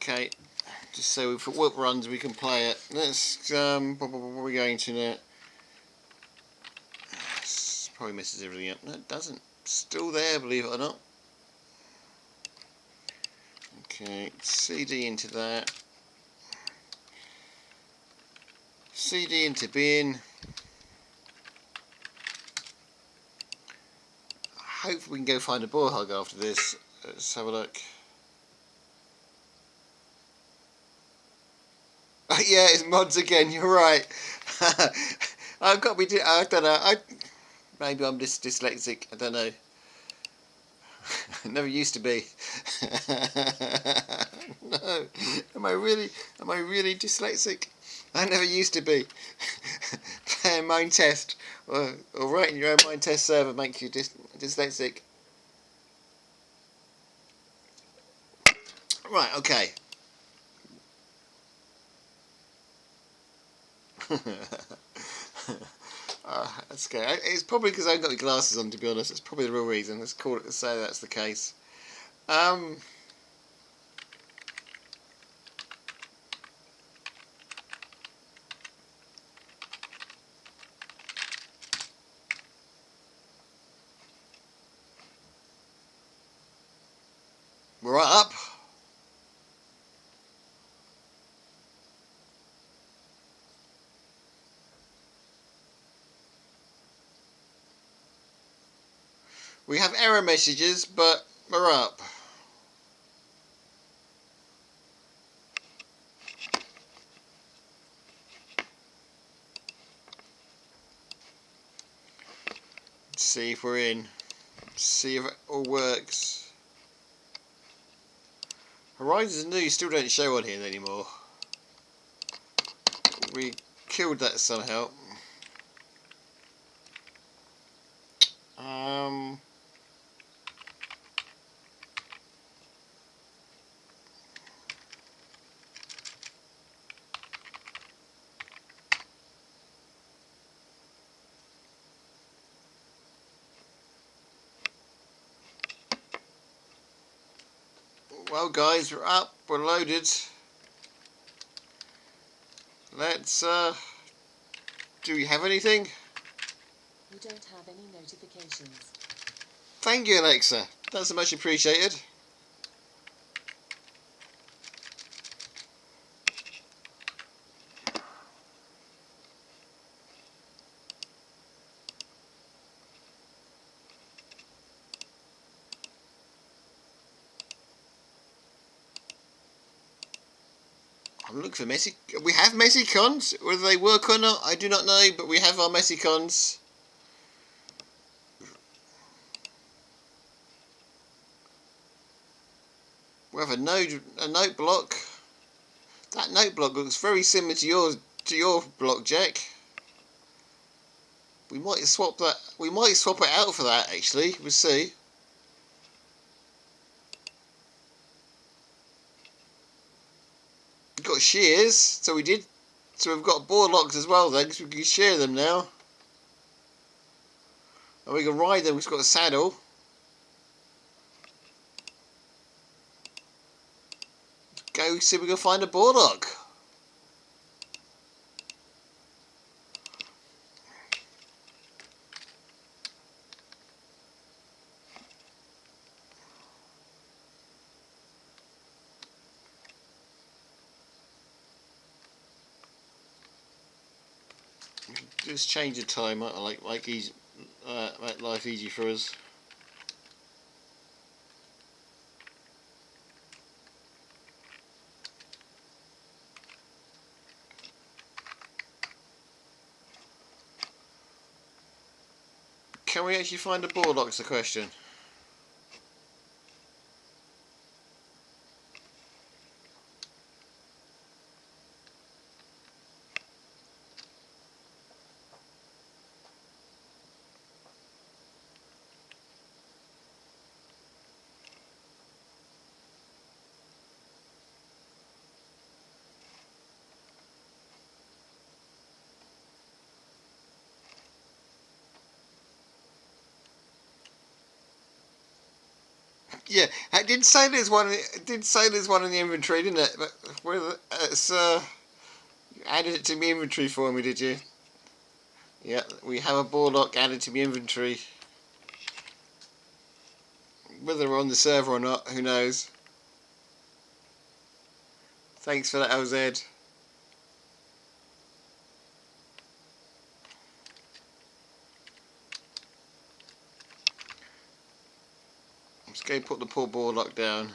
Okay, just so if it work runs we can play it. Let's what are we going to now? Probably messes everything up. No, it doesn't. Still there, believe it or not. Okay, CD into that. CD into bin. Hopefully we can go find a boar hug after this. Let's have a look. Yeah, it's mods again. You're right. I've got to be. I don't know. Maybe I'm just dyslexic. I don't know. Never used to be. No. Am I really? Am I really dyslexic? I never used to be. Playing mind test or writing your own mind test server makes you dyslexic. Right. Okay. That's scary. It's probably because I haven't got my glasses on, to be honest. It's probably the real reason. Let's call it to say that's the case. Um, we're up. We have error messages, but we're up. Let's see if we're in. See if it all works. Horizons New still don't show on here anymore. We killed that somehow. Um, well, guys, we're up. We're loaded. Let's. Do we have anything? You don't have any notifications. Thank you, Alexa. That's much appreciated. I'm looking for messy. We have messy cons. Whether they work or not, I do not know. But we have our messy cons. We have a note block. That note block looks very similar to your block, Jack. We might swap that. We might swap it out for that. Actually, we'll see. We've got shears, so we did. So we've got board locks as well then, because we can shear them now. And we can ride them. We've got a saddle. Go see if we can find a board lock. Just change the time. I like easy, make life easy for us. Can we actually find a board lock's the question. Yeah, it did say there's one. It did say there's one in the inventory, didn't it? But whether it's you added it to my inventory for me, did you? Yeah, we have a board lock added to my inventory. Whether we're on the server or not, who knows? Thanks for that, LZ. I'm just going to put the poor board lock down.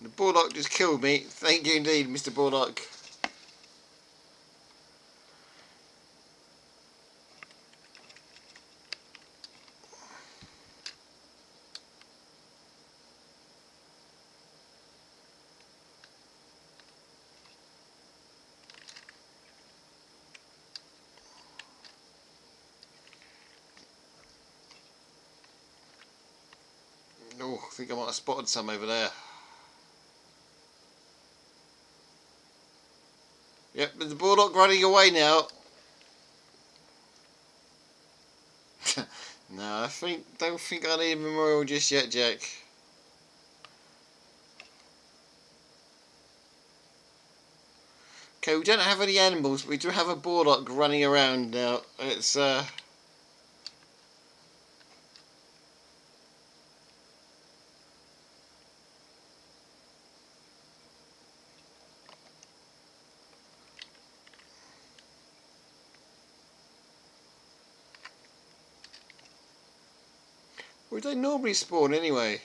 The Borlock just killed me. Thank you indeed, Mr. Borlock. Oh, I think I might have spotted some over there. Yep, there's the Borlock running away now. No, don't think I need a memorial just yet, Jack. Okay, we don't have any animals, but we do have a Borlock running around now. It's where do they normally spawn anyway?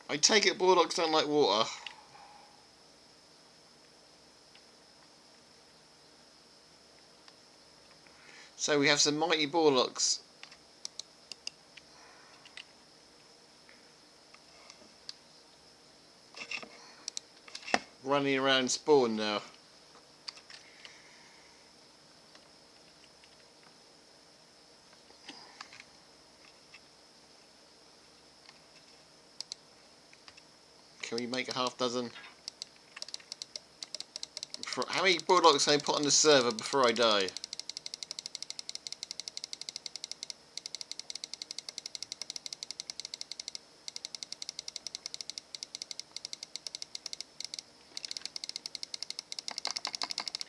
I take it Borlocks don't like water. So we have some mighty Borlocks. Running around spawn now. Can we make a half dozen? How many Borlocks can I put on the server before I die?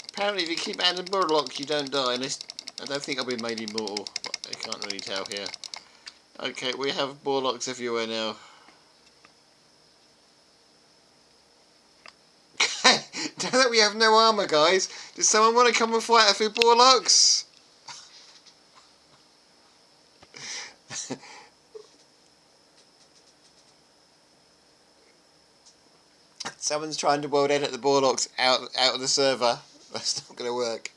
Apparently if you keep adding Borlocks you don't die, unless I don't think I've been made immortal. I can't really tell here. Okay, we have Borlocks everywhere now. Now that we have no armour, guys, does someone want to come and fight a few Borlocks? Someone's trying to world edit the Borlocks out of the server. That's not going to work.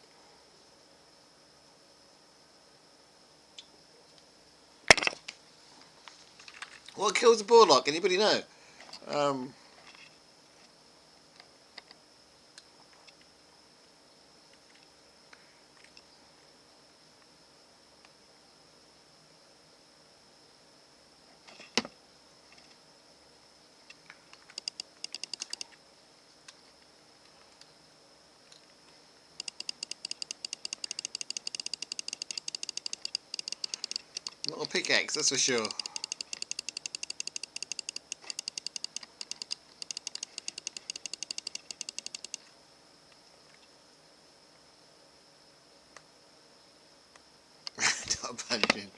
What kills the Borlock? Anybody know? Not a pickaxe, that's for sure. Not a pumpkin.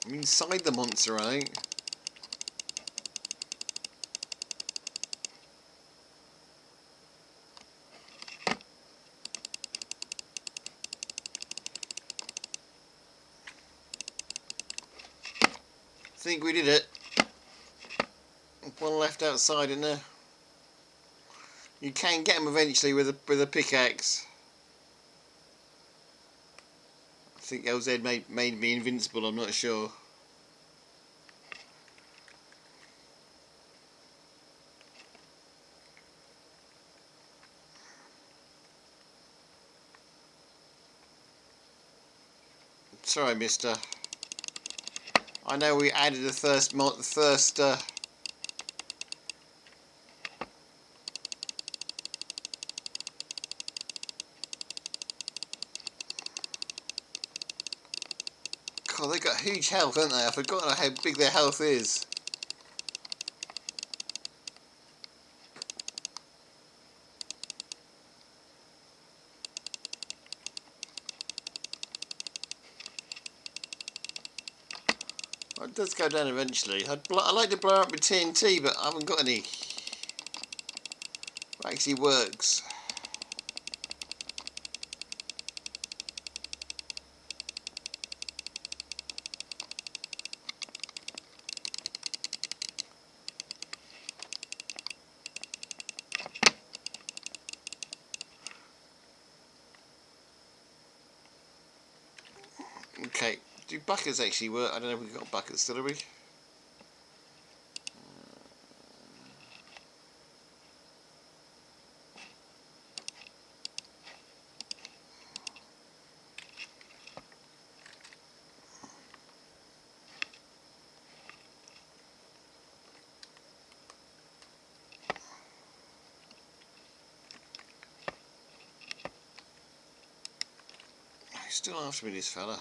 I'm inside the monster, I think. I think we did it. One left outside in there. You can get them eventually with a pickaxe. I think LZ made me invincible, I'm not sure. Sorry, mister. I know we added the first God, they got huge health, haven't they? I've forgotten how big their health is. Well, it does go down eventually. I'd like to blow up with TNT, but I haven't got any. It actually works. Okay, do buckets actually work? I don't know if we've got buckets still, have we? He's still after me, this fella.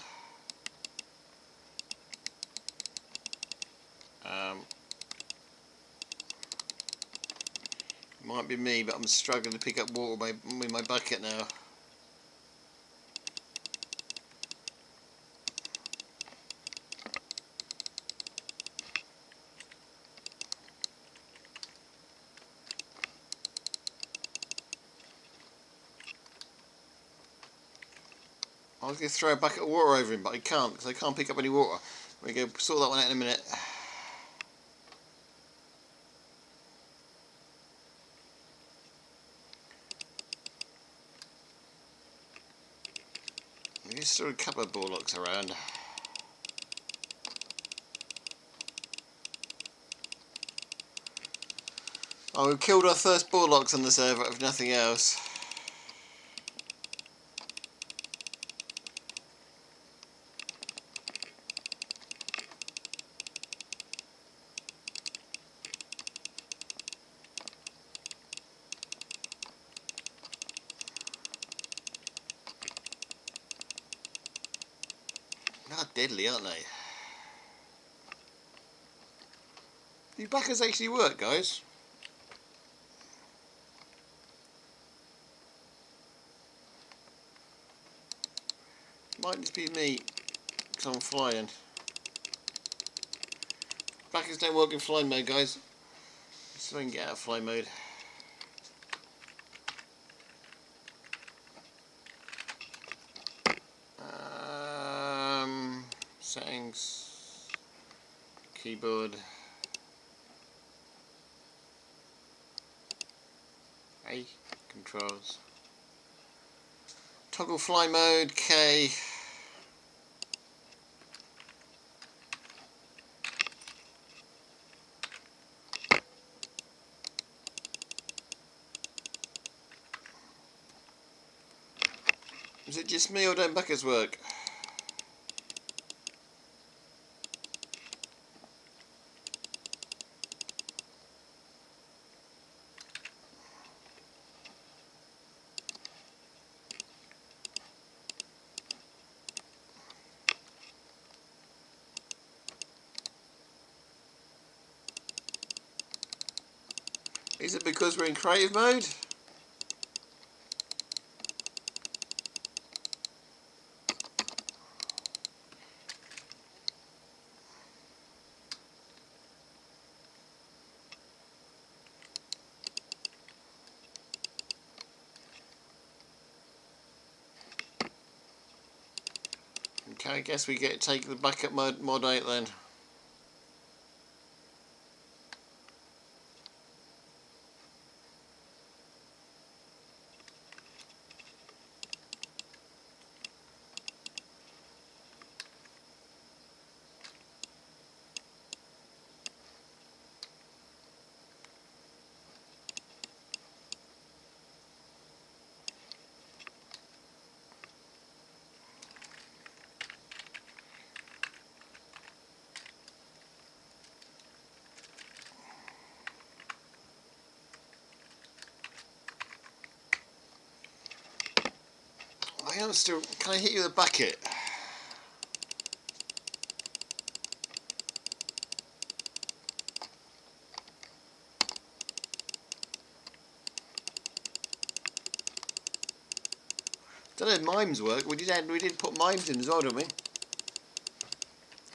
Might be me, but I'm struggling to pick up water with my bucket now. I was going to throw a bucket of water over him, but I can't because I can't pick up any water. We're going to sort that one out in a minute. There's still a couple of bullocks around. Oh, we killed our first bullocks on the server, if nothing else. They're deadly, aren't they? These buckets actually work, guys. Might just be me, because I'm flying. Buckets don't work in flying mode, guys. So I can get out of fly mode. Settings, keyboard, A, controls, toggle fly mode, K. Is it just me or don't buckets work? Is it because we're in creative mode? Okay, I guess we get to take the bucket mod 8 then. I am still. Can I hit you with a bucket? Don't know if mimes work. We did put mimes in as well, didn't we? Did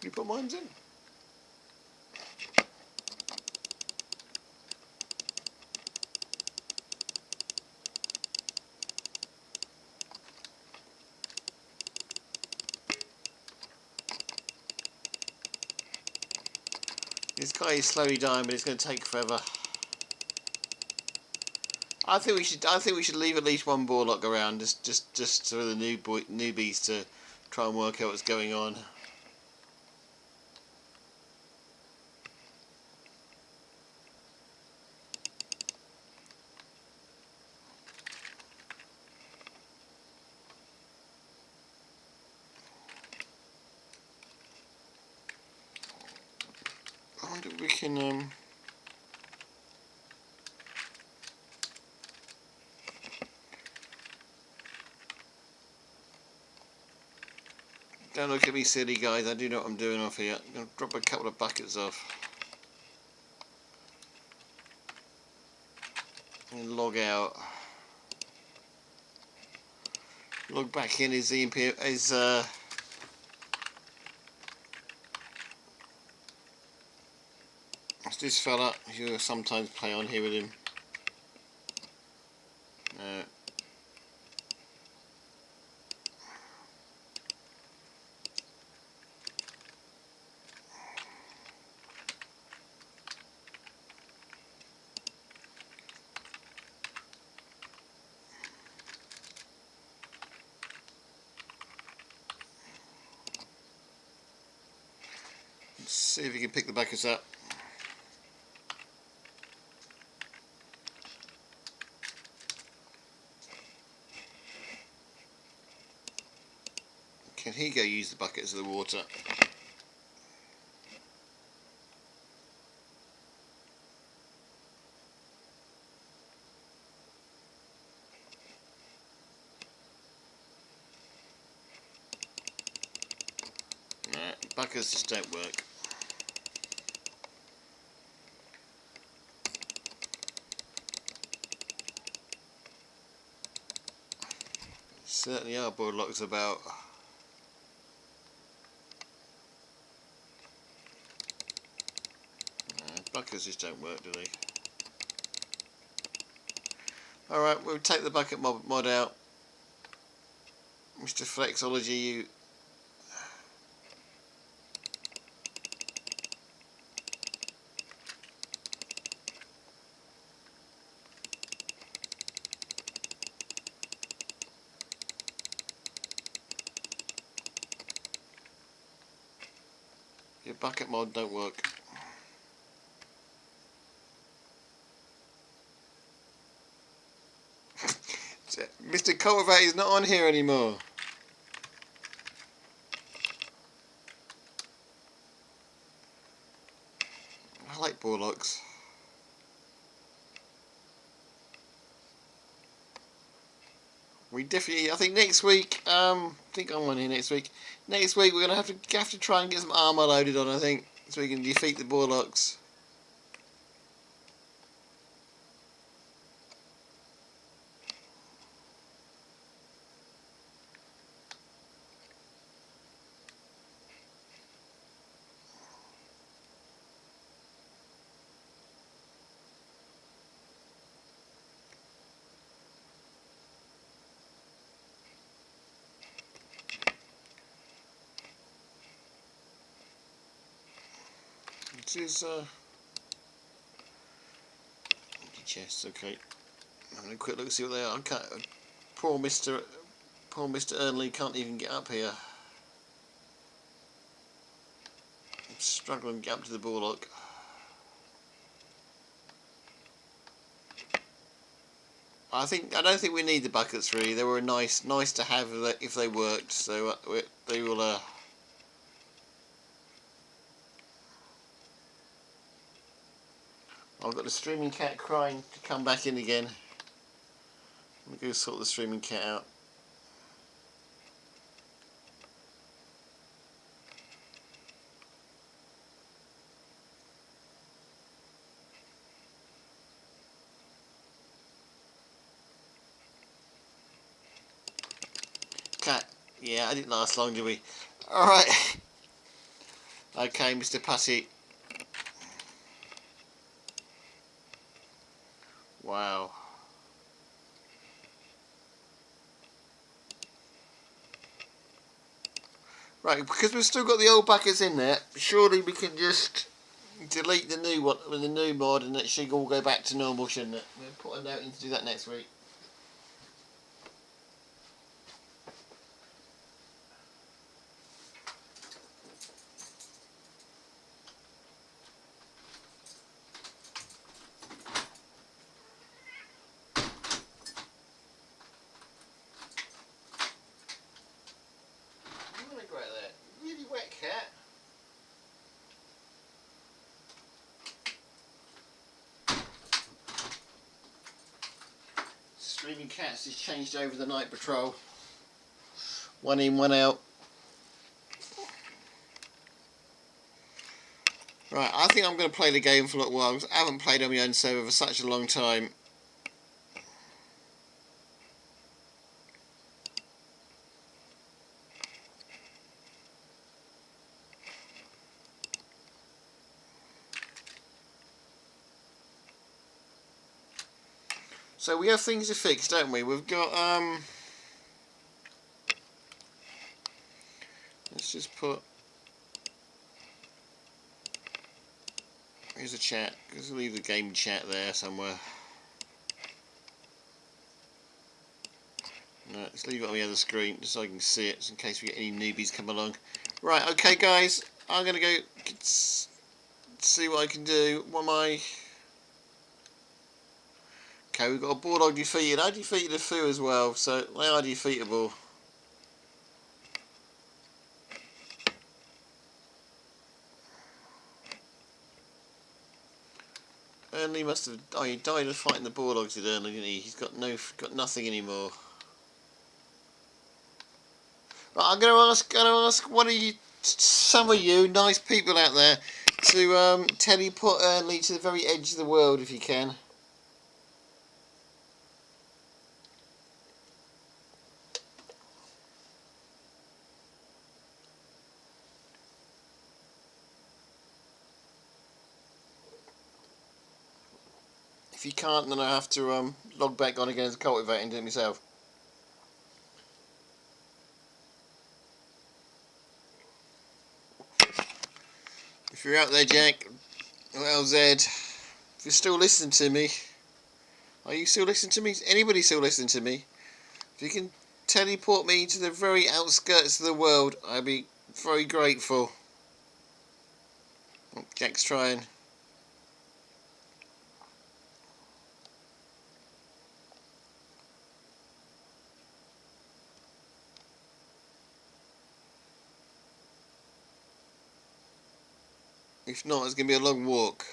we put mimes in? This guy is slowly dying, but it's going to take forever. I think we should leave at least one Borlock around, just for the newbies to try and work out what's going on. I wonder if we can don't look at me silly guys, I do know what I'm doing off here. I'm going to drop a couple of buckets off and log out. Log back in is the it's this fella who sometimes play on here with him. Let's see if we can pick the buckets up. Can he go use the buckets of the water? No, buckets just don't work. Certainly are board locks about. Buckets just don't work, do they? Alright, we'll take the bucket mod out. Mr. Flexology, you... Your bucket mod don't work. Mr. Cultivate is not on here anymore. I like ball locks. We definitely, I think next week, I think I'm on here next week. Next week we're going to have to try and get some armour loaded on, I think, so we can defeat the ball locks. This is empty chests, okay. Having a quick look, see what they are. Poor Mr. Ernley can't even get up here. I'm struggling to get up to the ball lock. I don't think we need the buckets really. They were nice to have if they worked. So they will. I've got the streaming cat crying to come back in again. I'm gonna go sort the streaming cat out. Cat, yeah, I didn't last long, did we? Alright. Okay, Mr. Putty. Wow. Right, because we've still got the old buckets in there, surely we can just delete the new one with the new mod and it should all go back to normal, shouldn't it? We'll put a note in to do that next week. cats is changed over the night patrol. One in, one out. Right, I think I'm going to play the game for a little while because I haven't played on my own server for such a long time. So we have things to fix, don't we? We've got let's just put, here's a chat. Let's leave the game chat there somewhere. No, let's leave it on the other screen just so I can see it, just in case we get any newbies come along. Right, okay guys, I'm gonna go see what I can do. What am I? Okay, we've got a bulldog defeated. I defeated a few as well, so they are defeatable. Ernley must have. Oh, he died of fighting the bulldogs, did Ernley, didn't he? He's got nothing anymore. Right, I'm gonna ask one of you, some of you nice people out there, to teleport Ernley to the very edge of the world if you can. If you can't, then I have to log back on again as a cultivator and do it myself. If you're out there, Jack, or LZ, if you're still listening to me, are you still listening to me? Is anybody still listening to me? If you can teleport me to the very outskirts of the world, I'd be very grateful. Oh, Jack's trying. If not, it's going to be a long walk.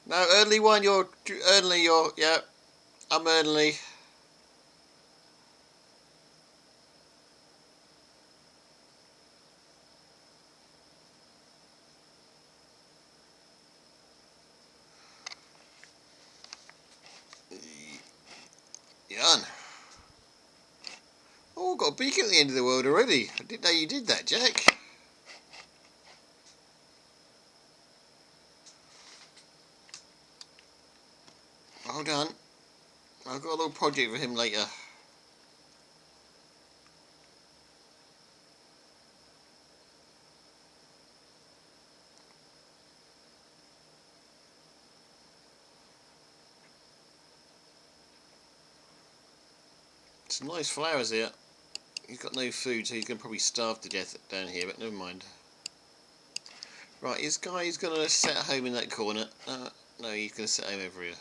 No, Ernley one, you're... yeah, I'm Ernley. Jan. Oh, got a beacon at the end of the world already. I didn't know you did that, Jack. Hold on. I've got a little project for him later. Some nice flowers here. He's got no food, so he's going to probably starve to death down here, but never mind. Right, this guy is going to set home in that corner. No, he's going to set home over here.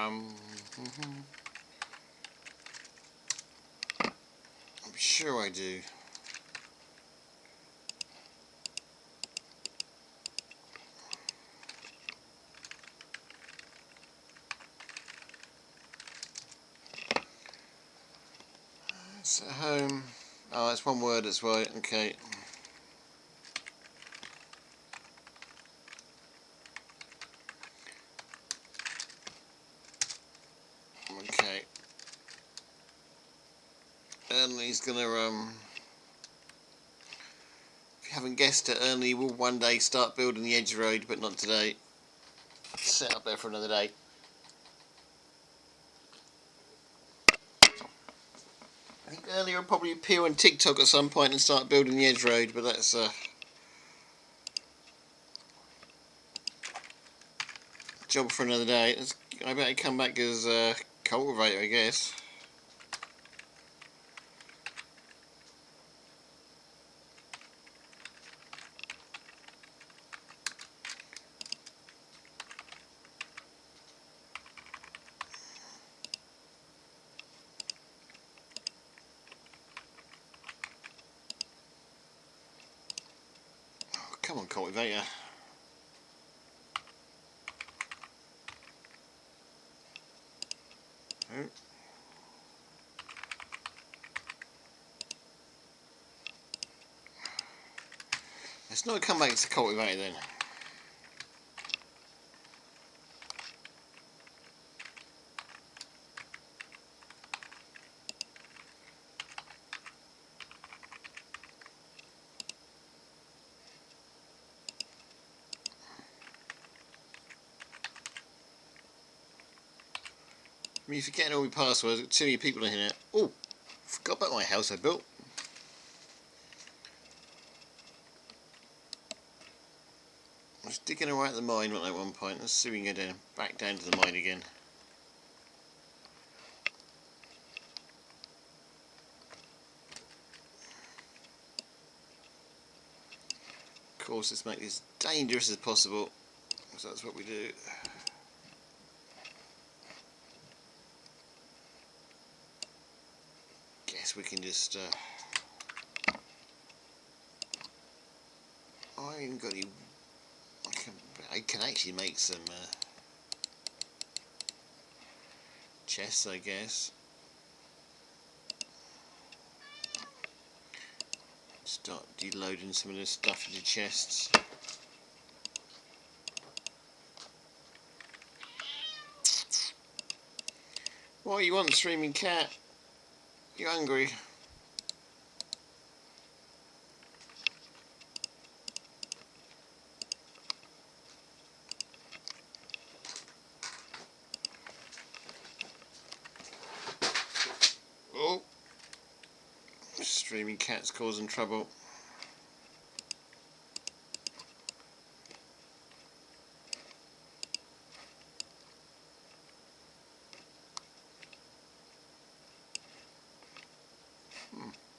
I'm sure I do. Set home. Oh, that's one word, that's right, okay. Okay. Ernley's gonna, if you haven't guessed it, Ernley will one day start building the edge road, but not today. Set up there for another day. I think Ernley will probably appear on TikTok at some point and start building the edge road, but that's job for another day. I better come back as cultivator, I guess. Oh, come on, cultivator. Oh. Let's not come back to cultivator then. I mean, you're forgetting all my passwords. Got too many people in here. Oh, forgot about my house I built. I was digging away at the mine at one point. Let's see if we can go back down to the mine again. Of course, let's make this as dangerous as possible, because that's what we do. Guess we can just. I ain't got any. I can actually make some chests, I guess. Start deloading some of this stuff into chests. What you want, streaming cat? You hungry? Oh, streaming cat's causing trouble.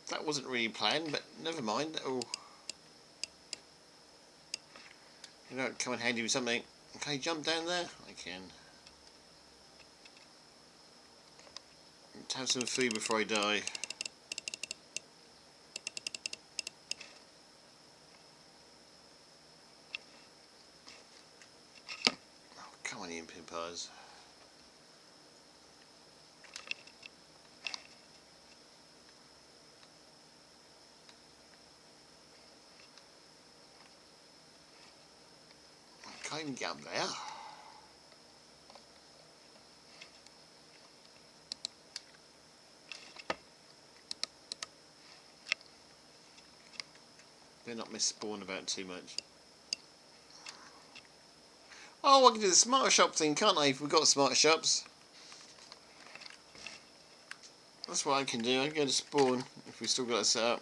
That wasn't really planned, but never mind. Oh, you know, come and handy with something. Can I jump down there? I can. Let's have some food before I die. Oh, come on, you pimpers. I can't even get up there. Better not miss spawn about too much. Oh, I can do the smarter shop thing, can't I? If we've got smarter shops. That's what I can do. I can go to spawn if we still got it set up.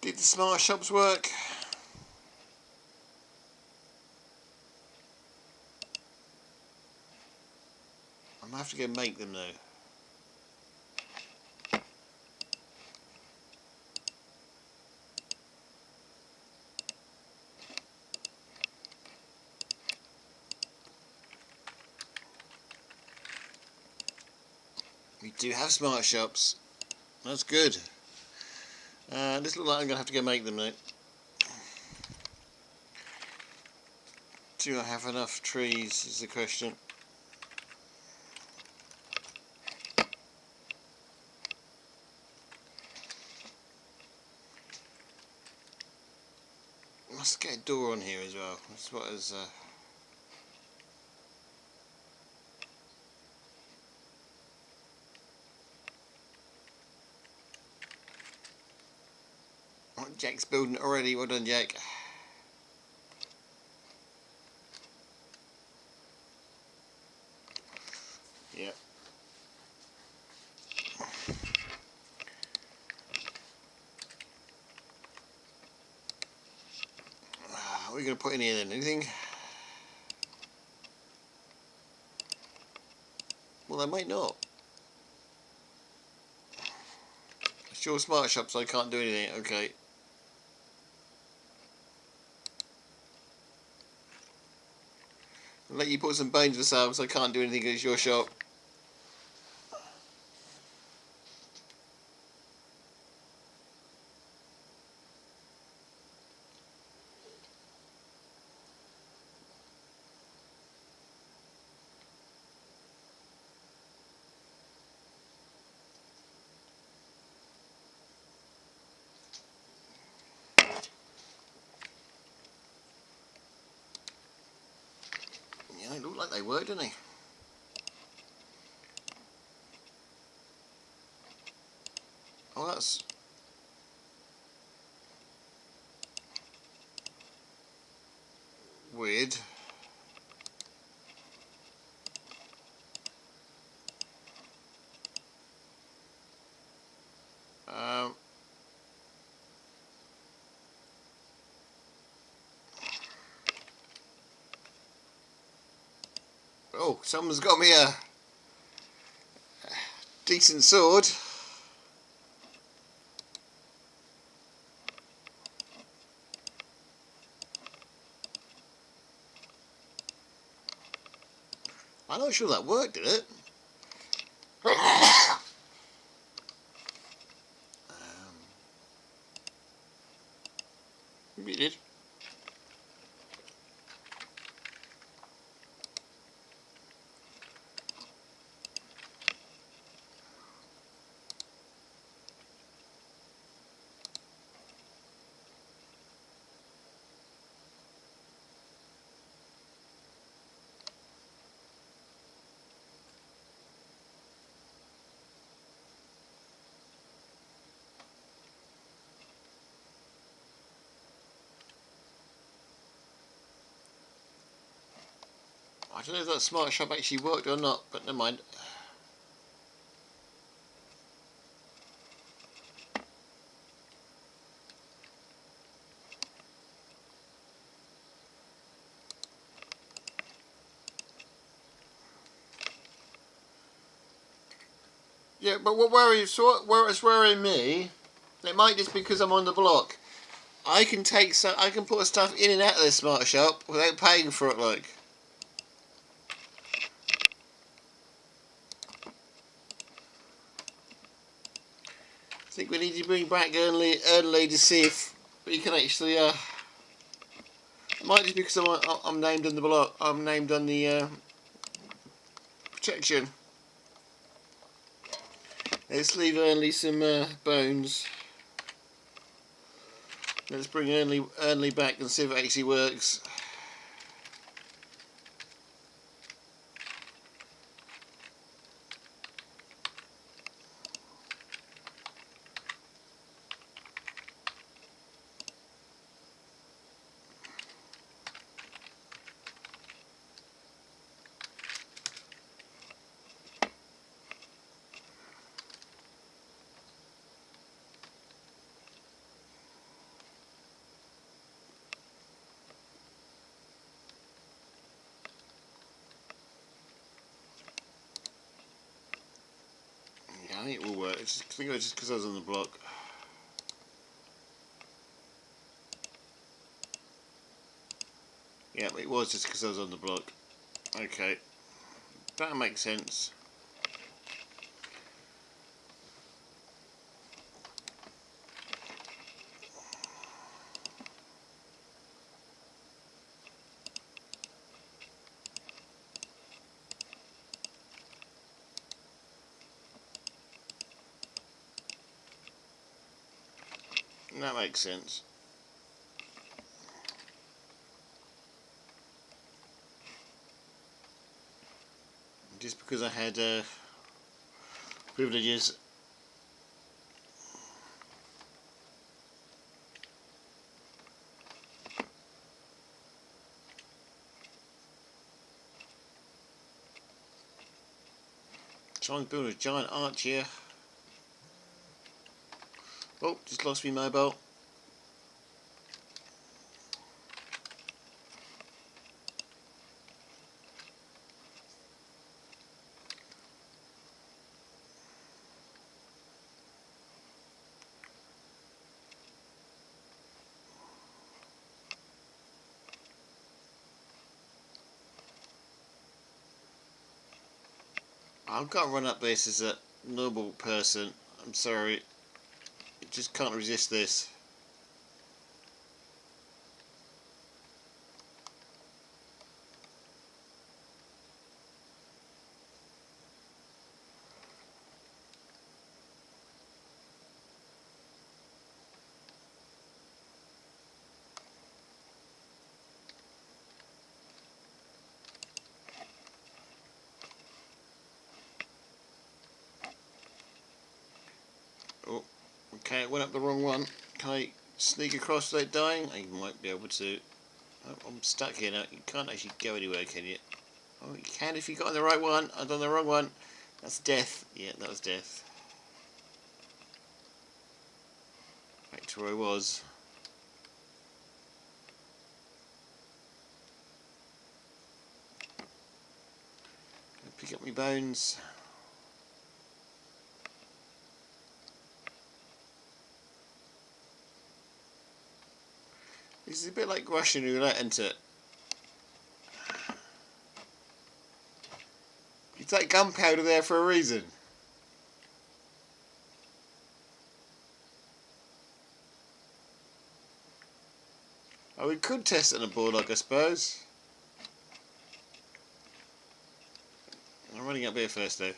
Did the smart shops work? I'm gonna have to go make them though. We do have smart shops. That's good. This looks like I'm gonna have to go make them though. Do I have enough trees is the question. Must get a door on here as well. That's what is. Oh, Jack's building it already. Well done, Jack. Yeah. What are we going to put in here then? Anything? Well, they might not. It's your smart shop, so I can't do anything. Okay. I'll let you put some bones for sale, so I can't do anything. It's your shop. Yeah, they look like they were, don't they? Oh, that's weird. Um, oh, someone's got me a decent sword. I'm not sure that worked, did it? Maybe it did. I don't know if that smart shop actually worked or not, but never mind. Yeah, but what worries, where it's worrying me, it might just be because I'm on the block. I can put stuff in and out of this smart shop without paying for it, like. I think we need to bring back early to see if we can actually, it might just be because I'm named on the block, I'm named on the, protection. Let's leave Ernley some, bones. Let's bring Ernley back and see if it actually works. Yeah, I think it will work. I think it was just because I was on the block. Yeah, it was just because I was on the block. Okay, that makes sense. That makes sense. Just because I had privileges. Trying to build a giant arch here. Oh, just lost me mobile. I've got to run up this as a normal person. I'm sorry. I just can't resist this. Oh, okay, it went up the wrong one. Can I sneak across without dying? I might be able to. Oh, I'm stuck here now. You can't actually go anywhere, can you? Oh, you can if you got on the right one. I've done the wrong one. That's death. Yeah, that was death. Back to where I was. Pick up my bones. This is a bit like Russian roulette, isn't it? You take gunpowder there for a reason. Oh, we could test it on a bulldog, I suppose. I'm running up here first, though.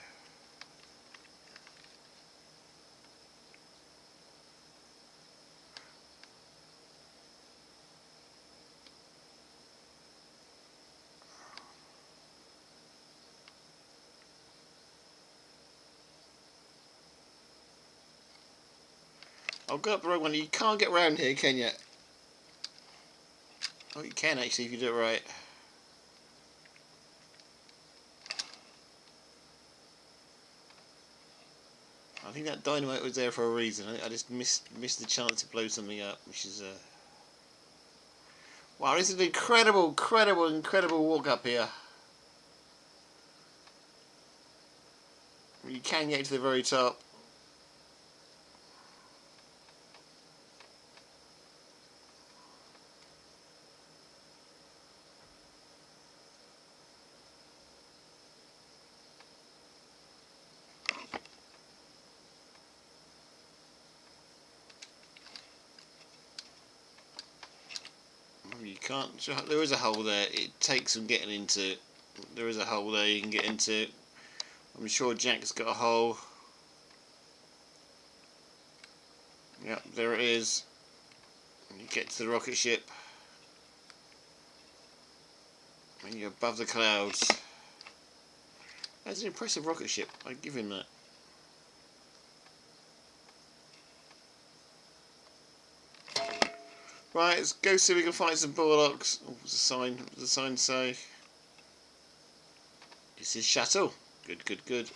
I've got up the wrong one. You can't get round here, can you? Oh, you can actually if you do it right. I think that dynamite was there for a reason. I just missed the chance to blow something up, which is wow, this is an incredible walk up here. You can get to the very top. You can't. There is a hole there. It takes some getting into. There is a hole there you can get into. I'm sure Jack's got a hole. Yep, there it is. You get to the rocket ship. And you're above the clouds. That's an impressive rocket ship. I give him that. Right, let's go see if we can find some bullocks. Oh, what's the sign? What does the sign say? This is Chateau. Good.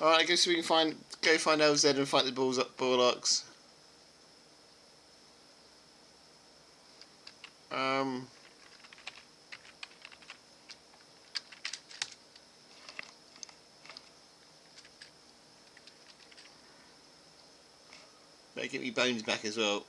Alright, I guess we can go find LZ and fight the bullocks. Better get me bones back as well.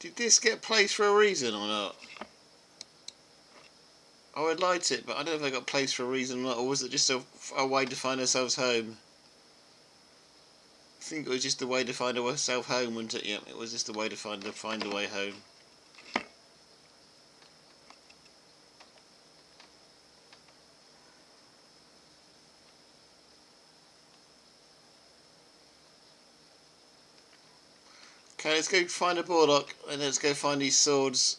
Did this get placed for a reason or not? I would like it, but I don't know if I got placed for a reason or not, or was it just a way to find ourselves home? I think it was just a way to find ourselves home, wasn't it? Yep, it was just a way to find a way home. Okay, let's go find a bullock and let's go find these swords.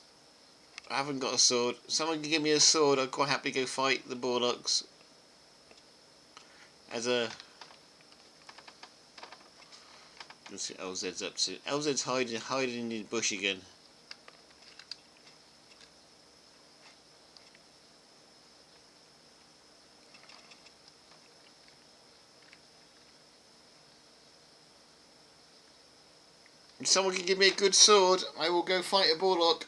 I haven't got a sword. Someone can give me a sword, I'd quite happily go fight the Borlocks. As a... Let's see what LZ's up to. LZ's hiding in the bush again. If someone can give me a good sword, I will go fight a Borlock.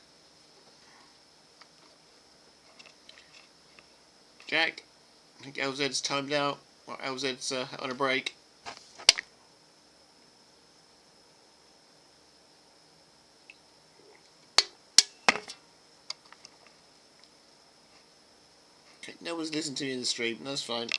Jack, I think LZ's timed out. Well, LZ's on a break. Okay, no one's listening to me in the stream, that's fine.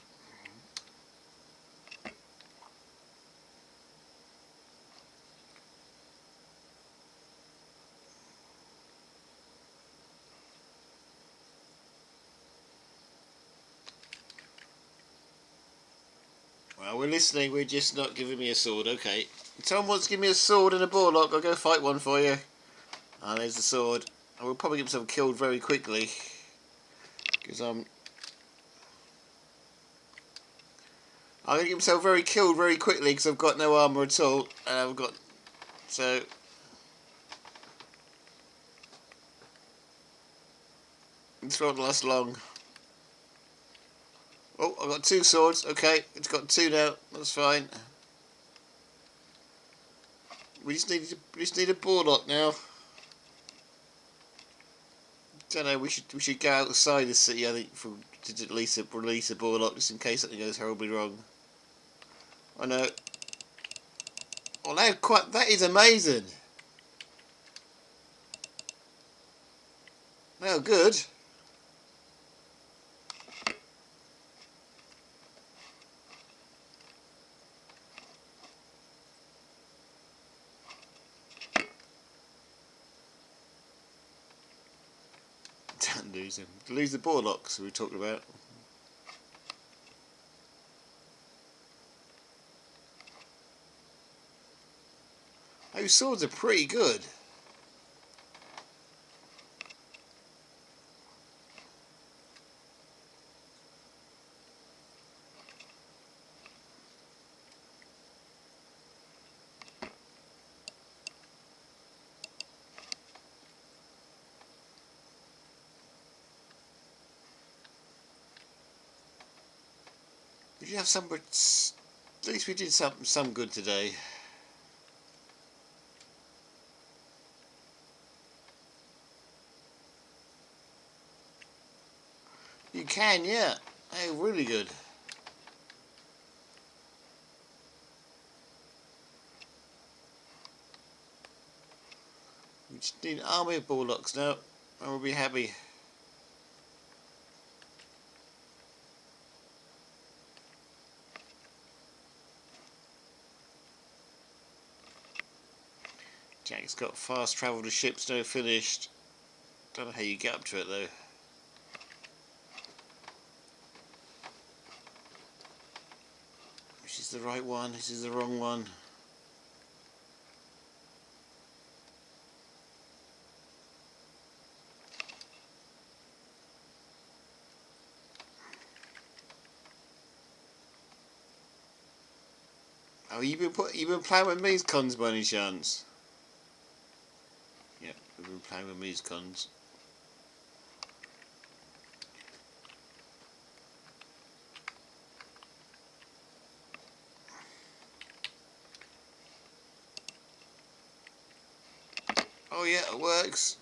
Well, we're listening, we're just not giving me a sword, okay. If someone wants to give me a sword and a Borlock, I'll go fight one for you. Ah, there's the sword. I will probably get myself killed very quickly. Because I'm going to get myself killed very quickly because I've got no armour at all. And I've got... So... This won't last long. Oh, I've got two swords. Okay, it's got two now. That's fine. We just need a Borlock now. Don't know. We should go outside the city. I think to at least release a Borlock just in case something goes horribly wrong. I know. Oh, that is amazing. Oh, good. Don't lose him. Lose the Borlocks we were talking about. Those swords are pretty good. We did have some, but at least we did some good today. You can, yeah. Hey, really good. We just need an army of Borlocks now, and we'll be happy. Jack's got fast travel to ships now finished. Don't know how you get up to it though. Which is the right one? This is the wrong one. Oh, you been playing with these cons by any chance? Yep, we've been playing with these cons. Oh yeah, it works.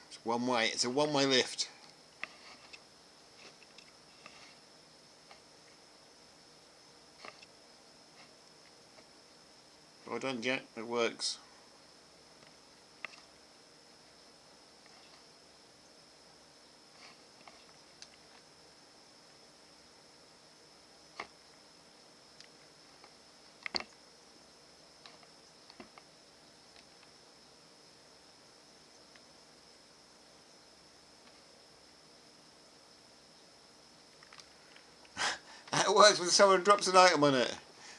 It's one way. It's a one-way lift. Well done, Jack. It works. That it works when someone drops an item on it.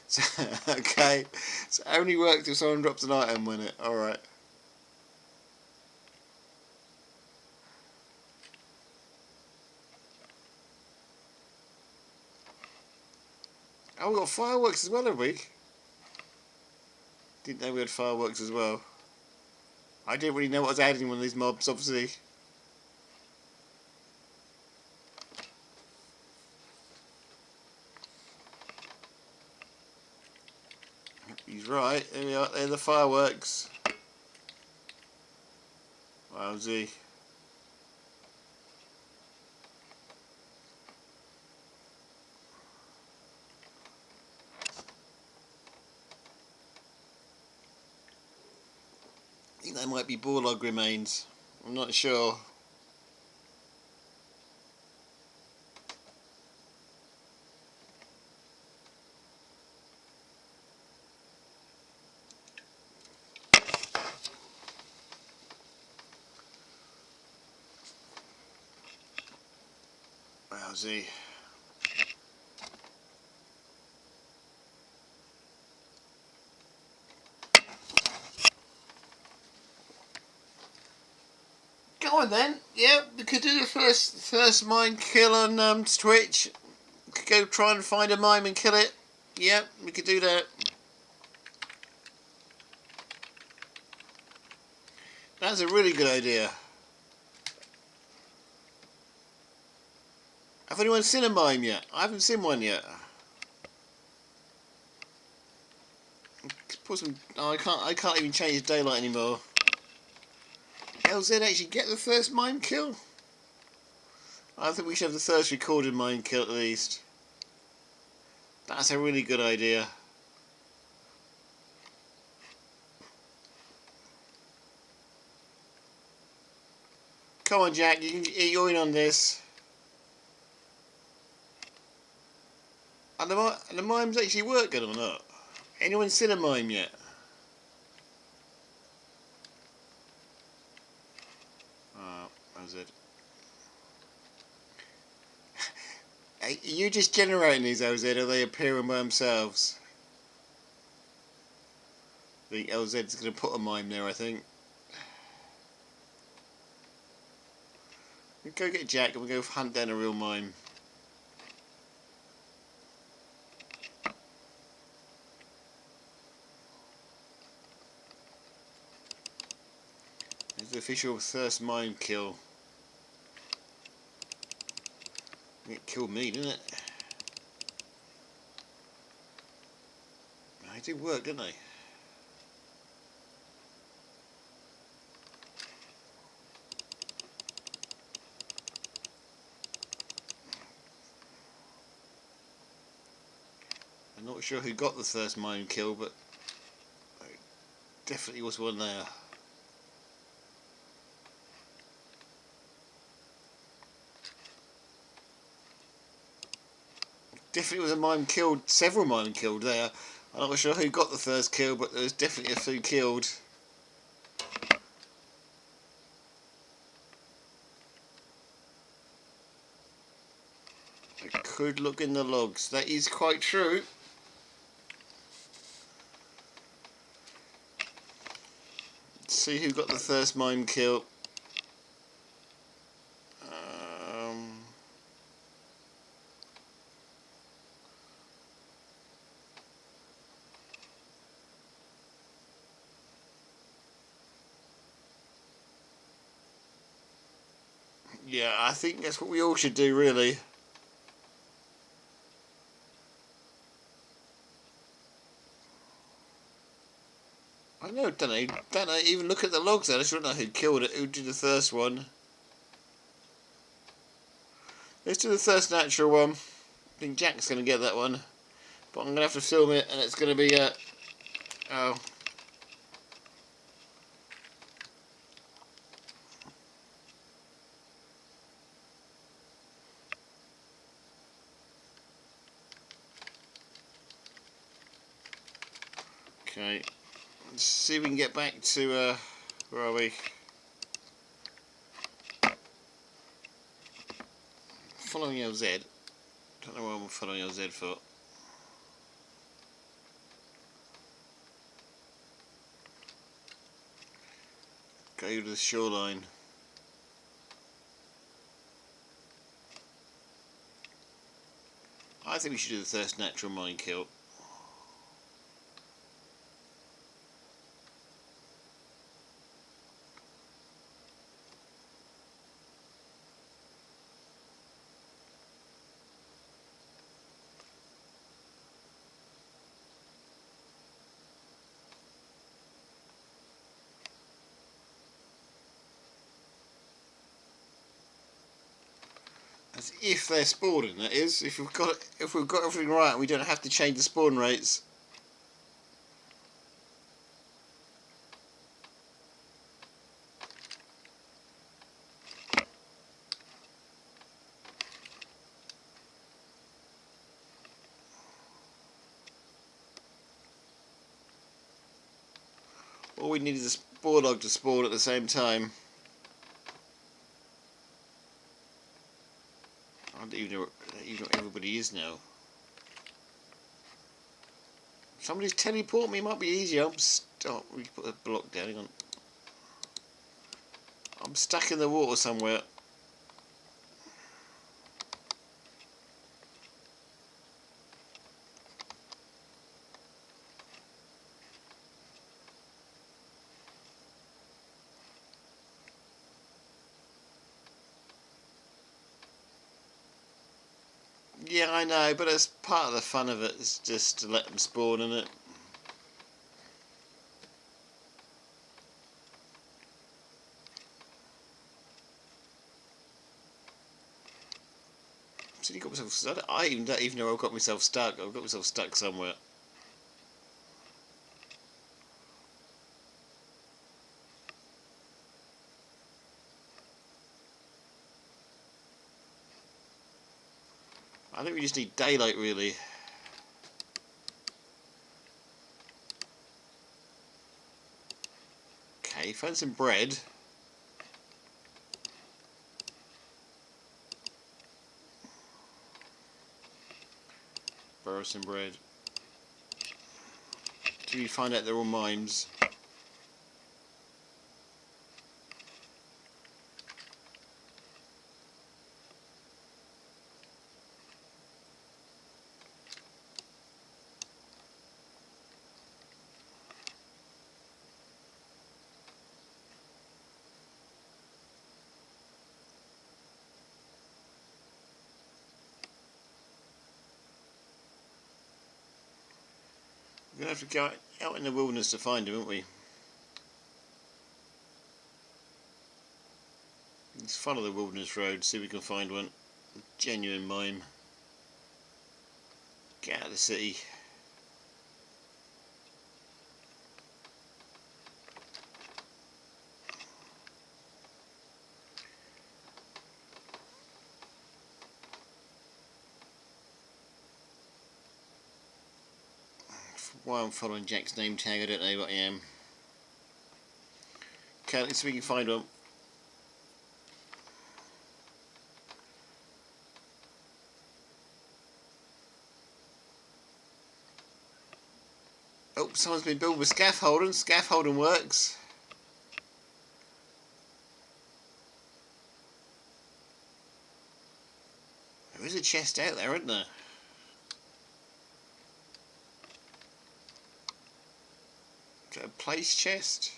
So, okay, so it only works if someone drops an item on it. Alright. Oh, we've got fireworks as well, have we? Didn't know we had fireworks as well. I didn't really know what I was adding in one of these mobs, obviously. He's right. There we are. There are the fireworks. Wowsy. I think they might be Borlog remains. I'm not sure. Wowsy. Go on then. Yeah, we could do the first mime kill on Twitch. We could go try and find a mime and kill it. Yeah, we could do that. That's a really good idea. Have anyone seen a mime yet? I haven't seen one yet. Put some. Oh, I can't even change daylight anymore. LZ actually get the first mime kill? I think we should have the first recorded mime kill at least. That's a really good idea. Come on, Jack, you're in on this. And the mimes actually working or not? Anyone seen a mime yet? Oh, that was it. Are you just generating these, OZ, or are they appearing by themselves? The LZ's going to put a mime there, I think. We'll go get Jack and we'll go hunt down a real mime. There's the official first mime kill. It killed me, didn't it? It did work, didn't they? I'm not sure who got the first mime kill, but there definitely was one there. Definitely was a mime killed, several mime killed there. I'm not sure who got the first kill, but there was definitely a few killed. I could look in the logs. That is quite true. Let's see who got the first mime kill. Yeah, I think that's what we all should do, really. I know, don't I even look at the logs there. I just don't know who killed it, who did the first one. Let's do the first natural one. I think Jack's going to get that one. But I'm going to have to film it, and it's going to be oh. Okay. Let's see if we can get back to, where are we? Following LZ. Don't know why I'm following your Z foot. Go to the shoreline. I think we should do the first natural mine kill. As if they're spawning, that is. If we've got everything right, we don't have to change the spawn rates. All we need is a spore log to spawn at the same time. I don't even know what everybody is now. Somebody's teleport me, might be easier. We put a block down, hang on. I'm stuck in the water somewhere. Yeah, I know, but it's part of the fun of it, is just to let them spawn in it. So you got myself stuck. I don't even know I've got myself stuck. I've got myself stuck somewhere. I think we just need daylight, really. Okay, found some bread. Borrow some bread. Till we find out they're all mimes. We're going to have to go out in the wilderness to find him, aren't we? Let's follow the wilderness road, see if we can find one. A genuine mime. Get out of the city. Why I'm following Jack's name tag, I don't know what I am. Okay, let's see if we can find one. Oh, someone's been building with scaffolding. Scaffolding works. There is a chest out there, isn't there? Is that a place chest?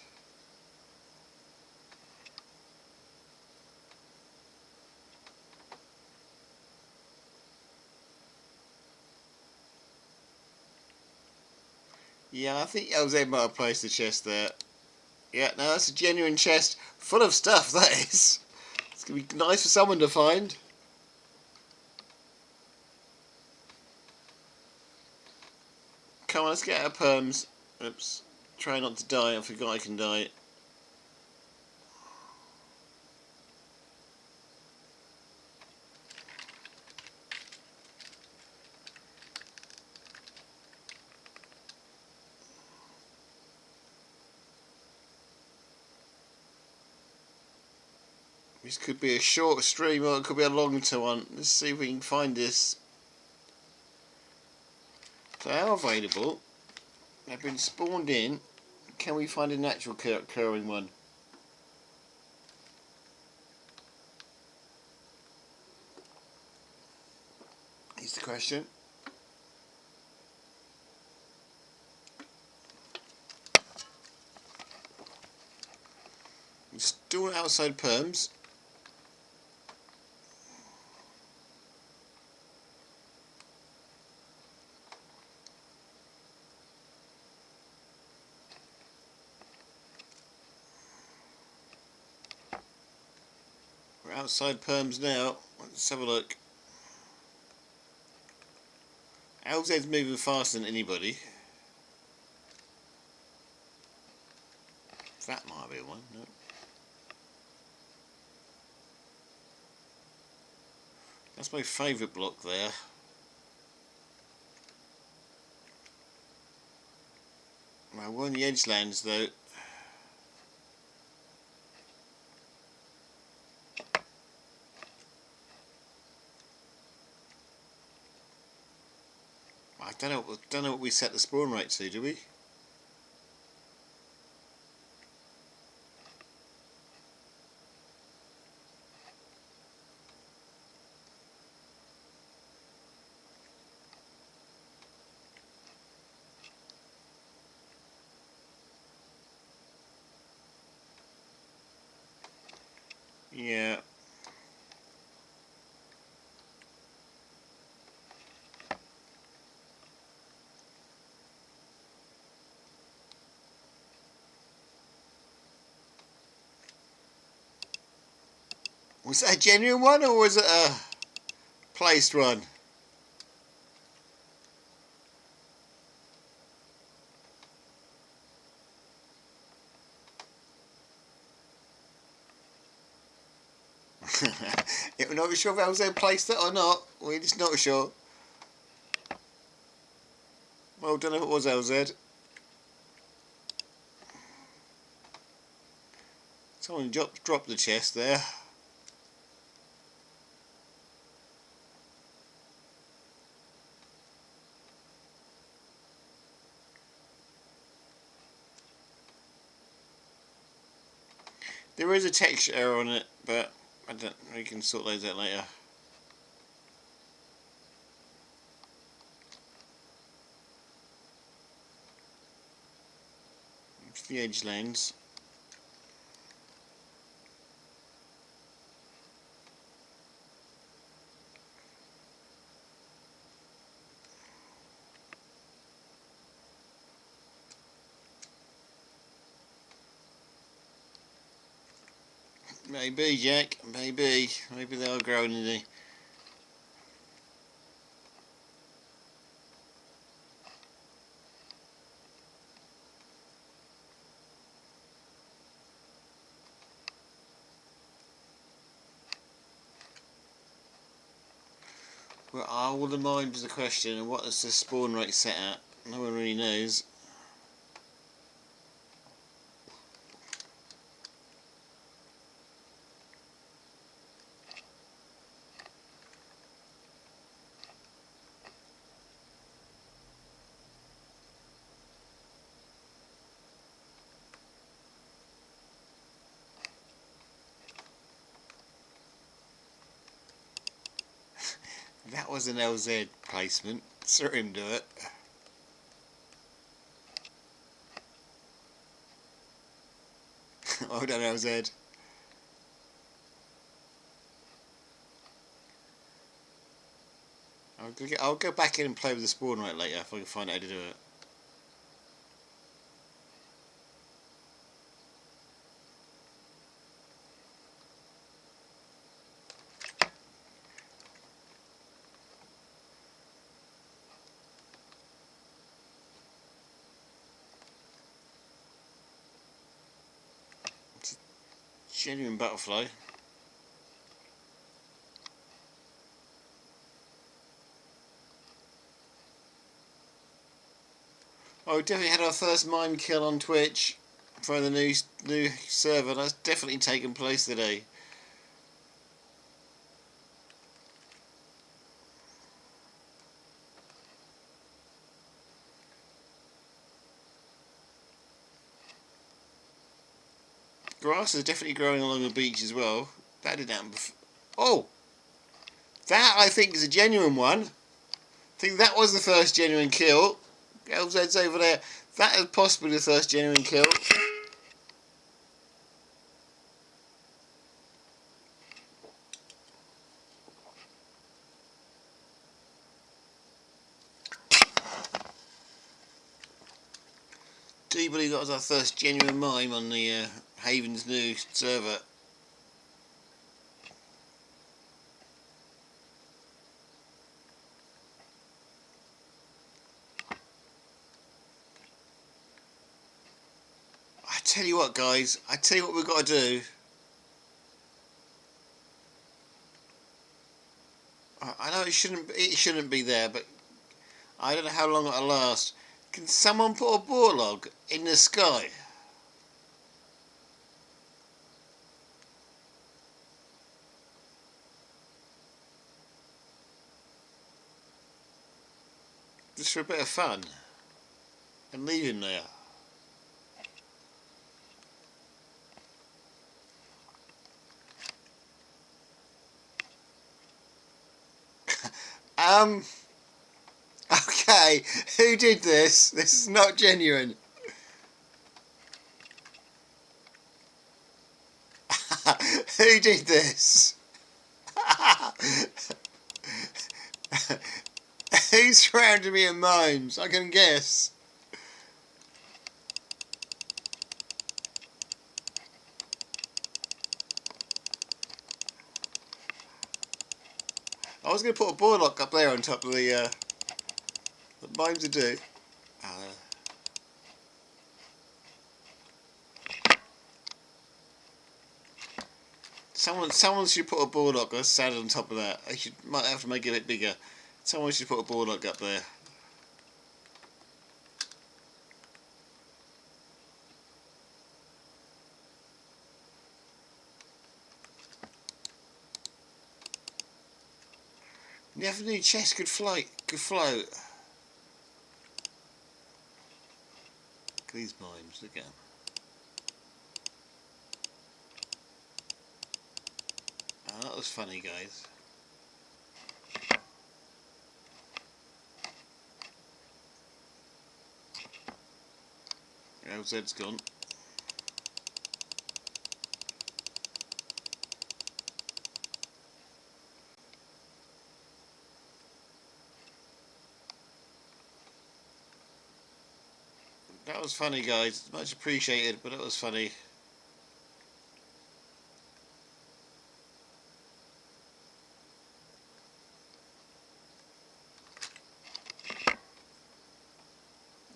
Yeah, I think Jose might have placed the chest there. Yeah, no, that's a genuine chest full of stuff, that is. It's going to be nice for someone to find. Come on, let's get our perms. Oops. Try not to die. I forgot I can die. This could be a short stream or it could be a long one. Let's see if we can find this They are available. They've been spawned in. Can we find a natural occurring one? Is the question. We're still outside perms. We're outside perms now. Let's have a look. LZ's moving faster than anybody. That might be one. No. That's my favourite block there. Well, we're on the edge lands though. I don't know what we set the spawn rate to, do we? Yeah. Was that a genuine one or was it a placed one? We're not sure if LZ placed it or not. We're just not sure. Well, don't know if it was LZ. Someone dropped the chest there. There is a texture error on it, but we can sort those out later. It's the edge lens. Maybe, Jack. Maybe they are growing in the. Well, all the mind is the question, and what is the spawn rate set at? No one really knows. That was an LZ placement. Saw him do it. Well done, LZ. I'll go back in and play with the spawn rate later if I can find out how to do it. It's a genuine butterfly. Oh, we definitely had our first mime kill on Twitch for the new server. That's definitely taken place today. Grass is definitely growing along the beach as well. That didn't happen before. Oh! That, I think, is a genuine one. I think that was the first genuine kill. LZ's over there. That is possibly the first genuine kill. Do you believe that was our first genuine mime on the Haven's new server? I tell you what, guys. I tell you what we've got to do. I know it shouldn't be there, but I don't know how long it'll last. Can someone put a borelog in the sky? Just for a bit of fun. And leave him there. Okay, who did this? This is not genuine. Who did this? Who's surrounded me in mimes? I can guess. I was going to put a boardlock up there on top of the mimes to do. Someone should put a boardlock or saddle on top of that. Might have to make it a bit bigger. Someone should put a boardlock up there. Never knew chess could float. Look at these mimes. Look at them. Oh, that was funny, guys. LZ's gone. That was funny, guys. Much appreciated, but it was funny.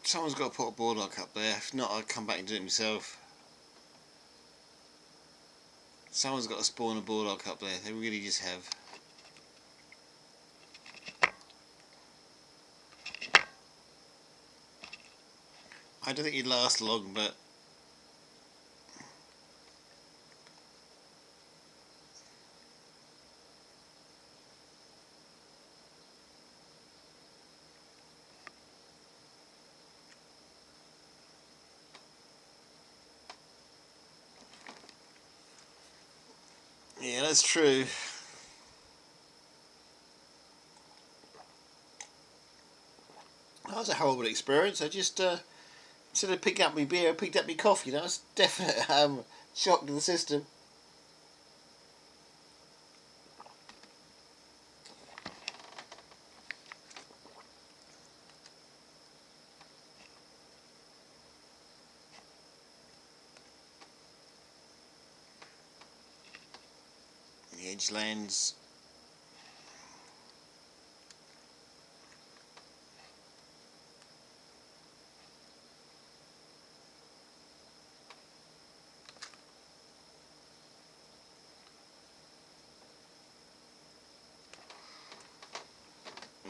Someone's got to put a boardlock up there. If not, I'll come back and do it myself. Someone's got to spawn a boardlock up there. They really just have. I don't think he'd last long, but yeah, that's true. That was a horrible experience. I just instead of picking up my beer, I picked up my coffee. That was definite shock to the system. The edge lands.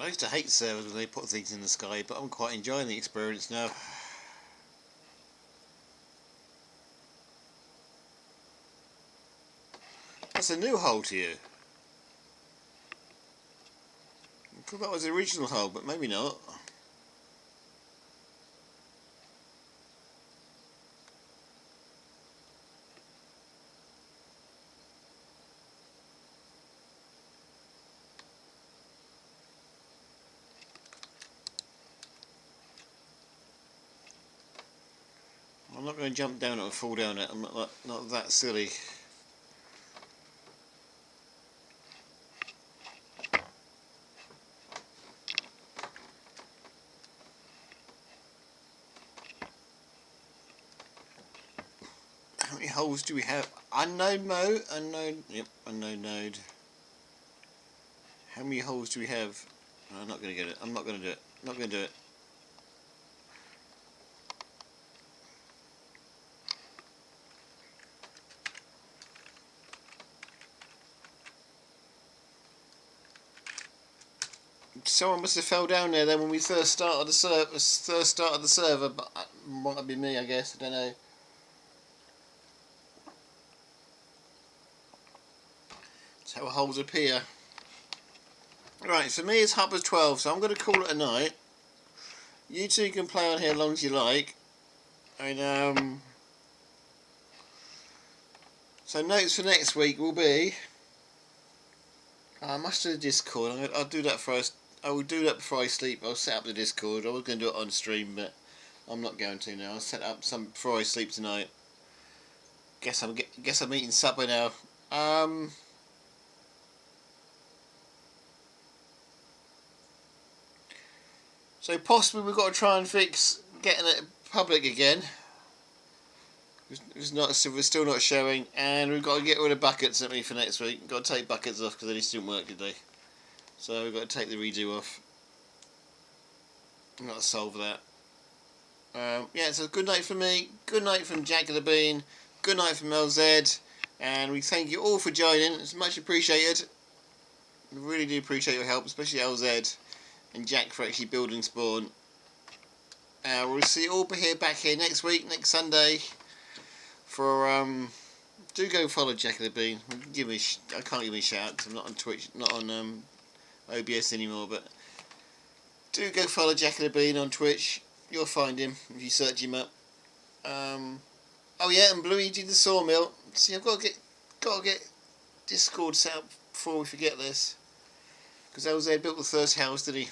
I used to hate servers when they put things in the sky, but I'm quite enjoying the experience now. That's a new hole to you. I thought that was the original hole, but maybe not. I'm not going to jump down it and fall down it. I'm not that silly. How many holes do we have? Unknown mode, unknown. Yep, unknown node. How many holes do we have? I'm not going to get it. I'm not going to do it. Not going to do it. Someone must have fell down there then when we first started the server. But might have been me, I guess. I don't know. That's how holes appear. Right, for me it's 12, so I'm going to call it a night. You two can play on here as long as you like. And so notes for next week will be. I must do the Discord. I'll do that first. I will do that before I sleep. I'll set up the Discord. I was going to do it on stream, but I'm not going to now. I'll set up some before I sleep tonight. Guess I'm eating supper now. So possibly we've got to try and fix getting it public again. We're still not showing, and we've got to get rid of buckets at me for next week. We've got to take buckets off because they just didn't work, did they? So we've got to take the redo off. I've got to solve that. Yeah, so good night from me. Good night from Jack and the Bean. Good night from LZ. And we thank you all for joining. It's much appreciated. We really do appreciate your help, especially LZ and Jack for actually building Spawn. We'll see you all back here next week, next Sunday. For do go follow Jack and the Bean. I can't give me a shout because I'm not on Twitch, not on OBS anymore. But do go follow Jack and the Bean on Twitch. You'll find him if you search him up. Oh yeah, and Bluey did the sawmill. See, I've got to get Discord set up before we forget this. Because LZ built the first house, did he?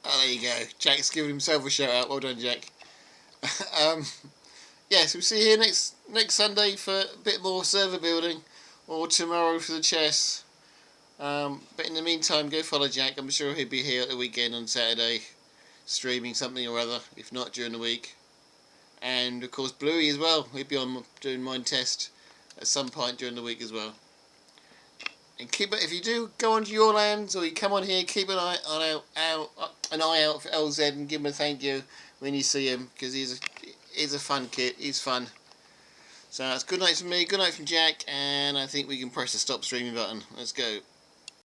Oh, there you go. Jack's giving himself a shout out. Well done, Jack. Yes, we'll see you here next Sunday for a bit more server building, or tomorrow for the chess. But in the meantime, go follow Jack. I'm sure he'll be here at the weekend on Saturday, streaming something or other, if not during the week. And of course, Bluey as well. He'll be on doing Mind Test at some point during the week as well. And keep it, if you do go onto your lands or you come on here, keep an eye out for LZ and give him a thank you when you see him, because he's a fun kid. He's fun. So that's good night from me, good night from Jack, and I think we can press the stop streaming button. Let's go.